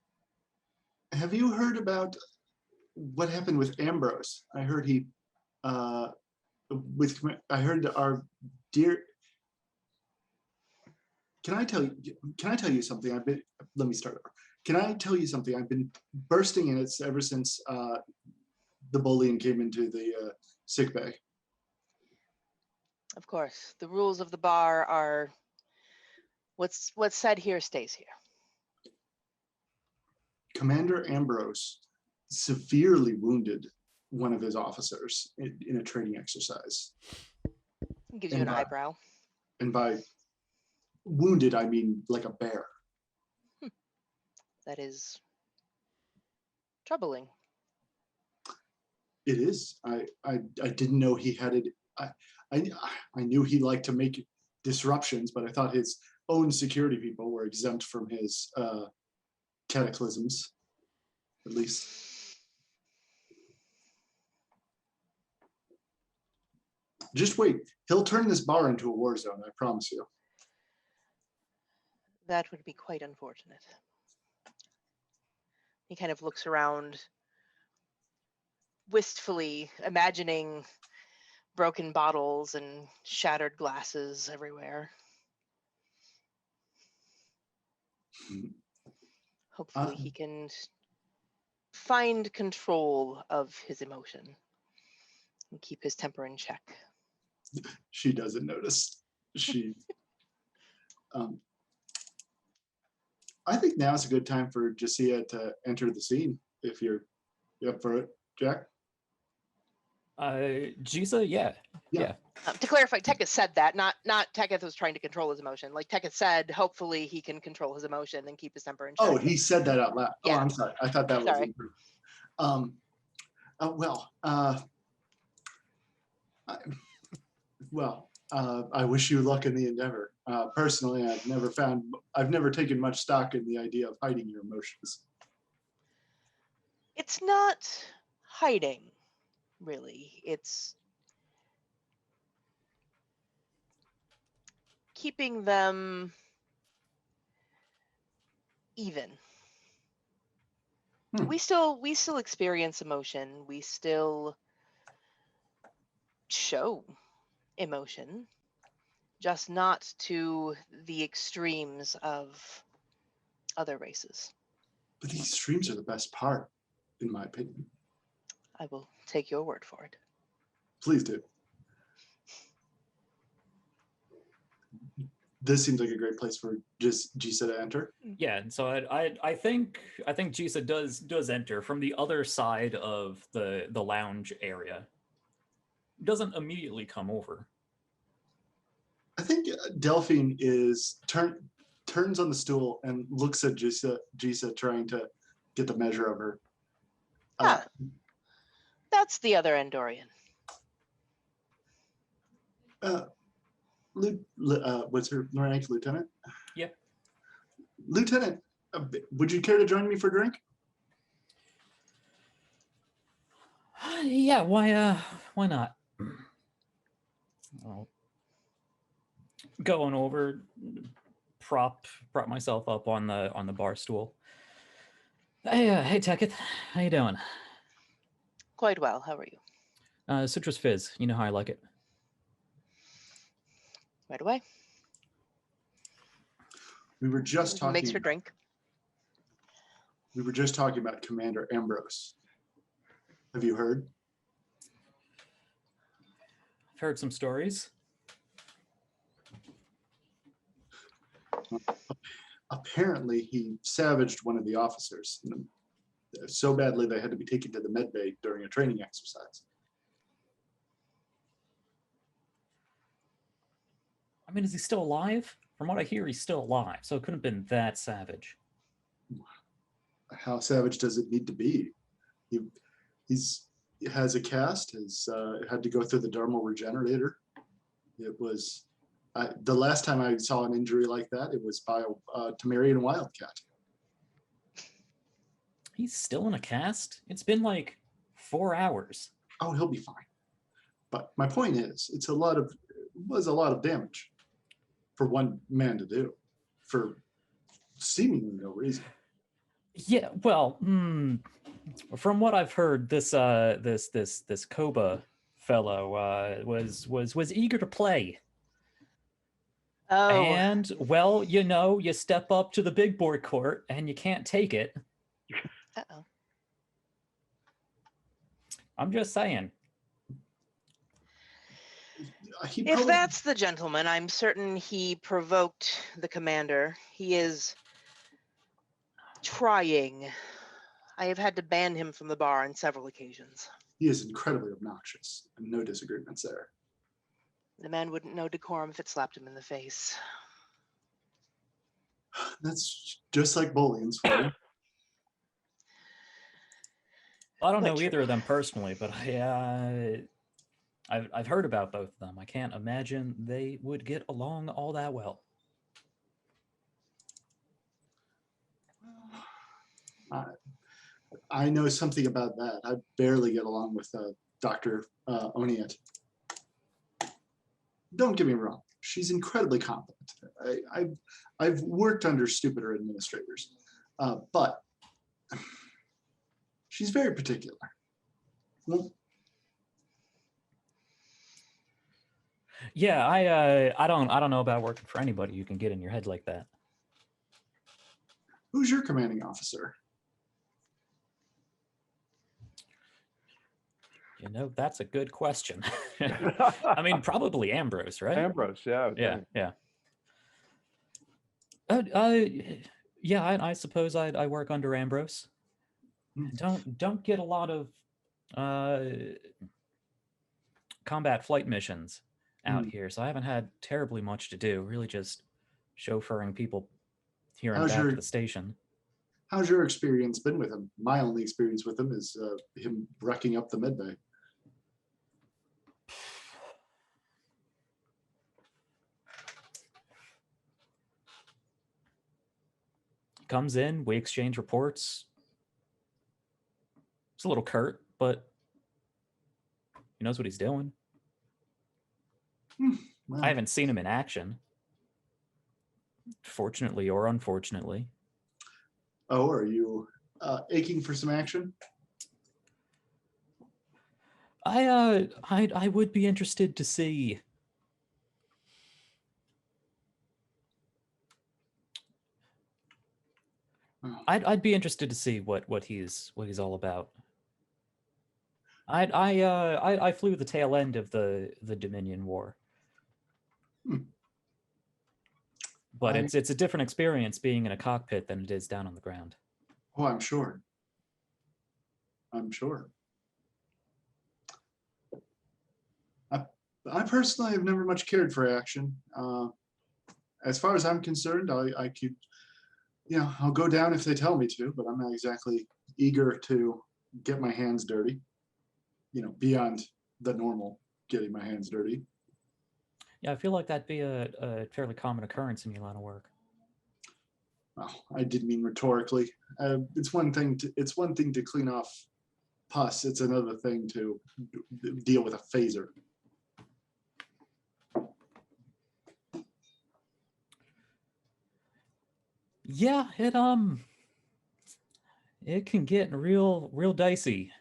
have you heard about what happened with Ambrose? I heard he, I heard our dear. Can I tell you something? Let me start over. Can I tell you something? I've been bursting in it ever since the bullying came into the sick bay. Of course, the rules of the bar are what's said here stays here. Commander Ambrose severely wounded one of his officers in a training exercise. It gives you an eyebrow. And by wounded, I mean like a bear. That is troubling. It is. I didn't know he had it. I knew he liked to make disruptions, but I thought his own security people were exempt from his cataclysms, at least. Just wait. He'll turn this bar into a war zone, I promise you. That would be quite unfortunate. He kind of looks around wistfully, imagining broken bottles and shattered glasses everywhere. Hopefully he can find control of his emotion and keep his temper in check. She doesn't notice. She I think now's a good time for Jacia to enter the scene, if you're up for it, Jack. Jisa, yeah. To clarify, Teketh said that, not Teketh was trying to control his emotion. Like Teketh said, hopefully he can control his emotion and keep his temper in check. Oh, he said that out loud. Yeah. Oh, I'm sorry. I thought that Sorry. Was I wish you luck in the endeavor. Personally, I've never taken much stock in the idea of hiding your emotions. It's not hiding, really. It's keeping them even. We still experience emotion. We still show emotion, just not to the extremes of other races. But these extremes are the best part, in my opinion. I will take your word for it. Please do. This seems like a great place for just Jisa to enter. Yeah, and so I think Jisa does enter from the other side of the lounge area. Doesn't immediately come over. I think Delphine is turns on the stool and looks at Jisa trying to get the measure of her. That's the other Andorian. What's her rank, Lieutenant? Yeah. Lieutenant, would you care to join me for a drink? Yeah, why not? Well, going over, prop myself up on the bar stool. Hey, Teketh, how you doing? Quite well. How are you? Citrus fizz. You know how I like it. Right away. We were just talking. Makes her drink. We were just talking about Commander Ambrose. Have you heard? I've heard some stories. Apparently, he savaged one of the officers. so badly they had to be taken to the med bay during a training exercise. I mean, is he still alive? From what I hear, he's still alive, so it couldn't have been that savage. How savage does it need to be? He has a cast, had to go through the dermal regenerator. It was, the last time I saw an injury like that, it was by a Temerian wildcat. He's still in a cast? It's been like 4 hours. Oh, he'll be fine. But my point is, it was a lot of damage for one man to do, for seemingly no reason. Yeah, well, from what I've heard, this Koba fellow was eager to play. Oh, And well, you know, you step up to the big boy court and you can't take it. uh-oh. I'm just saying. If that's the gentleman, I'm certain he provoked the commander. He is trying. I have had to ban him from the bar on several occasions. He is incredibly obnoxious, and no disagreements there. The man wouldn't know decorum if it slapped him in the face. That's just like bullying. I don't But know true. either of them personally, but I've heard about both of them. I can't imagine they would get along all that well. I know something about that. I barely get along with Dr. Oniet. Don't get me wrong. She's incredibly competent. I've worked under stupider administrators, but she's very particular. Well, Yeah, I don't know about working for anybody you can get in your head like that. who's your commanding officer? You know, that's a good question. I mean, probably Ambrose, right? Ambrose, yeah. Yeah, yeah. Yeah, I suppose I work under Ambrose. Don't get a lot of combat flight missions out here, so I haven't had terribly much to do. Really, just chauffeuring people here and back to the station. How's your experience been with him? My only experience with him is him wrecking up the medbay. Comes in, we exchange reports. It's a little curt, but he knows what he's doing. Well, I haven't seen him in action, fortunately or unfortunately. oh, are you aching for some action? I would be interested to see. I'd be interested to see what he's all about. I flew the tail end of the Dominion War. But it's a different experience being in a cockpit than it is down on the ground. Oh, I'm sure. I'm sure. I personally have never much cared for action. As far as I'm concerned, I could, I'll go down if they tell me to, but I'm not exactly eager to get my hands dirty, beyond the normal getting my hands dirty. Yeah, I feel like that'd be a fairly common occurrence in your line of work. Well, I did mean rhetorically. It's one thing to clean off pus. It's another thing to deal with a phaser. Yeah, it can get real dicey.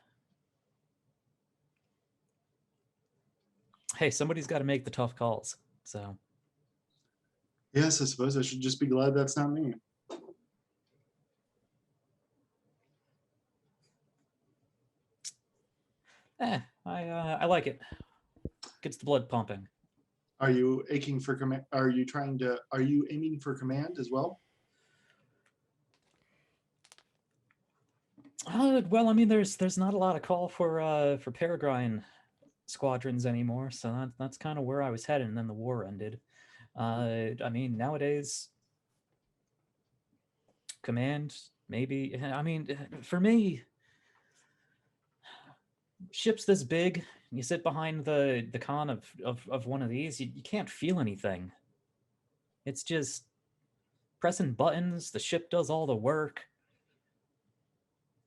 Hey, somebody's got to make the tough calls. So. Yes, I suppose I should just be glad that's not me. I like it. Gets the blood pumping. Are you aching for command? Are you aiming for command as well? Well, I mean, there's not a lot of call for Peregrine squadrons anymore, so that's kind of where I was headed, and then the war ended. I mean, nowadays, command maybe. I mean, for me, ships this big, you sit behind the con of one of these, you can't feel anything. It's just pressing buttons. The ship does all the work.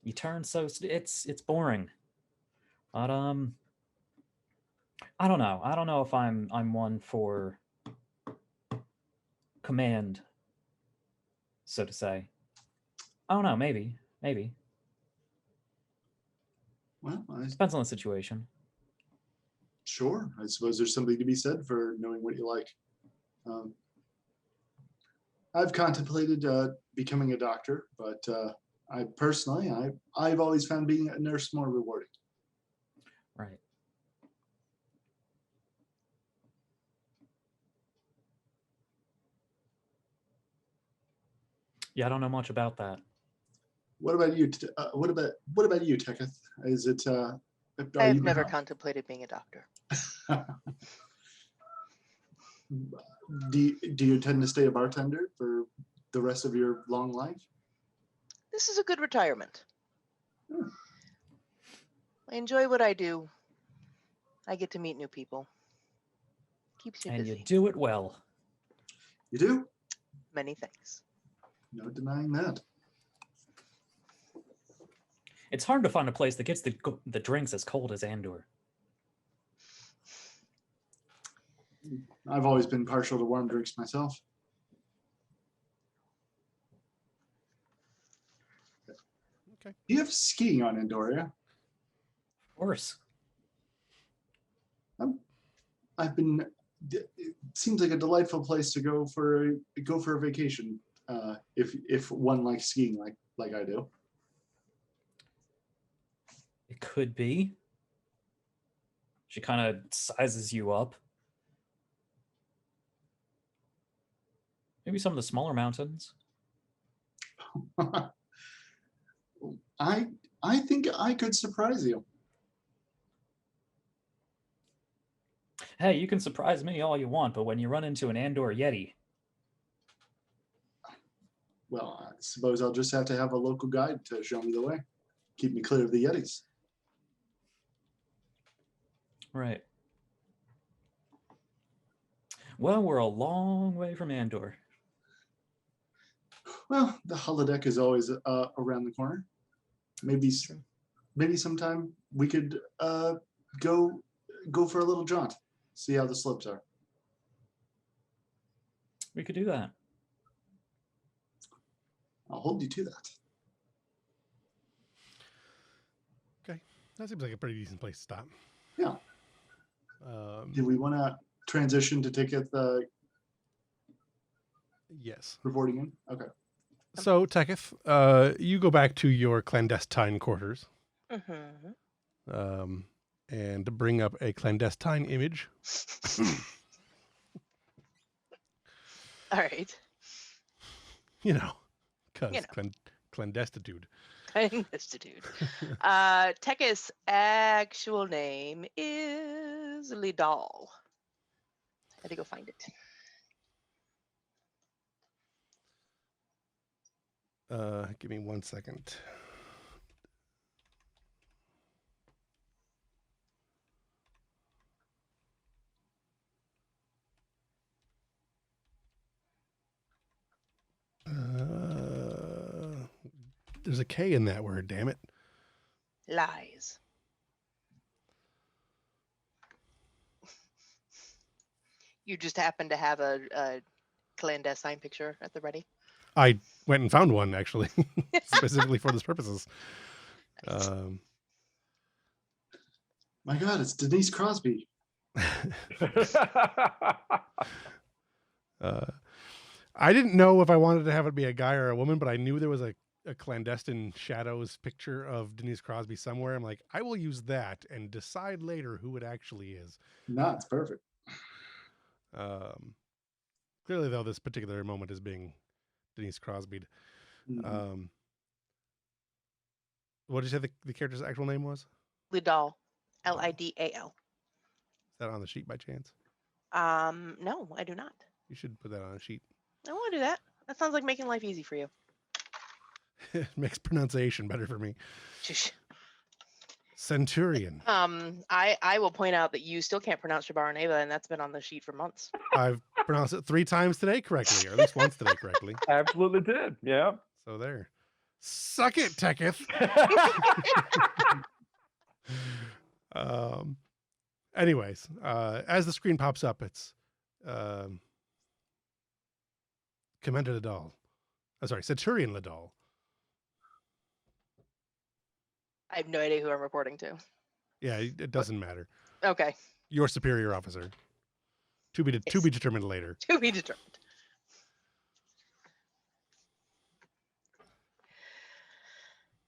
You turn, so it's boring. But I don't know. I don't know if I'm one for command, so to say. I don't know. Maybe. Well, Depends on the situation. sure. I suppose there's something to be said for knowing what you like. I've contemplated becoming a doctor, but I personally, I've always found being a nurse more rewarding. Right. Yeah, I don't know much about that. What about you? What about you, Teketh? Is it? I've never contemplated being a doctor. Do you intend to stay a bartender for the rest of your long life? This is a good retirement. Hmm. I enjoy what I do. I get to meet new people. Keeps me And busy. you do it well. You do? Many thanks. No denying that. It's hard to find a place that gets the drinks as cold as Andor. I've always been partial to warm drinks myself. Okay. Do you have skiing on Andoria? Of course. I've been. It seems like a delightful place to go for a vacation. If one likes skiing like I do. It could be. She kind of sizes you up. Maybe some of the smaller mountains. I think I could surprise you. Hey, you can surprise me all you want, but when you run into an Andor Yeti, Well, I suppose I'll just have to have a local guide to show me the way. Keep me clear of the Yetis. right? Well, we're a long way from Andor. Well, the holodeck is always around the corner. Maybe sometime we could go for a little jaunt, see how the slopes are. We could do that. I'll hold you to that. Okay. That seems like a pretty decent place to stop. Yeah. Do we want to transition to ticket the Yes. reporting in? Okay. So, Teketh, you go back to your clandestine quarters and bring up a clandestine image. All right. You know, because You know. clandestitude. Clandestitude. Tekka's actual name is Lidal. I had to go find it. Give me 1 second. There's a K in that word, damn it. Lies. You just happen to have a clandestine picture at the ready? I went and found one, actually, specifically for this purposes. My God, it's Denise Crosby. I didn't know if I wanted to have it be a guy or a woman, but I knew there was a clandestine shadows picture of Denise Crosby somewhere. I'm like, I will use that and decide later who it actually is. No, it's perfect. Clearly, though, this particular moment is being Denise Crosby. Mm-hmm. What did you say the character's actual name was? Lidal. Lidal. Is that on the sheet by chance? No, I do not. You should put that on a sheet. I want to do that. That sounds like making life easy for you. It makes pronunciation better for me. Shush. Centurion. I will point out that you still can't pronounce Shabaraneva, and that's been on the sheet for months. I've pronounced it 3 times today correctly, or at least once today correctly. Absolutely did. Yeah. So there. Suck it, Teketh. Anyways, as the screen pops up, it's Commander Ladal. Sorry, Centurion Ladal. I have no idea who I'm reporting to. Yeah, it doesn't matter. Okay. Your superior officer. To be determined later. To be determined.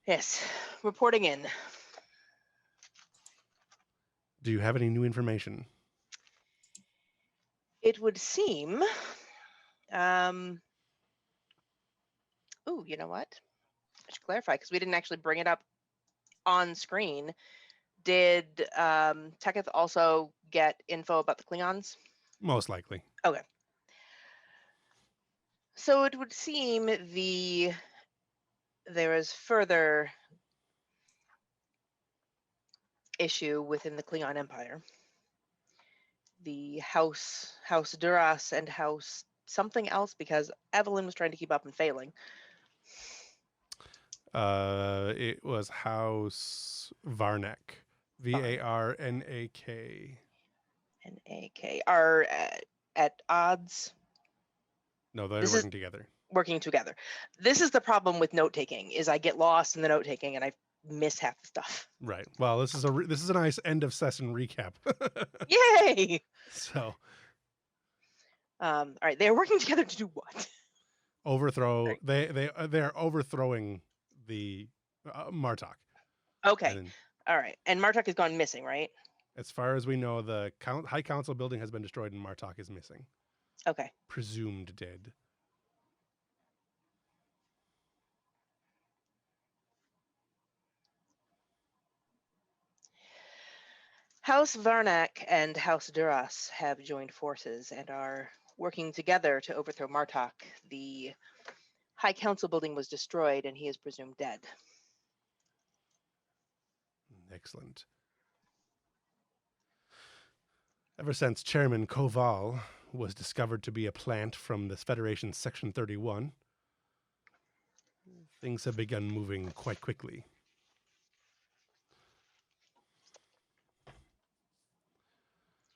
Yes, reporting in. Do you have any new information? It would seem. Oh, you know what? I should clarify because we didn't actually bring it up on screen. Did Teketh also get info about the Klingons? Most likely. Okay. So it would seem there is further issue within the Klingon Empire. The House Duras and House something else, because Evelyn was trying to keep up and failing. It was House Varnak. Varnak. NAK are at odds. No, they're working together. Working together. This is the problem with note taking. Is I get lost in the note taking and I miss half the stuff. Right. Well, this is a nice end of session recap. Yay! So. All right. They're working together to do what? Overthrow. Right. They're overthrowing the Martok. Okay. All right. And Martok has gone missing, right? As far as we know, the High Council building has been destroyed and Martok is missing. Okay. Presumed dead. House Varnak and House Duras have joined forces and are working together to overthrow Martok. The High Council building was destroyed and he is presumed dead. Excellent. Ever since Chairman Koval was discovered to be a plant from this Federation's Section 31, things have begun moving quite quickly.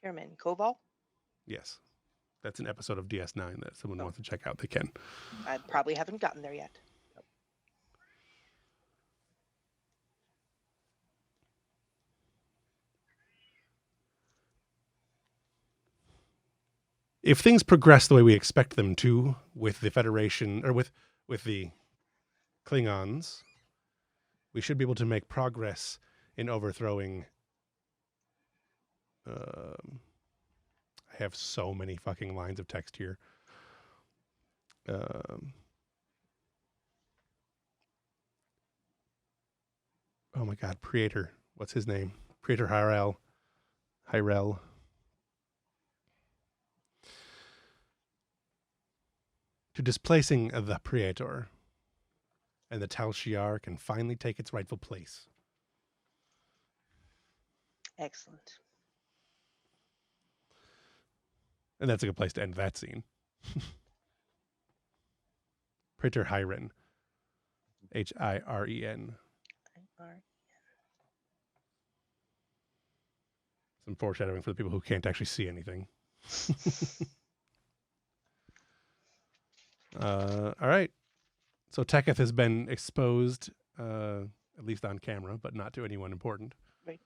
Chairman Koval? Yes. That's an episode of DS9 that someone wants to check out. They can. I probably haven't gotten there yet. If things progress the way we expect them to with the Federation, or with the Klingons, we should be able to make progress in overthrowing. I have so many fucking lines of text here. Oh my God, Praetor. What's his name? Praetor Hyrel. To displacing the Praetor, and the Tal Shiar can finally take its rightful place. Excellent. And that's a good place to end that scene. Praetor Hiren. Hiren. Some foreshadowing for the people who can't actually see anything. All right. So Teketh has been exposed, at least on camera, but not to anyone important. Right.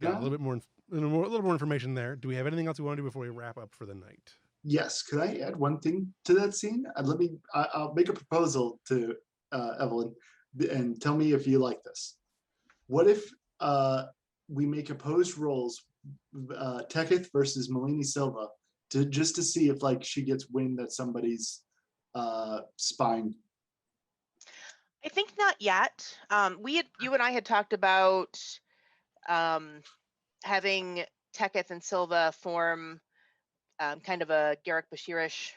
Got a little more information there. Do we have anything else we want to do before we wrap up for the night? Yes. Could I add one thing to that scene? I'll make a proposal to Evelyn, and tell me if you like this. What if we make opposed roles, Teketh versus Melanie Silva, just to see if she gets wind that somebody's spying? I think not yet. You and I had talked about having Teketh and Silva form kind of a Garrick Bashirish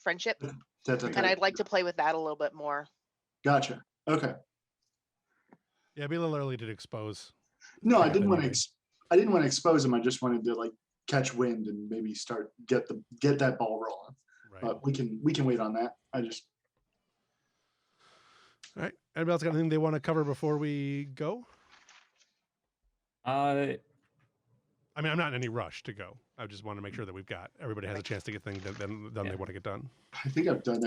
friendship, and I'd like to play with that a little bit more. Gotcha. Okay. Yeah, it'd be a little early to expose. No, I Teketh didn't want anyway. to. I didn't want to expose him. I just wanted to like catch wind and maybe get that ball rolling. Right. But we can wait on that. All right. Anybody else got anything they want to cover before we go? Uh, I mean, I'm not in any rush to go. I just want to make sure that everybody has a chance to get things done they want to get done. I think I've done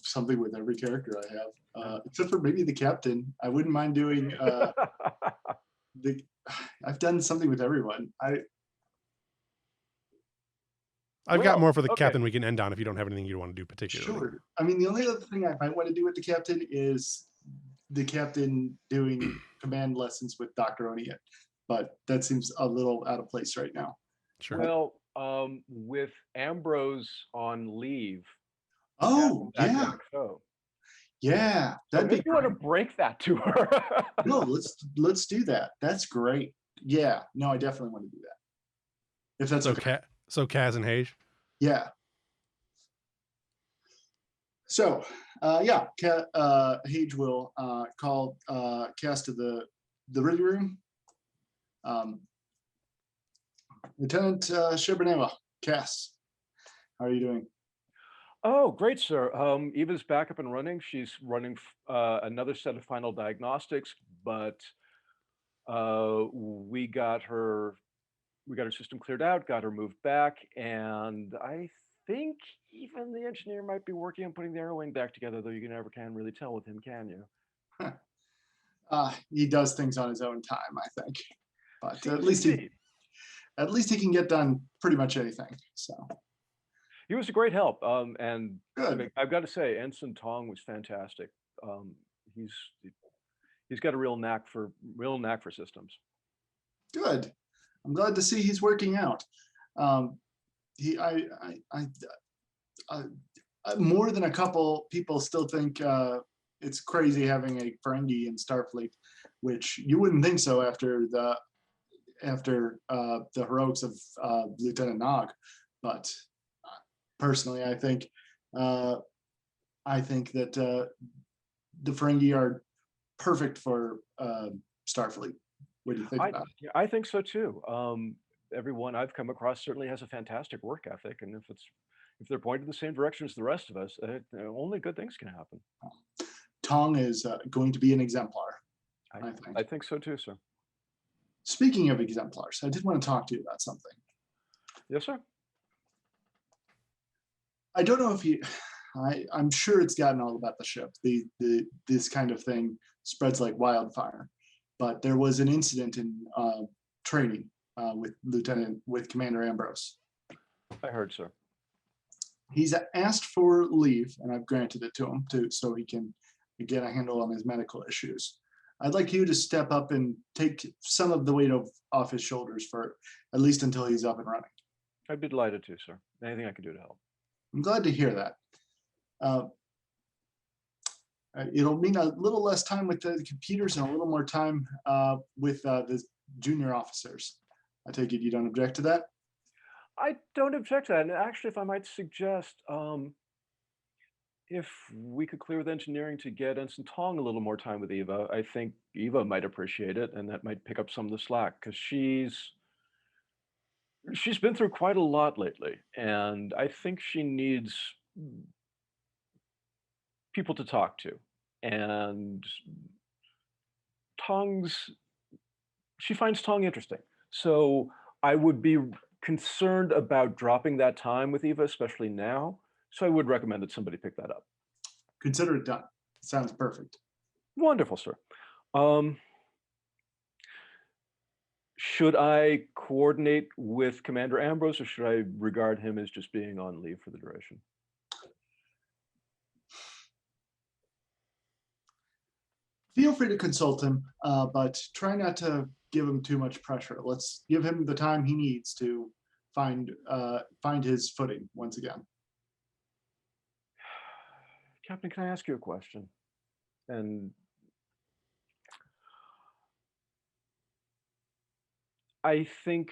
something with every character I have, except for maybe the captain. I wouldn't mind doing I've done something with everyone. I've got more for the captain we can end on if you don't have anything you want to do particularly. Sure. I mean, the only other thing I might want to do with the captain is the captain doing command lessons with Dr. O'Neill, but that seems a little out of place right now. Sure. Well, with Ambrose on leave. Oh, yeah. Yeah, that'd be. You want to break that to her? No, let's do that. That's great. Yeah, no, I definitely want to do that. If that's okay. So Kaz and Hage. Yeah. So, Hage will call Cass to the ready room. Lieutenant Sherberneva, Cass, how are you doing? Oh, great, sir. Eva's back up and running. She's running another set of final diagnostics, but we got her system cleared out, got her moved back, and I think even the engineer might be working on putting the air wing back together, though you never can really tell with him, can you? He does things on his own time, I think. But at least he can get done pretty much anything. So he was a great help. And good. I mean, I've got to say, Ensign Tong was fantastic. He's got a real knack for systems. Good. I'm glad to see he's working out. More than a couple people still think it's crazy having a Ferengi in Starfleet, which you wouldn't think so after the heroics of Lieutenant Nog. But personally, I think that the Ferengi are perfect for Starfleet. What do you think about it? I think so too. Everyone I've come across certainly has a fantastic work ethic, and if they're pointed in the same direction as the rest of us, only good things can happen. Tong is going to be an exemplar. I think so too, sir. Speaking of exemplars, I did want to talk to you about something. Yes, sir. I don't know if I'm sure it's gotten all about the ship. This kind of thing spreads like wildfire. But there was an incident in training with Commander Ambrose. I heard, sir. He's asked for leave, and I've granted it to him so he can get a handle on his medical issues. I'd like you to step up and take some of the weight off his shoulders for at least until he's up and running. I'd be delighted to, sir. Anything I can do to help. I'm glad to hear that. It'll mean a little less time with the computers and a little more time with the junior officers. I take it you don't object to that? I don't object to that. And actually, if I might suggest, if we could clear with engineering to get Ensign Tong a little more time with Eva, I think Eva might appreciate it, and that might pick up some of the slack, because she's been through quite a lot lately, and I think she needs people to talk to. And she finds Tong interesting. So I would be concerned about dropping that time with Eva, especially now. So I would recommend that somebody pick that up. Consider it done. Sounds perfect. Wonderful, sir. Should I coordinate with Commander Ambrose, or should I regard him as just being on leave for the duration? Feel free to consult him, but try not to give him too much pressure. Let's give him the time he needs to find his footing once again. Captain, can I ask you a question? And I think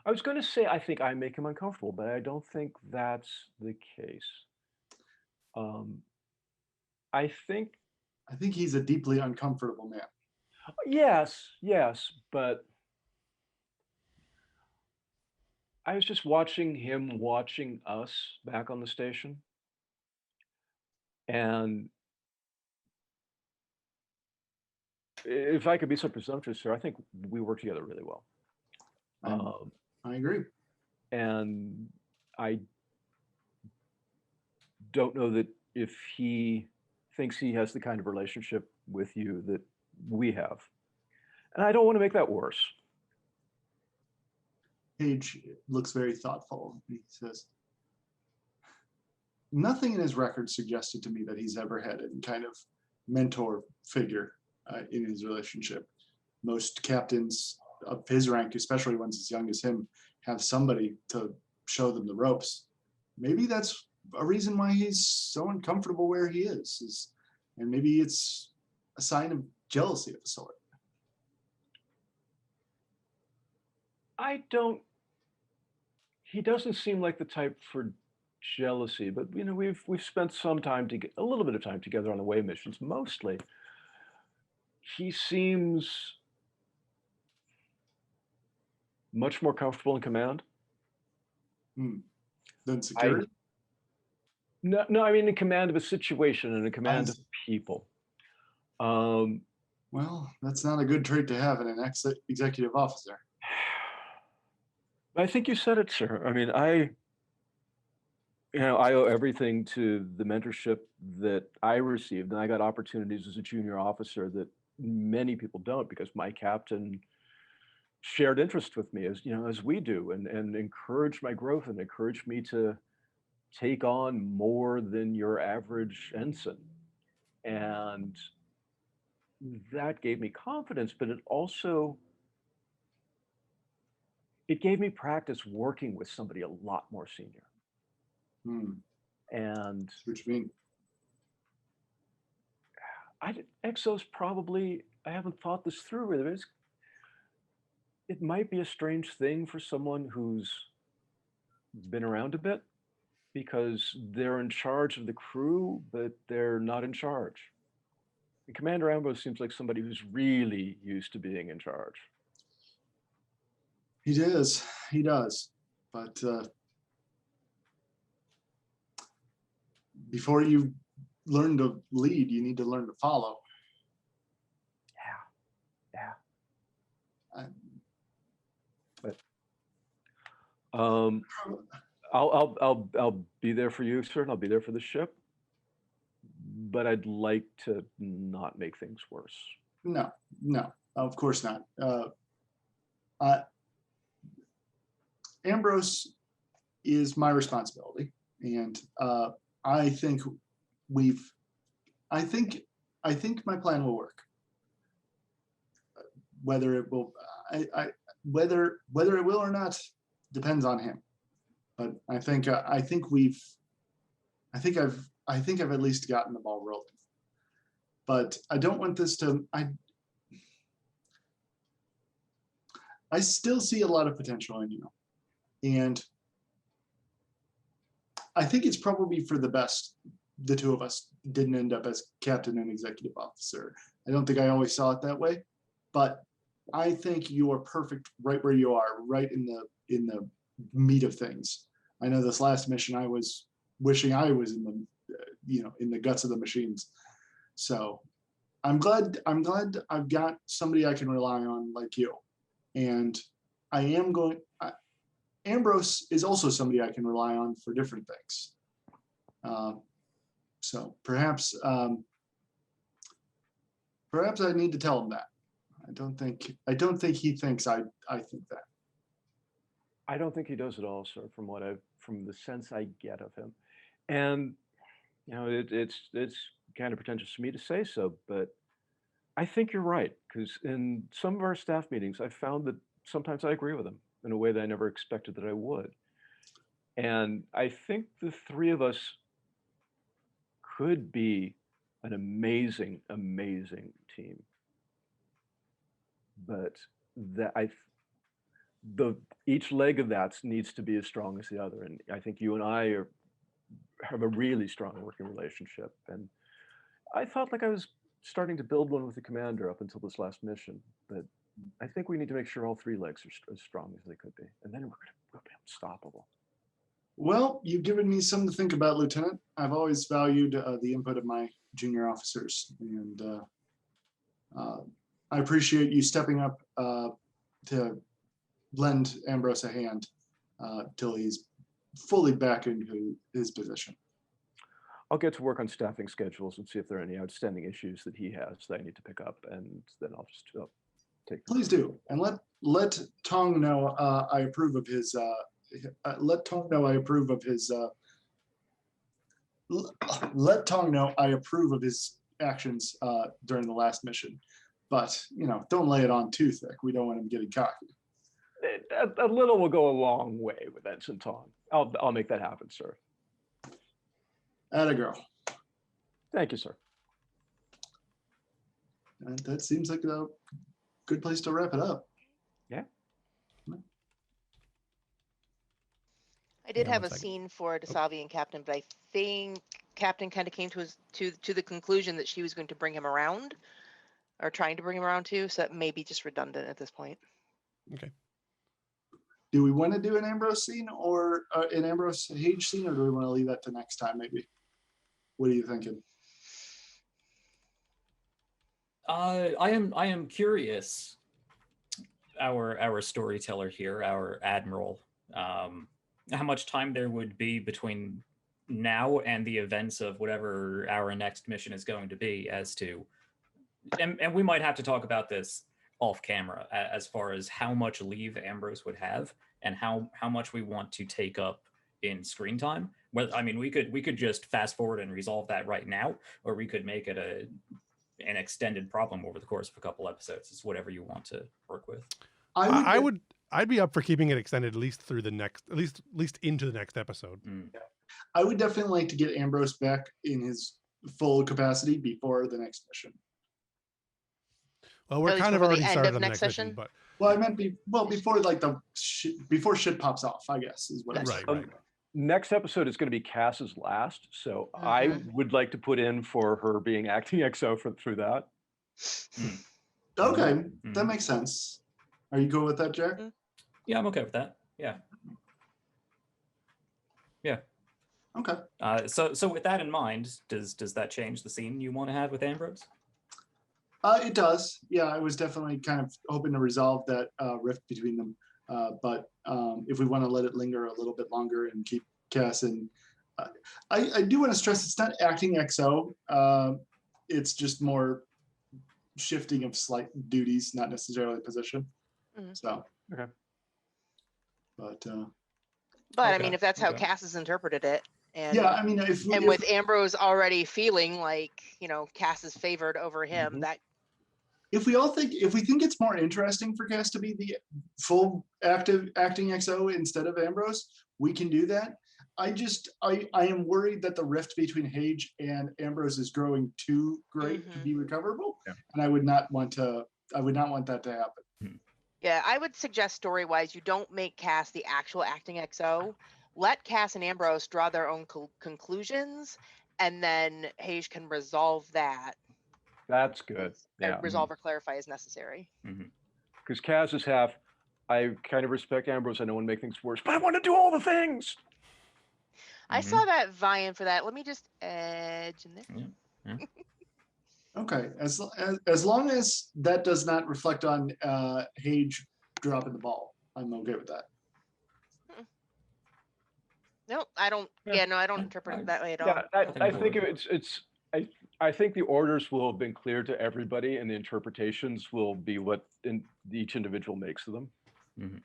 I was going to say I think I make him uncomfortable, but I don't think that's the case. I think I think he's a deeply uncomfortable man. yes, but I was just watching him watching us back on the station, and if I could be so presumptuous, sir, I think we work together really well. I agree. And I don't know that if he thinks he has the kind of relationship with you that we have. And I don't want to make that worse. Page looks very thoughtful. He says, nothing in his record suggested to me that he's ever had any kind of mentor figure in his relationship. Most captains of his rank, especially ones as young as him, have somebody to show them the ropes. Maybe that's a reason why he's so uncomfortable where he is, and maybe it's a sign of jealousy of a sort. He doesn't seem like the type for jealousy, but you know, we've spent some time to get a little bit of time together on away missions. Mostly, he seems much more comfortable in command. Than security? No, I mean in command of a situation and in command of people. Well, that's not a good trait to have in an executive officer. I think you said it, sir. I mean, I owe everything to the mentorship that I received, and I got opportunities as a junior officer that many people don't, because my captain shared interest with me, as we do, and encouraged my growth and encouraged me to take on more than your average ensign. And that gave me confidence, but it gave me practice working with somebody a lot more senior. And which mean Exos probably, I haven't thought this through really. It might be a strange thing for someone who's been around a bit, because they're in charge of the crew, but they're not in charge. And Commander Ambrose seems like somebody who's really used to being in charge. He does. But before you learn to lead, you need to learn to follow. Yeah. But I'll be there for you, sir, and I'll be there for the ship. But I'd like to not make things worse. No, of course not. Ambrose is my responsibility, and I think my plan will work. Whether it will, whether it will or not depends on him. But I think I've at least gotten the ball rolling. But I don't want this to. I still see a lot of potential in you, and I think it's probably for the best the two of us didn't end up as captain and executive officer. I don't think I always saw it that way, but I think you are perfect right where you are, right in the meat of things. I know this last mission I was wishing I was in the guts of the machines. So I'm glad I've got somebody I can rely on like you. And Ambrose is also somebody I can rely on for different things. So perhaps I need to tell him that. I don't think he thinks I think that. I don't think he does at all, sir, from the sense I get of him. And it's kind of pretentious for me to say so, but I think you're right, because in some of our staff meetings, I found that sometimes I agree with him in a way that I never expected that I would. And I think the three of us could be an amazing, amazing team. But each leg of that needs to be as strong as the other. And I think you and I have a really strong working relationship. And I felt like I was starting to build one with the commander up until this last mission. But I think we need to make sure all three legs are as strong as they could be. And then we'll be unstoppable. Well, you've given me something to think about, Lieutenant. I've always valued the input of my junior officers, and I appreciate you stepping up to lend Ambrose a hand till he's fully back into his position. I'll get to work on staffing schedules and see if there are any outstanding issues that he has that I need to pick up, and then I'll just take them. Please do, and let Tong know I approve of his. Let Tong know I approve of his. Let Tong know I approve of his actions during the last mission, but don't lay it on too thick. We don't want him getting cocky. A little will go a long way with Ensign Tong. I'll make that happen, sir. Atta girl. Thank you, sir. And that seems like a good place to wrap it up. Yeah. I did have a scene for DeSalvi and Captain, but I think Captain kind of came to the conclusion that she was going to bring him around, or trying to bring him around too. So that may be just redundant at this point. Okay. Do we want to do an Ambrose scene or an Ambrose Hage scene, or do we want to leave that to next time? Maybe. What are you thinking? I am curious. Our storyteller here, our admiral, how much time there would be between now and the events of whatever our next mission is going to be, as to, and we might have to talk about this off camera as far as how much leave Ambrose would have and how much we want to take up in screen time. Well, I mean, we could just fast forward and resolve that right now, or we could make it an extended problem over the course of a couple episodes. It's whatever you want to work with. I'd be up for keeping it extended at least through the next, at least into the next episode. I would definitely like to get Ambrose back in his full capacity before the next mission. Well, we're kind of already started on the next mission, but I meant before like before shit pops off, I guess is what I'm saying. Right. Next episode is going to be Cass's last, so I would like to put in for her being acting XO through that. Okay, that makes sense. Are you cool with that, Jack? Yeah, I'm okay with that. Yeah. Okay. So with that in mind, does that change the scene you want to have with Ambrose? It does. Yeah, I was definitely kind of hoping to resolve that rift between them. But if we want to let it linger a little bit longer and keep Cass in, I do want to stress it's not acting XO. It's just more shifting of slight duties, not necessarily position. So. Okay. But I mean, if that's how Cass has interpreted it, and yeah, I mean, with Ambrose already feeling like Cass is favored over him, that. If we think it's more interesting for Cass to be the full acting XO instead of Ambrose, we can do that. I am worried that the rift between Hage and Ambrose is growing too great to be recoverable, and I would not want that to happen. Yeah, I would suggest story-wise, you don't make Cass the actual acting XO. Let Cass and Ambrose draw their own conclusions, and then Hage can resolve that. That's good. Yeah. Resolve or clarify as necessary. Because Cass is half, I kind of respect Ambrose. I don't want to make things worse, but I want to do all the things. I saw that vying for that. Let me just edge in there. Yeah. Okay, as long as that does not reflect on Hage dropping the ball, I'm okay with that. No, I don't. Yeah, no, I don't interpret it that way at all. Yeah, I think I think the orders will have been clear to everybody, and the interpretations will be what each individual makes of them.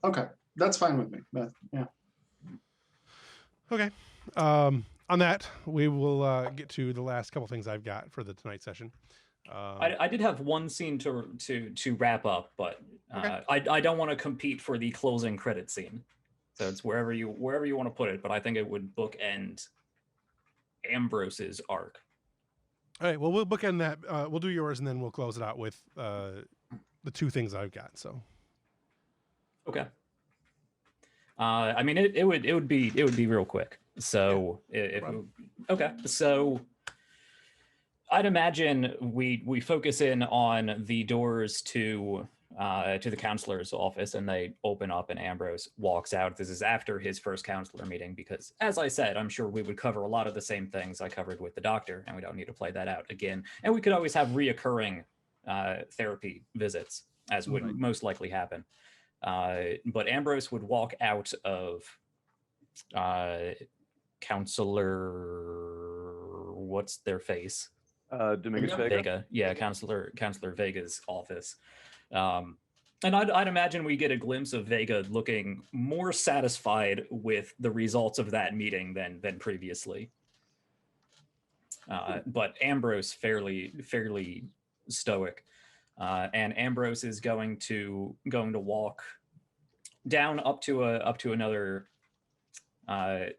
Okay, that's fine with me. But, yeah. Okay. On that, we will get to the last couple things I've got for the tonight session. I did have one scene to wrap up, but I don't want to compete for the closing credit scene. So it's wherever you want to put it, but I think it would bookend Ambrose's arc. All right. Well, we'll bookend that. We'll do yours, and then we'll close it out with the two things I've got. So. Okay. I mean, it would be real quick. So okay, so I'd imagine we focus in on the doors to the counselor's office, and they open up, and Ambrose walks out. This is after his first counselor meeting, because, as I said, I'm sure we would cover a lot of the same things I covered with the doctor, and we don't need to play that out again. And we could always have reoccurring therapy visits, as would most likely happen. But Ambrose would walk out of Counselor, what's their face? Dominguez Vega. Yeah, Counselor Vega's office. And I'd imagine we get a glimpse of Vega looking more satisfied with the results of that meeting than previously. But Ambrose fairly stoic. And Ambrose is going to walk down up to another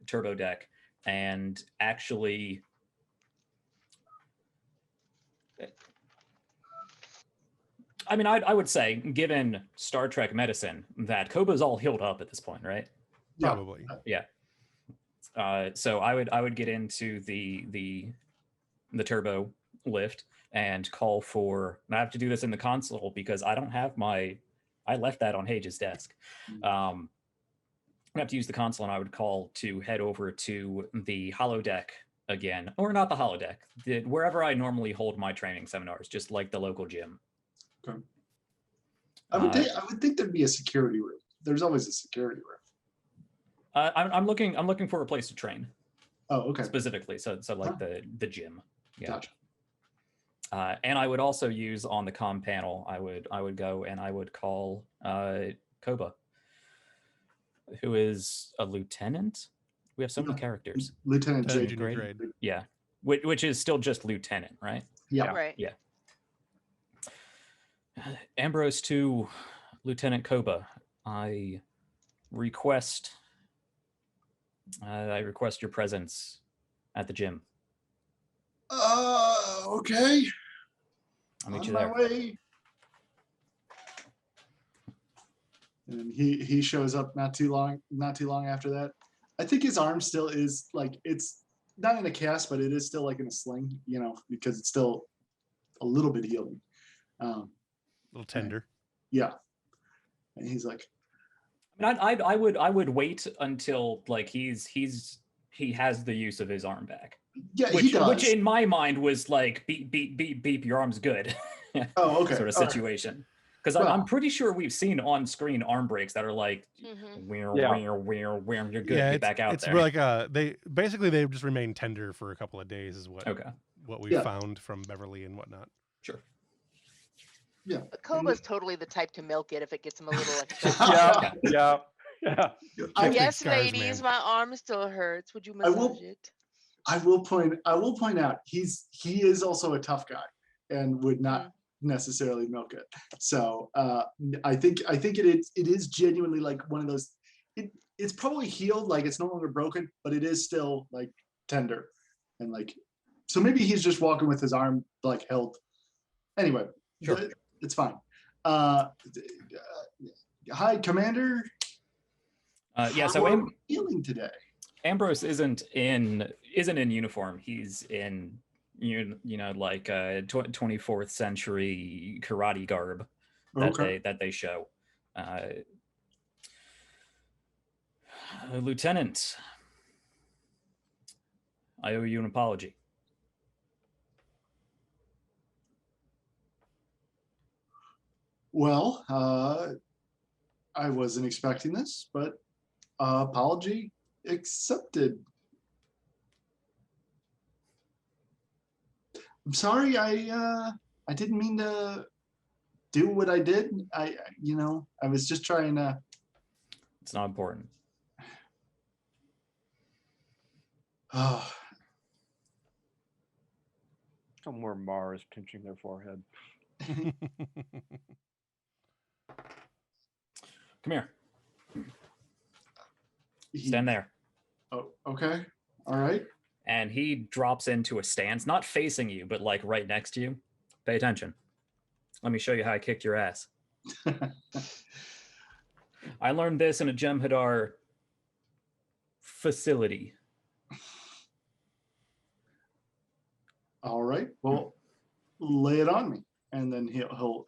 turbo deck, and actually I mean, I would say, given Star Trek medicine, that Koba's all healed up at this point, right? Probably. Yeah. So I would get into the turbo lift and call for, and I have to do this in the console because I don't have I left that on Hage's desk. I have to use the console, and I would call to head over to the holodeck again, or not the holodeck, wherever I normally hold my training seminars, just like the local gym. Okay. I would think there'd be a security room. There's always a security room. I'm looking for a place to train. Oh, okay. Specifically, so like the gym. Yeah. Gotcha. And I would also use on the comm panel. I would go and I would call Koba, who is a lieutenant. We have so many characters. Lieutenant J. grade. Yeah, which is still just lieutenant, right? Yeah. Right. Yeah. Ambrose to Lieutenant Koba. I request your presence at the gym. Okay. I'll meet On you my there. way. And he shows up not too long after that. I think his arm still is like, it's not in a cast, but it is still like in a sling, because it's still a little bit healing. A little tender. Yeah. And he's like, I would wait until like he has the use of his arm back. yeah, he does. Which in my mind was like beep, your arm's good. Oh, okay. Sort of All right. situation. Because Well, I'm pretty sure we've seen on-screen arm breaks that are like, Mhm. you're good, get back out it's there. like they just remain tender for a couple of days is what we found from Beverly and whatnot. Sure. Yeah. But Koba's totally the type to milk it if it gets him a little extra. Yeah. Yes, Scars, ladies, man. my arm still hurts. Would you I will- massage it? I will point out he is also a tough guy and would not necessarily milk it. So I think it is genuinely like one of those. It's probably healed, like it's no longer broken, but it is still like tender, and like so maybe he's just walking with his arm like held. Anyway, Sure. It's fine. Hi, Commander. Yeah. How So are we feeling today? Ambrose isn't in uniform. He's in like 24th century karate garb that they show. Lieutenant, I owe you an apology. Well, I wasn't expecting this, but apology accepted. I'm sorry, I didn't mean to do what I did. I was just trying to. It's not important. Oh, Somewhere Mars pinching their forehead. Come here. Stand there. Oh, okay. All right. and he drops into a stance, not facing you, but like right next to you. Pay attention. Let me show you how I kicked your ass. I learned this in a Jem'Hadar facility. All right. Well, lay it on me, and then he'll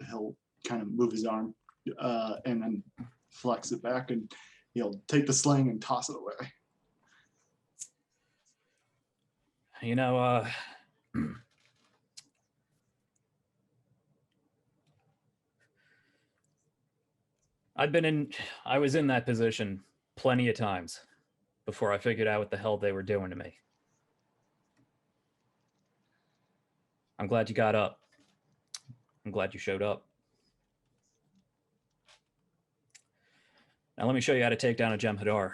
kind of move his arm, and then flex it back, and he'll take the sling and toss it away. You know, I was in that position plenty of times before I figured out what the hell they were doing to me. I'm glad you got up. I'm glad you showed up. Now let me show you how to take down a Jem'Hadar.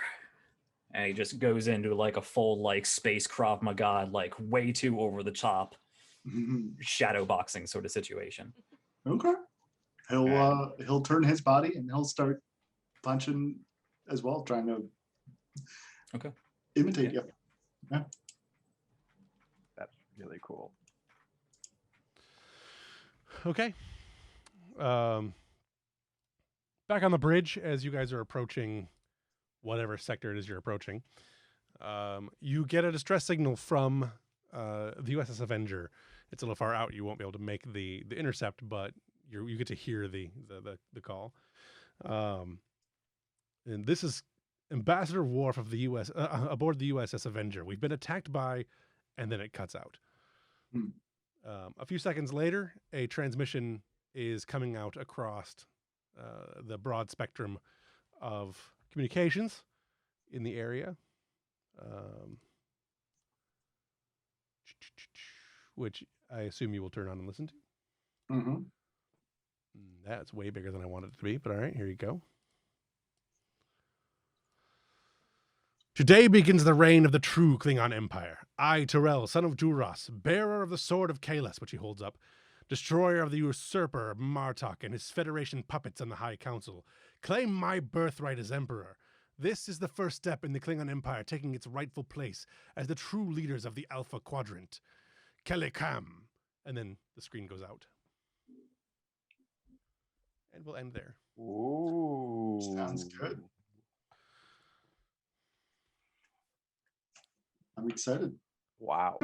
And he just goes into like a full like space Krav Maga, like way too over the top shadow boxing sort of situation. Okay. He'll turn his body and he'll start punching as well, trying to imitate you. Yeah. That's really cool. Okay. Back on the bridge, as you guys are approaching whatever sector it is you're approaching, you get a distress signal from the USS Avenger. It's a little far out. You won't be able to make the intercept, but you get to hear the call. And this is Ambassador Worf of the U.S. Aboard the USS Avenger. We've been attacked by, and then it cuts out. A few seconds later, a transmission is coming out across the broad spectrum of communications in the area, which I assume you will turn on and listen to. Mm-hmm. That's way bigger than I wanted it to be, but all right, here you go. Today begins the reign of the true Klingon Empire. I, Toral, son of Duras, bearer of the sword of Kahless, which he holds up, destroyer of the usurper Martok and his Federation puppets on the High Council, claim my birthright as Emperor. This is the first step in the Klingon Empire taking its rightful place as the true leaders of the Alpha Quadrant. Kelekam. And then the screen goes out. And we'll end there. Ooh. Sounds good. I'm excited. Wow.